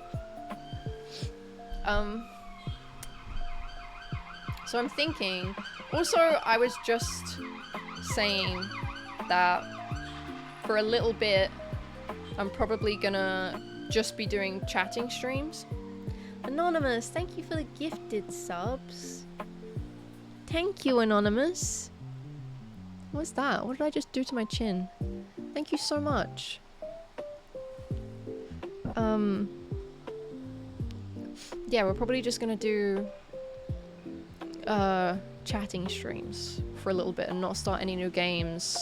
So I'm thinking, also I was just saying that for a little bit, I'm probably gonna just be doing chatting streams. Anonymous, thank you for the gifted subs. Thank you, Anonymous. What's that? What did I just do to my chin? Thank you so much. Yeah, we're probably just gonna do chatting streams for a little bit and not start any new games.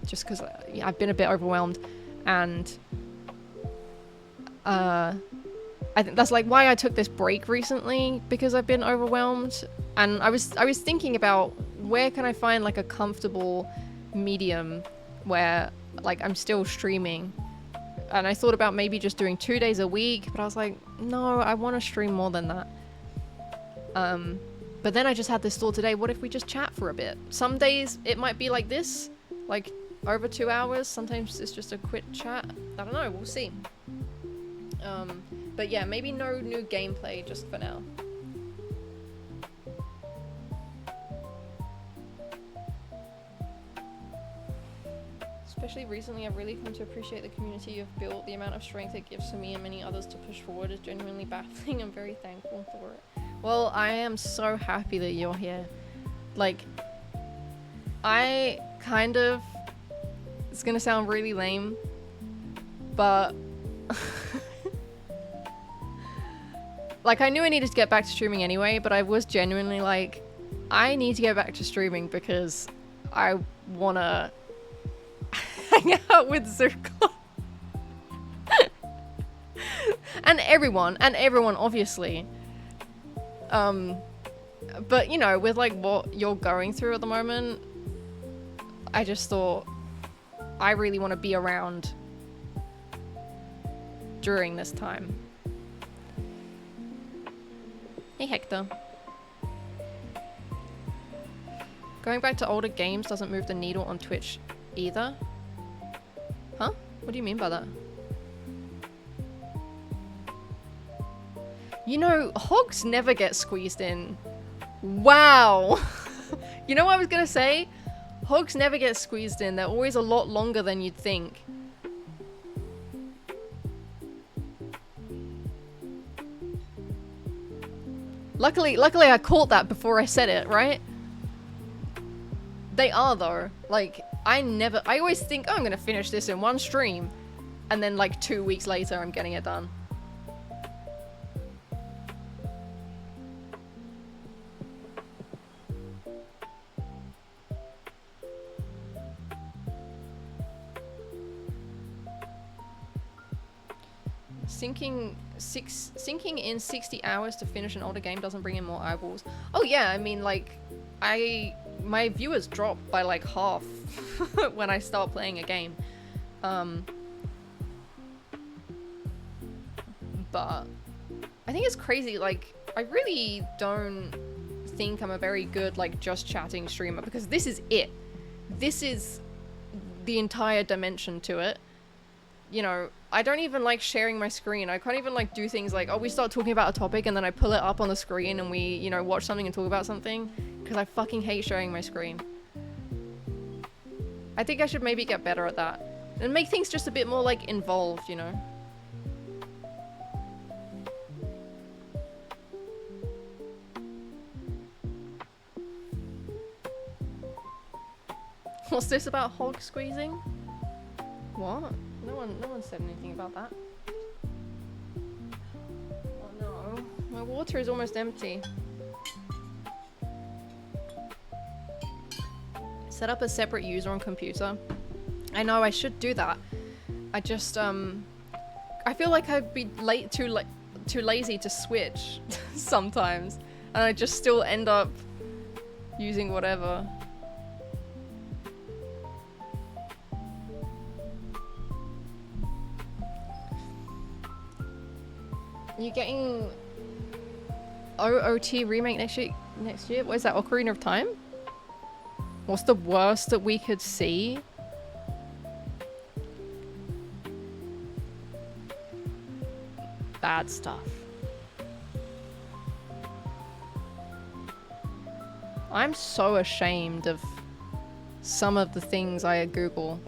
Just because I've been a bit overwhelmed, and I think that's like why I took this break recently, because I've been overwhelmed, and I was thinking about where can I find like a comfortable medium where like I'm still streaming. And I thought about maybe just doing 2 days a week, but I was like, no, I want to stream more than that. But then I just had this thought today, what if we just chat for a bit? Some days it might be like this, like over 2 hours. Sometimes it's just a quick chat. I don't know, we'll see. But yeah, maybe no new gameplay just for now. Especially recently, I've really come to appreciate the community you've built. The amount of strength it gives to me and many others to push forward is genuinely baffling. I'm very thankful for it. Well, I am so happy that you're here. Like, I kind of... It's gonna sound really lame, but... like, I knew I needed to get back to streaming anyway, but I was genuinely like, I need to get back to streaming because I wanna... hang out with Zircon. and everyone obviously. But you know, with like what you're going through at the moment, I just thought I really want to be around during this time. Hey Hector. Going back to older games doesn't move the needle on Twitch either. Huh? What do you mean by that? You know, hogs never get squeezed in. Wow! You know what I was gonna say? Hogs never get squeezed in. They're always a lot longer than you'd think. Luckily I caught that before I said it, right? They are though. Like, I always think, oh, I'm gonna finish this in one stream. And then like 2 weeks later, I'm getting it done. Sinking in 60 hours to finish an older game doesn't bring in more eyeballs. Oh yeah, I mean, like, my viewers drop by like half when I start playing a game. But I think it's crazy, like, I really don't think I'm a very good, like, just chatting streamer, because this is it. This is the entire dimension to it. You know, I don't even like sharing my screen. I can't even like do things like, oh, we start talking about a topic and then I pull it up on the screen and we, you know, watch something and talk about something, because I fucking hate sharing my screen. I think I should maybe get better at that and make things just a bit more like involved, you know. What's this about hog squeezing? What? No one said anything about that. Oh no, my water is almost empty. Set up a separate user on computer. I know I should do that. I just I feel like I'd be too lazy to switch sometimes, and I just still end up using whatever. You getting OOT remake next year? Next year? What is that? Ocarina of Time? What's the worst that we could see? Bad stuff. I'm so ashamed of some of the things I Google.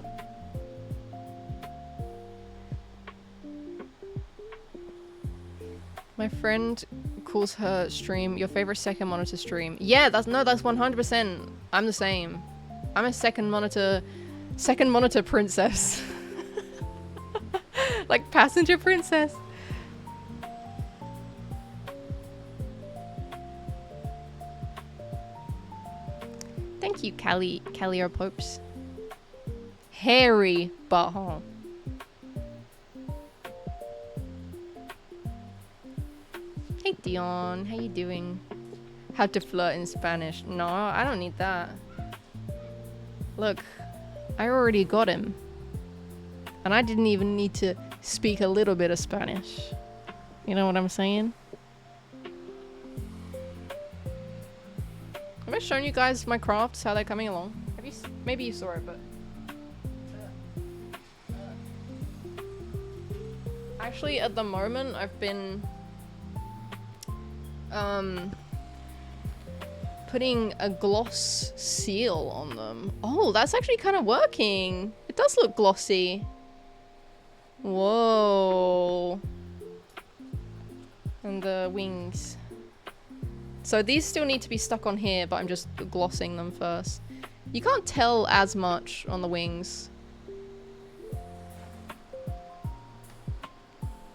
My friend calls her stream your favorite second monitor stream. Yeah, that's 100%. I'm the same. I'm a second monitor princess. Like passenger princess. Thank you, Callio Popes. Harry Bajon. Hey Dion, how you doing? How to flirt in Spanish? No, I don't need that. Look, I already got him. And I didn't even need to speak a little bit of Spanish. You know what I'm saying? Have I shown you guys my crafts, how they're coming along? Have you? Maybe you saw it, but... Actually, at the moment, I've been... putting a gloss seal on them. Oh, that's actually kind of working. It does look glossy. Whoa. And the wings. So these still need to be stuck on here, but I'm just glossing them first. You can't tell as much on the wings.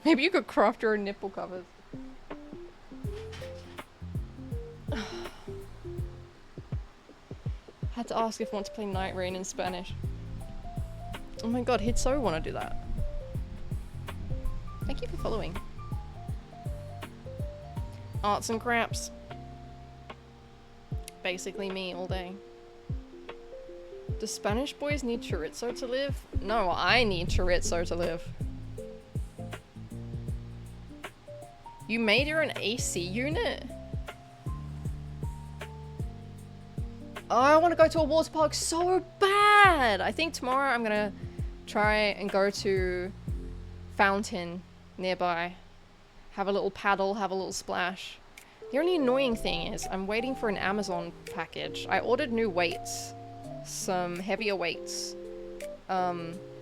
Maybe you could craft your own nipple covers. Had to ask if I want to play Night Rain in Spanish. Oh my god, he'd so want to do that. Thank you for following. Arts and crafts. Basically me all day. Do Spanish boys need chorizo to live? No, I need chorizo to live. You made your own AC unit? Oh, I want to go to a water park so bad! I think tomorrow I'm gonna try and go to Fountain nearby. Have a little paddle, have a little splash. The only annoying thing is I'm waiting for an Amazon package. I ordered new weights. Some heavier weights.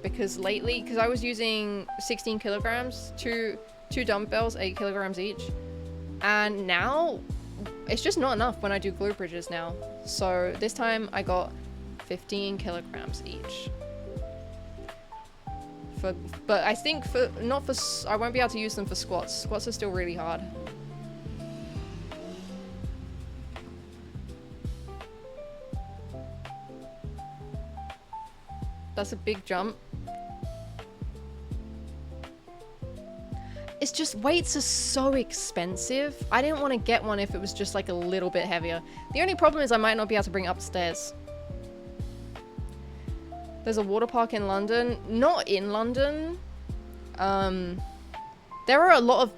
Because lately, because I was using 16 kilograms, two dumbbells, 8 kilograms each. And now, it's just not enough when I do glute bridges now. So this time I got 15 kilograms each. But I think I won't be able to use them for squats. Squats are still really hard. That's a big jump. It's just weights are so expensive. I didn't want to get one if it was just like a little bit heavier. The only problem is I might not be able to bring it upstairs. There's a water park in London. Not in London. There are a lot of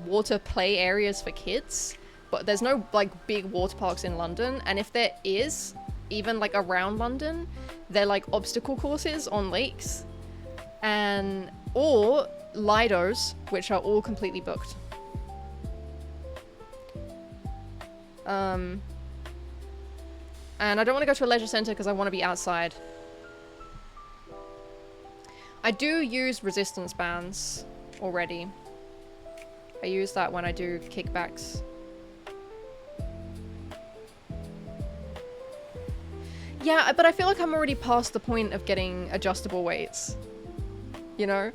water play areas for kids, but there's no like big water parks in London. And if there is, even like around London, they're like obstacle courses on lakes, or Lidos, which are all completely booked. And I don't want to go to a leisure center because I want to be outside. I do use resistance bands already. I use that when I do kickbacks. Yeah, but I feel like I'm already past the point of getting adjustable weights. You know?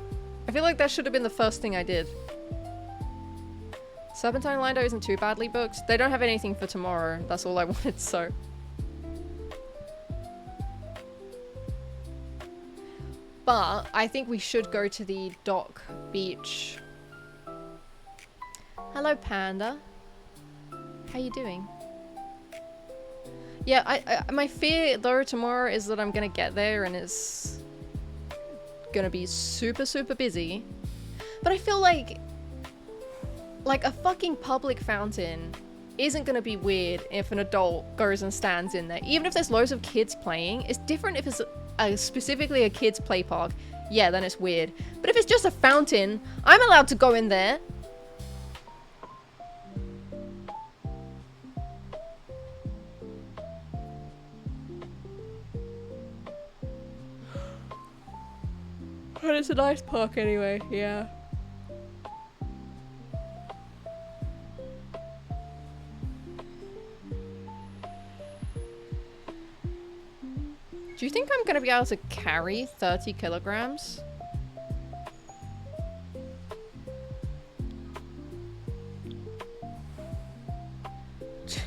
I feel like that should have been the first thing I did. Serpentine Lido isn't too badly booked. They don't have anything for tomorrow. That's all I wanted, so. But I think we should go to the dock beach Hello, Panda. How you doing? Yeah, my fear though tomorrow is that I'm gonna get there and it's gonna be super, super busy. But I feel like a fucking public fountain isn't gonna be weird if an adult goes and stands in there. Even if there's loads of kids playing, it's different if it's specifically a kids play park. Yeah, then it's weird. But if it's just a fountain, I'm allowed to go in there. But it's a nice park anyway, yeah. Do you think I'm gonna be able to carry 30 kilograms?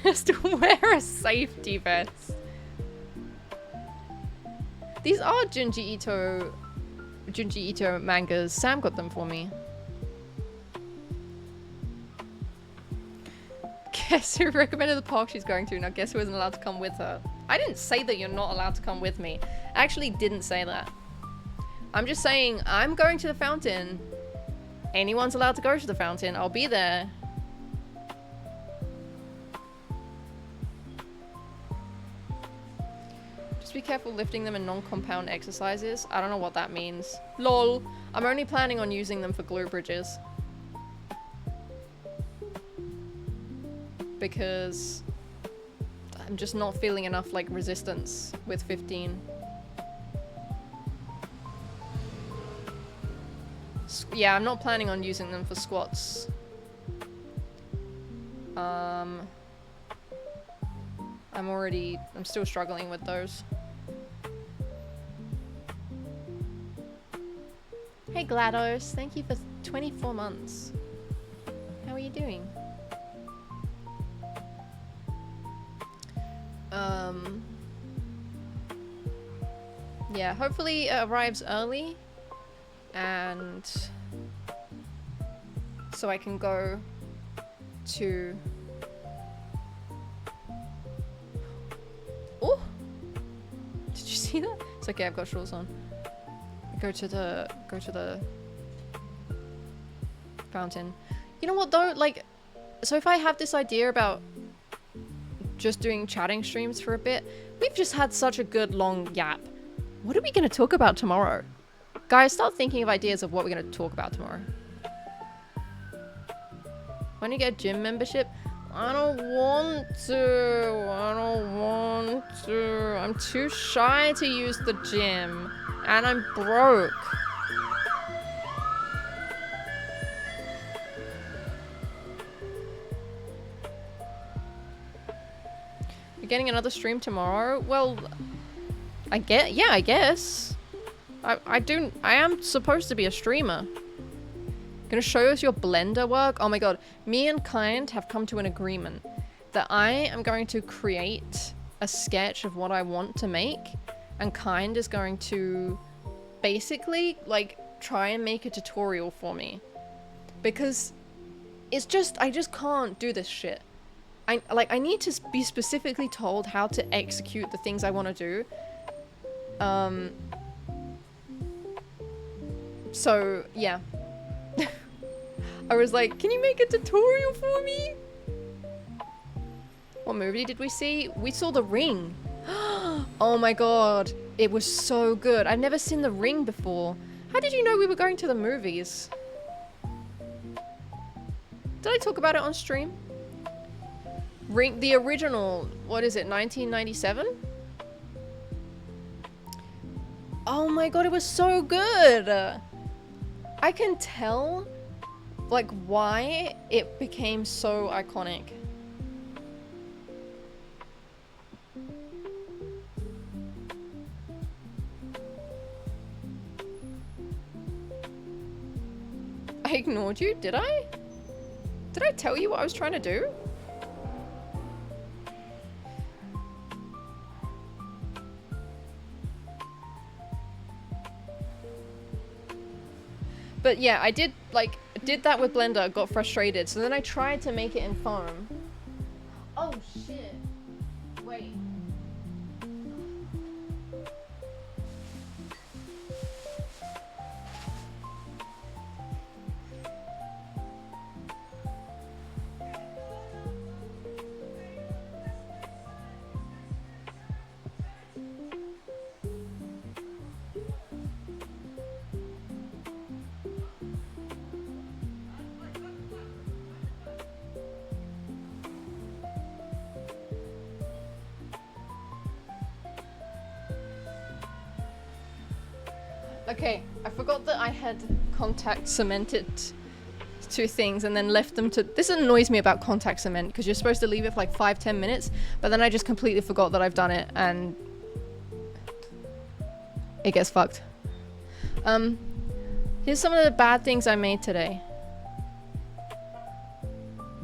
Just wear a safety vest. These are Junji Ito mangas. Sam got them for me. Guess who recommended the park she's going to? Now guess who isn't allowed to come with her? I didn't say that you're not allowed to come with me. I actually didn't say that. I'm just saying I'm going to the fountain. Anyone's allowed to go to the fountain. I'll be there. Just be careful lifting them in non-compound exercises. I don't know what that means. LOL. I'm only planning on using them for glue bridges. Because I'm just not feeling enough like resistance with 15. Yeah, I'm not planning on using them for squats. I'm still struggling with those. Hey GLaDOS, thank you for 24 months. How are you doing? Yeah, hopefully it arrives early and so I can go to... Oh! Did you see that? It's okay, I've got shorts on. Go to the fountain. You know what though? Like, so if I have this idea about just doing chatting streams for a bit, we've just had such a good long yap. What are we going to talk about tomorrow? Guys, start thinking of ideas of what we're going to talk about tomorrow. When you get a gym membership, I don't want to. I'm too shy to use the gym. And I'm broke. You're getting another stream tomorrow? Well, I guess. I am supposed to be a streamer. Gonna show us your Blender work? Oh my god. Me and Kind have come to an agreement that I am going to create a sketch of what I want to make, and Kind is going to basically like try and make a tutorial for me, because it's just I just can't do this shit. I need to be specifically told how to execute the things I want to do. So yeah. I was like, can you make a tutorial for me? What movie did we see? We saw The Ring. Oh my god. It was so good. I've never seen The Ring before. How did you know we were going to the movies? Did I talk about it on stream? Ring, the original, what is it, 1997? Oh my god, it was so good! I can tell, like, why it became so iconic. I ignored you, did I? Did I tell you what I was trying to do? But yeah, I did, like, did that with Blender, got frustrated, so then I tried to make it in foam. Oh shit. Wait. Okay, I forgot that I had contact cemented two things and then left them to... This annoys me about contact cement, because you're supposed to leave it for like 5-10 minutes, but then I just completely forgot that I've done it, and it gets fucked. Here's some of the bad things I made today.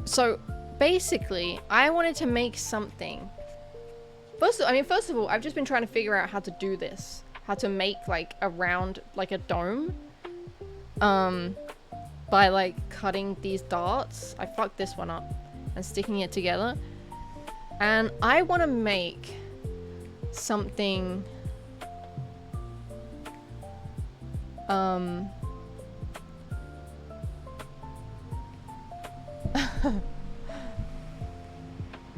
So, basically, I wanted to make something. First of all, I've just been trying to figure out how to do this. How to make like a round, like a dome, by like cutting these darts. I fucked this one up and sticking it together, and I want to make something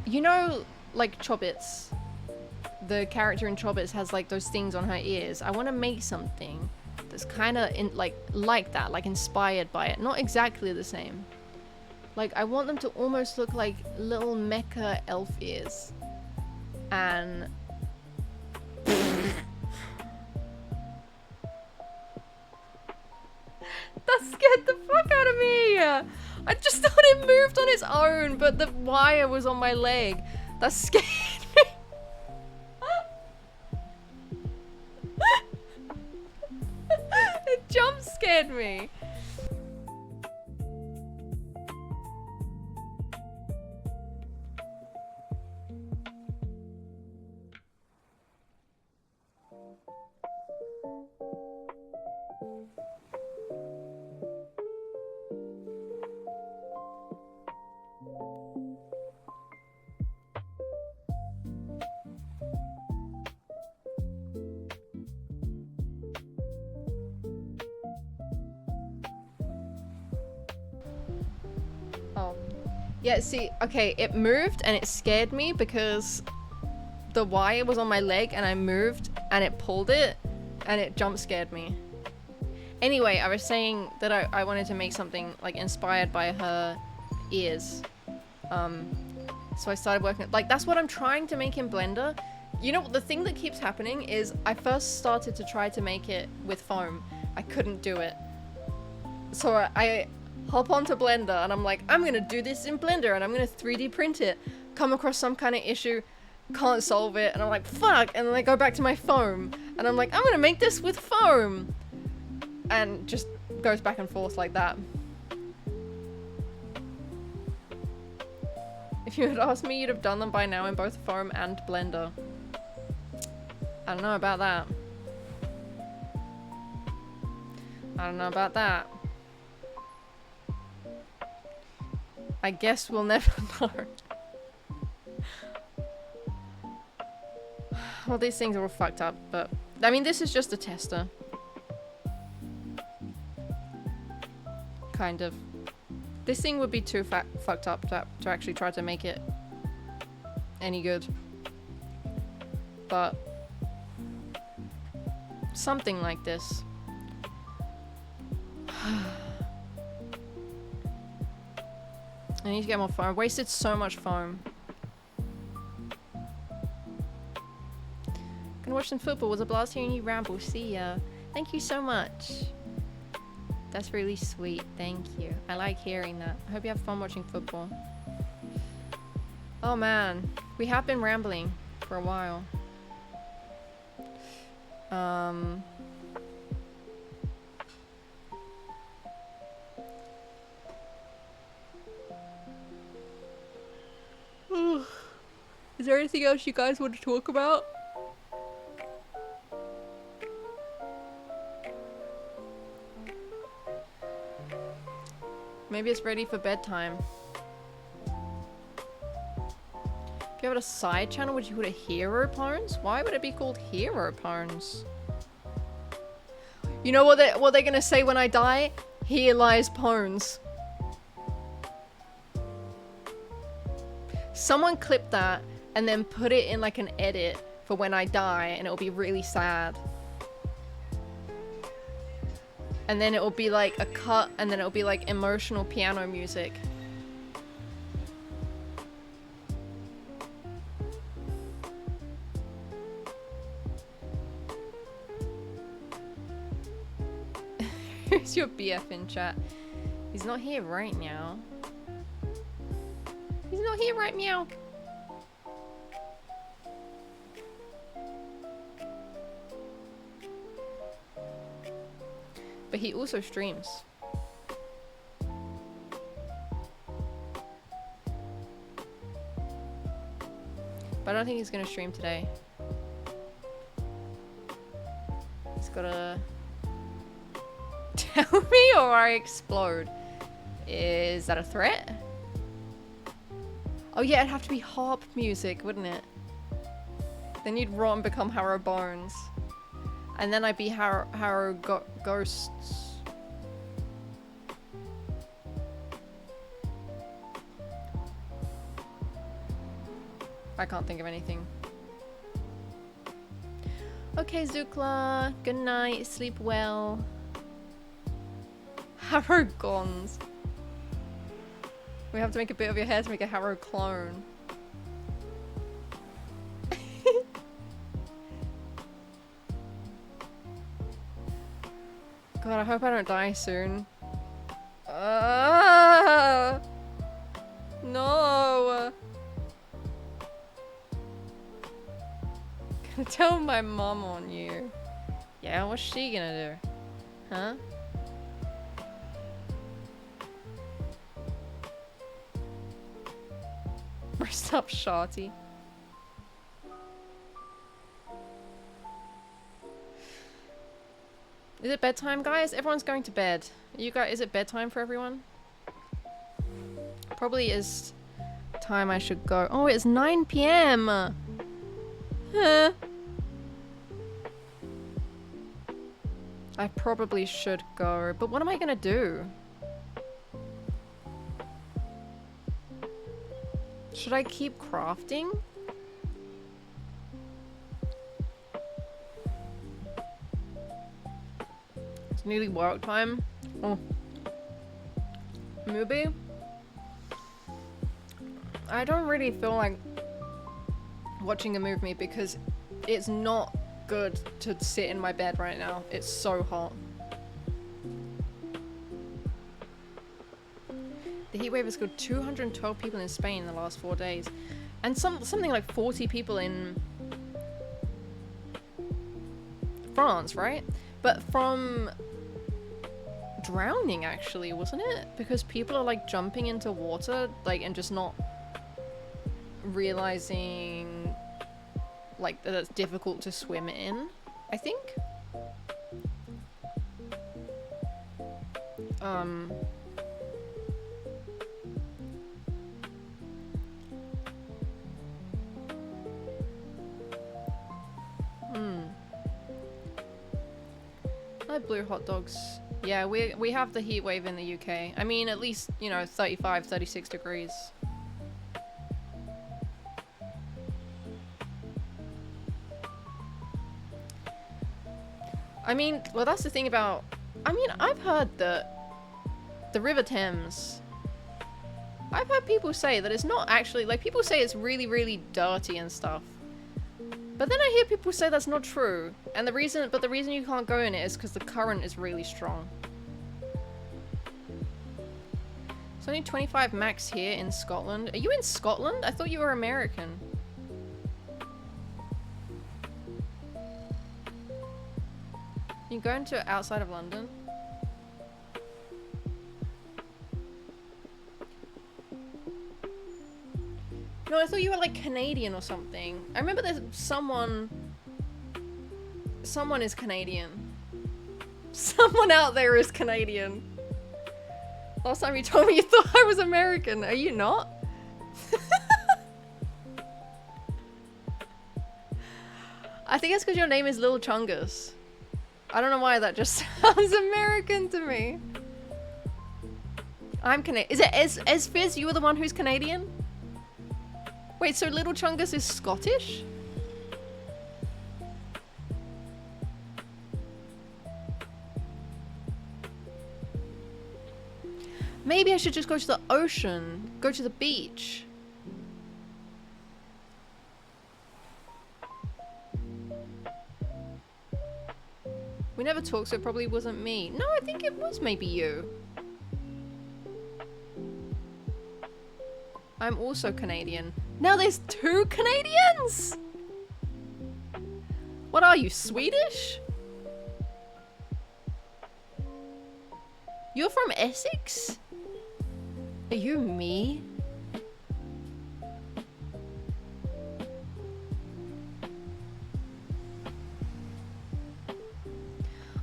you know, like Chobits. The character in Chobits has like those things on her ears. I want to make something that's kind of in like that, like inspired by it. Not exactly the same. Like I want them to almost look like little mecha elf ears. And that scared the fuck out of me. I just thought it moved on its own, but the wire was on my leg. That scared me. It jump scared me. Oh. Yeah, see, okay, it moved and it scared me because the wire was on my leg and I moved and it pulled it and it jump scared me. Anyway, I was saying that I wanted to make something like inspired by her ears. So I started working, like that's what I'm trying to make in Blender. You know, the thing that keeps happening is I first started to try to make it with foam. I couldn't do it. So I hop onto Blender and I'm like, I'm gonna do this in Blender and I'm gonna 3D print it. Come across some kind of issue, can't solve it, and I'm like, fuck, and then I go back to my foam and I'm like, I'm gonna make this with foam, and just goes back and forth like that. If you had asked me, you'd have done them by now in both foam and Blender. I don't know about that. I don't know about that. I guess we'll never know. Well, these things are all fucked up, but... I mean, this is just a tester. Kind of. This thing would be too fucked up to actually try to make it any good. But... something like this. I need to get more foam. I wasted so much foam. Gonna watch some football. Was a blast hearing you ramble. See ya. Thank you so much. That's really sweet. Thank you. I like hearing that. I hope you have fun watching football. Oh man. We have been rambling for a while. Is there anything else you guys want to talk about? Maybe it's ready for bedtime. If you have a side channel, would you put a Hero Pones? Why would it be called Hero Pones? You know what they're gonna say when I die? Here lies Pones. Someone clip that and then put it in like an edit for when I die, and it'll be really sad. And then it will be like a cut, and then it'll be like emotional piano music. Who's your BF in chat? He's not here right now. He's not here right meow. But he also streams. But I don't think he's gonna stream today. He's gotta tell me or I explode. Is that a threat? Oh yeah, it'd have to be harp music, wouldn't it? Then you'd rot and become Harrow Bones. And then I'd be Harrow Ghosts. I can't think of anything. Okay, Zookla. Good night. Sleep well. Harrow Gons. We have to make a bit of your hair to make a Harrow clone. God, I hope I don't die soon. No. Gonna tell my mom on you. Yeah, what's she gonna do? Huh? Rest up, Shorty. Is it bedtime, guys? Everyone's going to bed. You guys, is it bedtime for everyone? Probably is time I should go. Oh, it's 9 PM. Huh. I probably should go, but what am I gonna do? Should I keep crafting? It's nearly work time. Oh. Maybe? I don't really feel like watching a movie because it's not good to sit in my bed right now. It's so hot. The heat wave has killed 212 people in Spain in the last 4 days. And something like 40 people in France, right? But from drowning, actually, wasn't it? Because people are like jumping into water, like, and just not realizing like that it's difficult to swim in, I think. I like blue hot dogs. Yeah, we have the heat wave in the UK. I mean, at least, you know, 35, 36 degrees. I mean, well, that's the thing about... I mean, I've heard that the River Thames... I've heard people say that it's not actually... Like, people say it's really, really dirty and stuff. But then I hear people say that's not true. And the reason you can't go in it is because the current is really strong. It's only 25 max here in Scotland. Are you in Scotland? I thought you were American. You go into outside of London? No, I thought you were like Canadian or something. I remember there's someone is Canadian. Someone out there is Canadian. Last time you told me you thought I was American. Are you not? I think it's because your name is Lil Chungus. I don't know why that just sounds American to me. I'm Canadian. Is it Fizz? You were the one who's Canadian? Wait, so Little Chungus is Scottish? Maybe I should just go to the ocean. Go to the beach. We never talked, so it probably wasn't me. No, I think it was maybe you. I'm also Canadian. Now there's 2 Canadians? What are you, Swedish? You're from Essex? Are you me?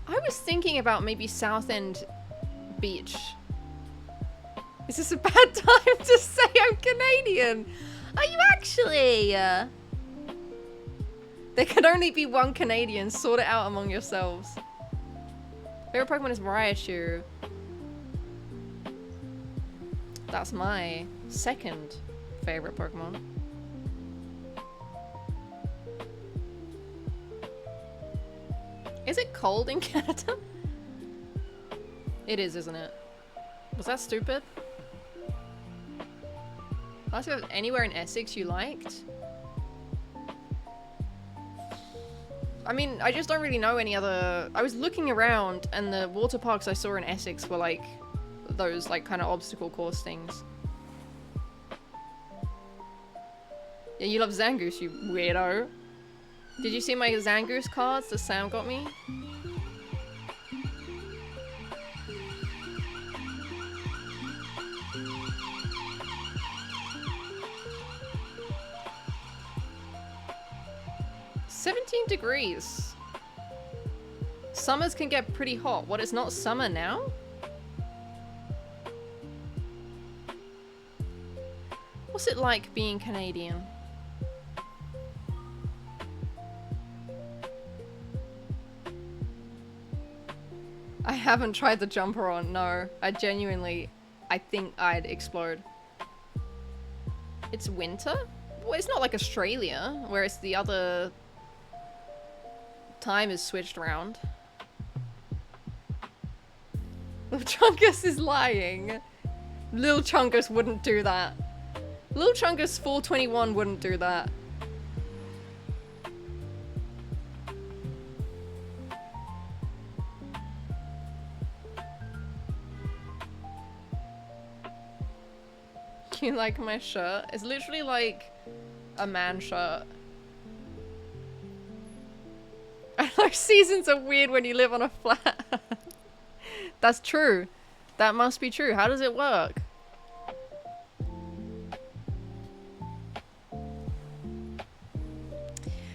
I was thinking about maybe Southend Beach. Is this a bad time to say I'm Canadian? Are you actually? There can only be one Canadian. Sort it out among yourselves. Favorite Pokemon is Raichu. That's my second favorite Pokemon. Is it cold in Canada? It is, isn't it? Was that stupid? Ask if anywhere in Essex you liked. I mean, I just don't really know any other... I was looking around and the water parks I saw in Essex were like those like kind of obstacle course things. Yeah, you love Zangoose, you weirdo. Did you see my Zangoose cards that Sam got me? $17 degrees. Summers can get pretty hot. What, it's not summer now? What's it like being Canadian? I haven't tried the jumper on, no. I think I'd explode. It's winter? Well, it's not like Australia, where it's the other time is switched around. Lil Chungus is lying. Lil Chungus wouldn't do that. Lil Chungus 421 wouldn't do that. You like my shirt? It's literally like a man shirt. I know seasons are weird when you live on a flat. That's true. That must be true. How does it work?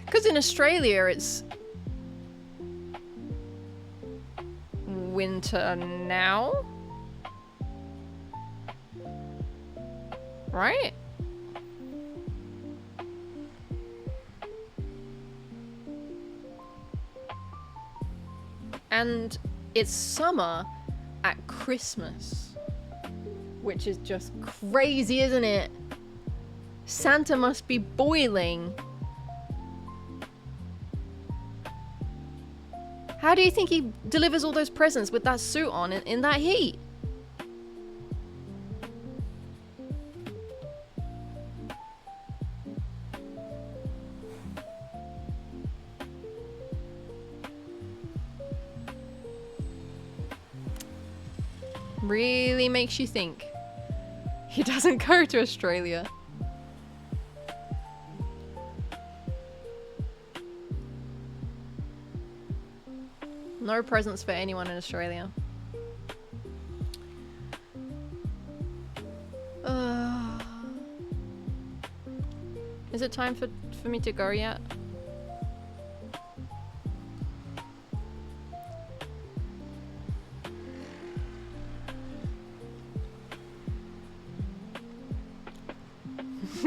Because in Australia it's winter now. Right? And it's summer at Christmas, which is just crazy, isn't it? Santa must be boiling. How do you think he delivers all those presents with that suit on in that heat? Really makes you think. He doesn't go to Australia. No presents for anyone in Australia. Is it time for me to go yet?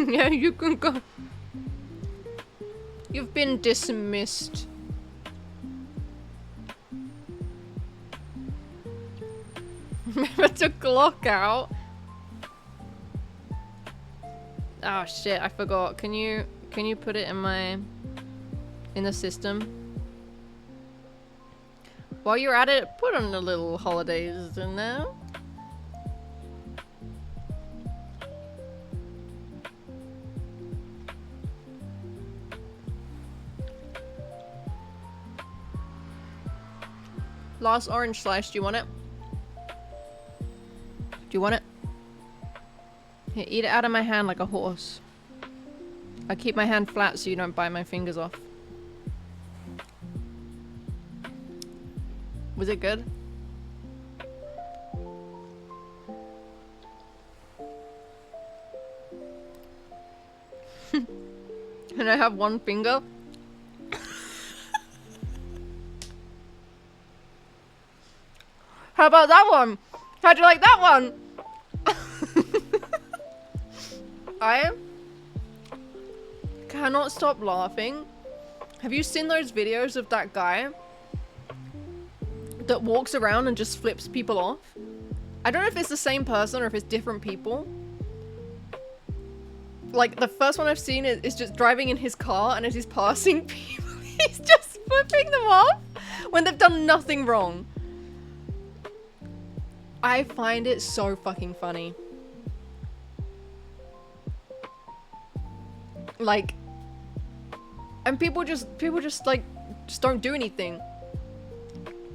Yeah, you can go. You've been dismissed. Remember to clock out. Oh shit, I forgot. Can you put it in the system? While you're at it, put on the little holidays in there. Last orange slice, do you want it? Do you want it? Here, eat it out of my hand like a horse. I keep my hand flat so you don't bite my fingers off. Was it good? And I have one finger? How about that one? How'd you like that one? I cannot stop laughing. Have you seen those videos of that guy that walks around and just flips people off? I don't know if it's the same person or if it's different people. Like, the first one I've seen is just driving in his car, and as he's passing people, he's just flipping them off when they've done nothing wrong. I find it so fucking funny. Like, and people just like, just don't do anything.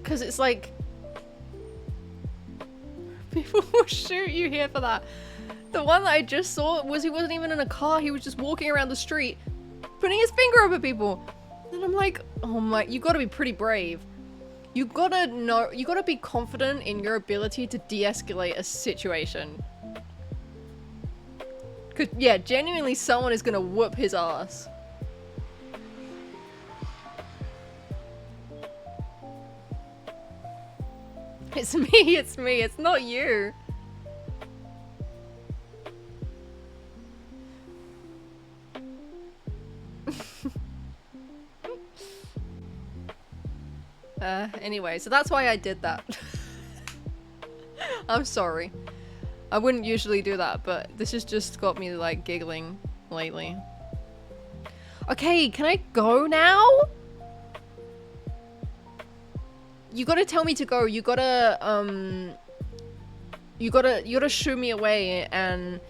Cause it's like, people will shoot you here for that. The one that I just saw was he wasn't even in a car, he was just walking around the street, putting his finger over people. And I'm like, oh my, you gotta be pretty brave. You gotta know, you gotta be confident in your ability to de-escalate a situation. Cause yeah, genuinely someone is gonna whoop his ass. It's me, it's not you. Anyway, so that's why I did that. I'm sorry. I wouldn't usually do that, but this has just got me like giggling lately. Okay, can I go now? You gotta tell me to go. You gotta shoo me away, and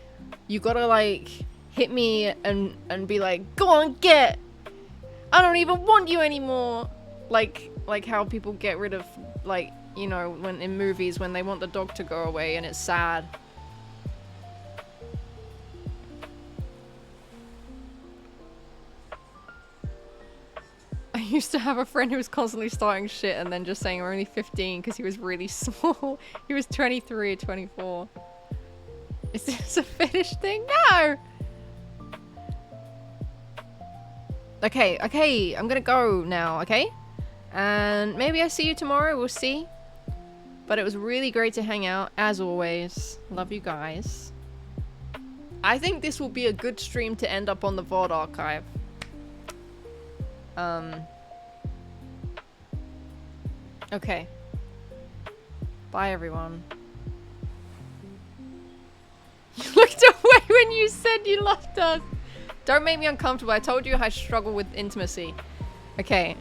you gotta like hit me and be like, go on, get! I don't even want you anymore! Like how people get rid of, like, you know, when in movies when they want the dog to go away and it's sad. I used to have a friend who was constantly starting shit and then just saying we're only 15 because he was really small. He was 23 or 24. Is this a fetish thing? No! Okay, I'm gonna go now, okay? And maybe I see you tomorrow, we'll see. But it was really great to hang out, as always. Love you guys. I think this will be a good stream to end up on the VOD archive. Okay. Bye, everyone. You looked away when you said you loved us. Don't make me uncomfortable. I told you I struggle with intimacy. Okay.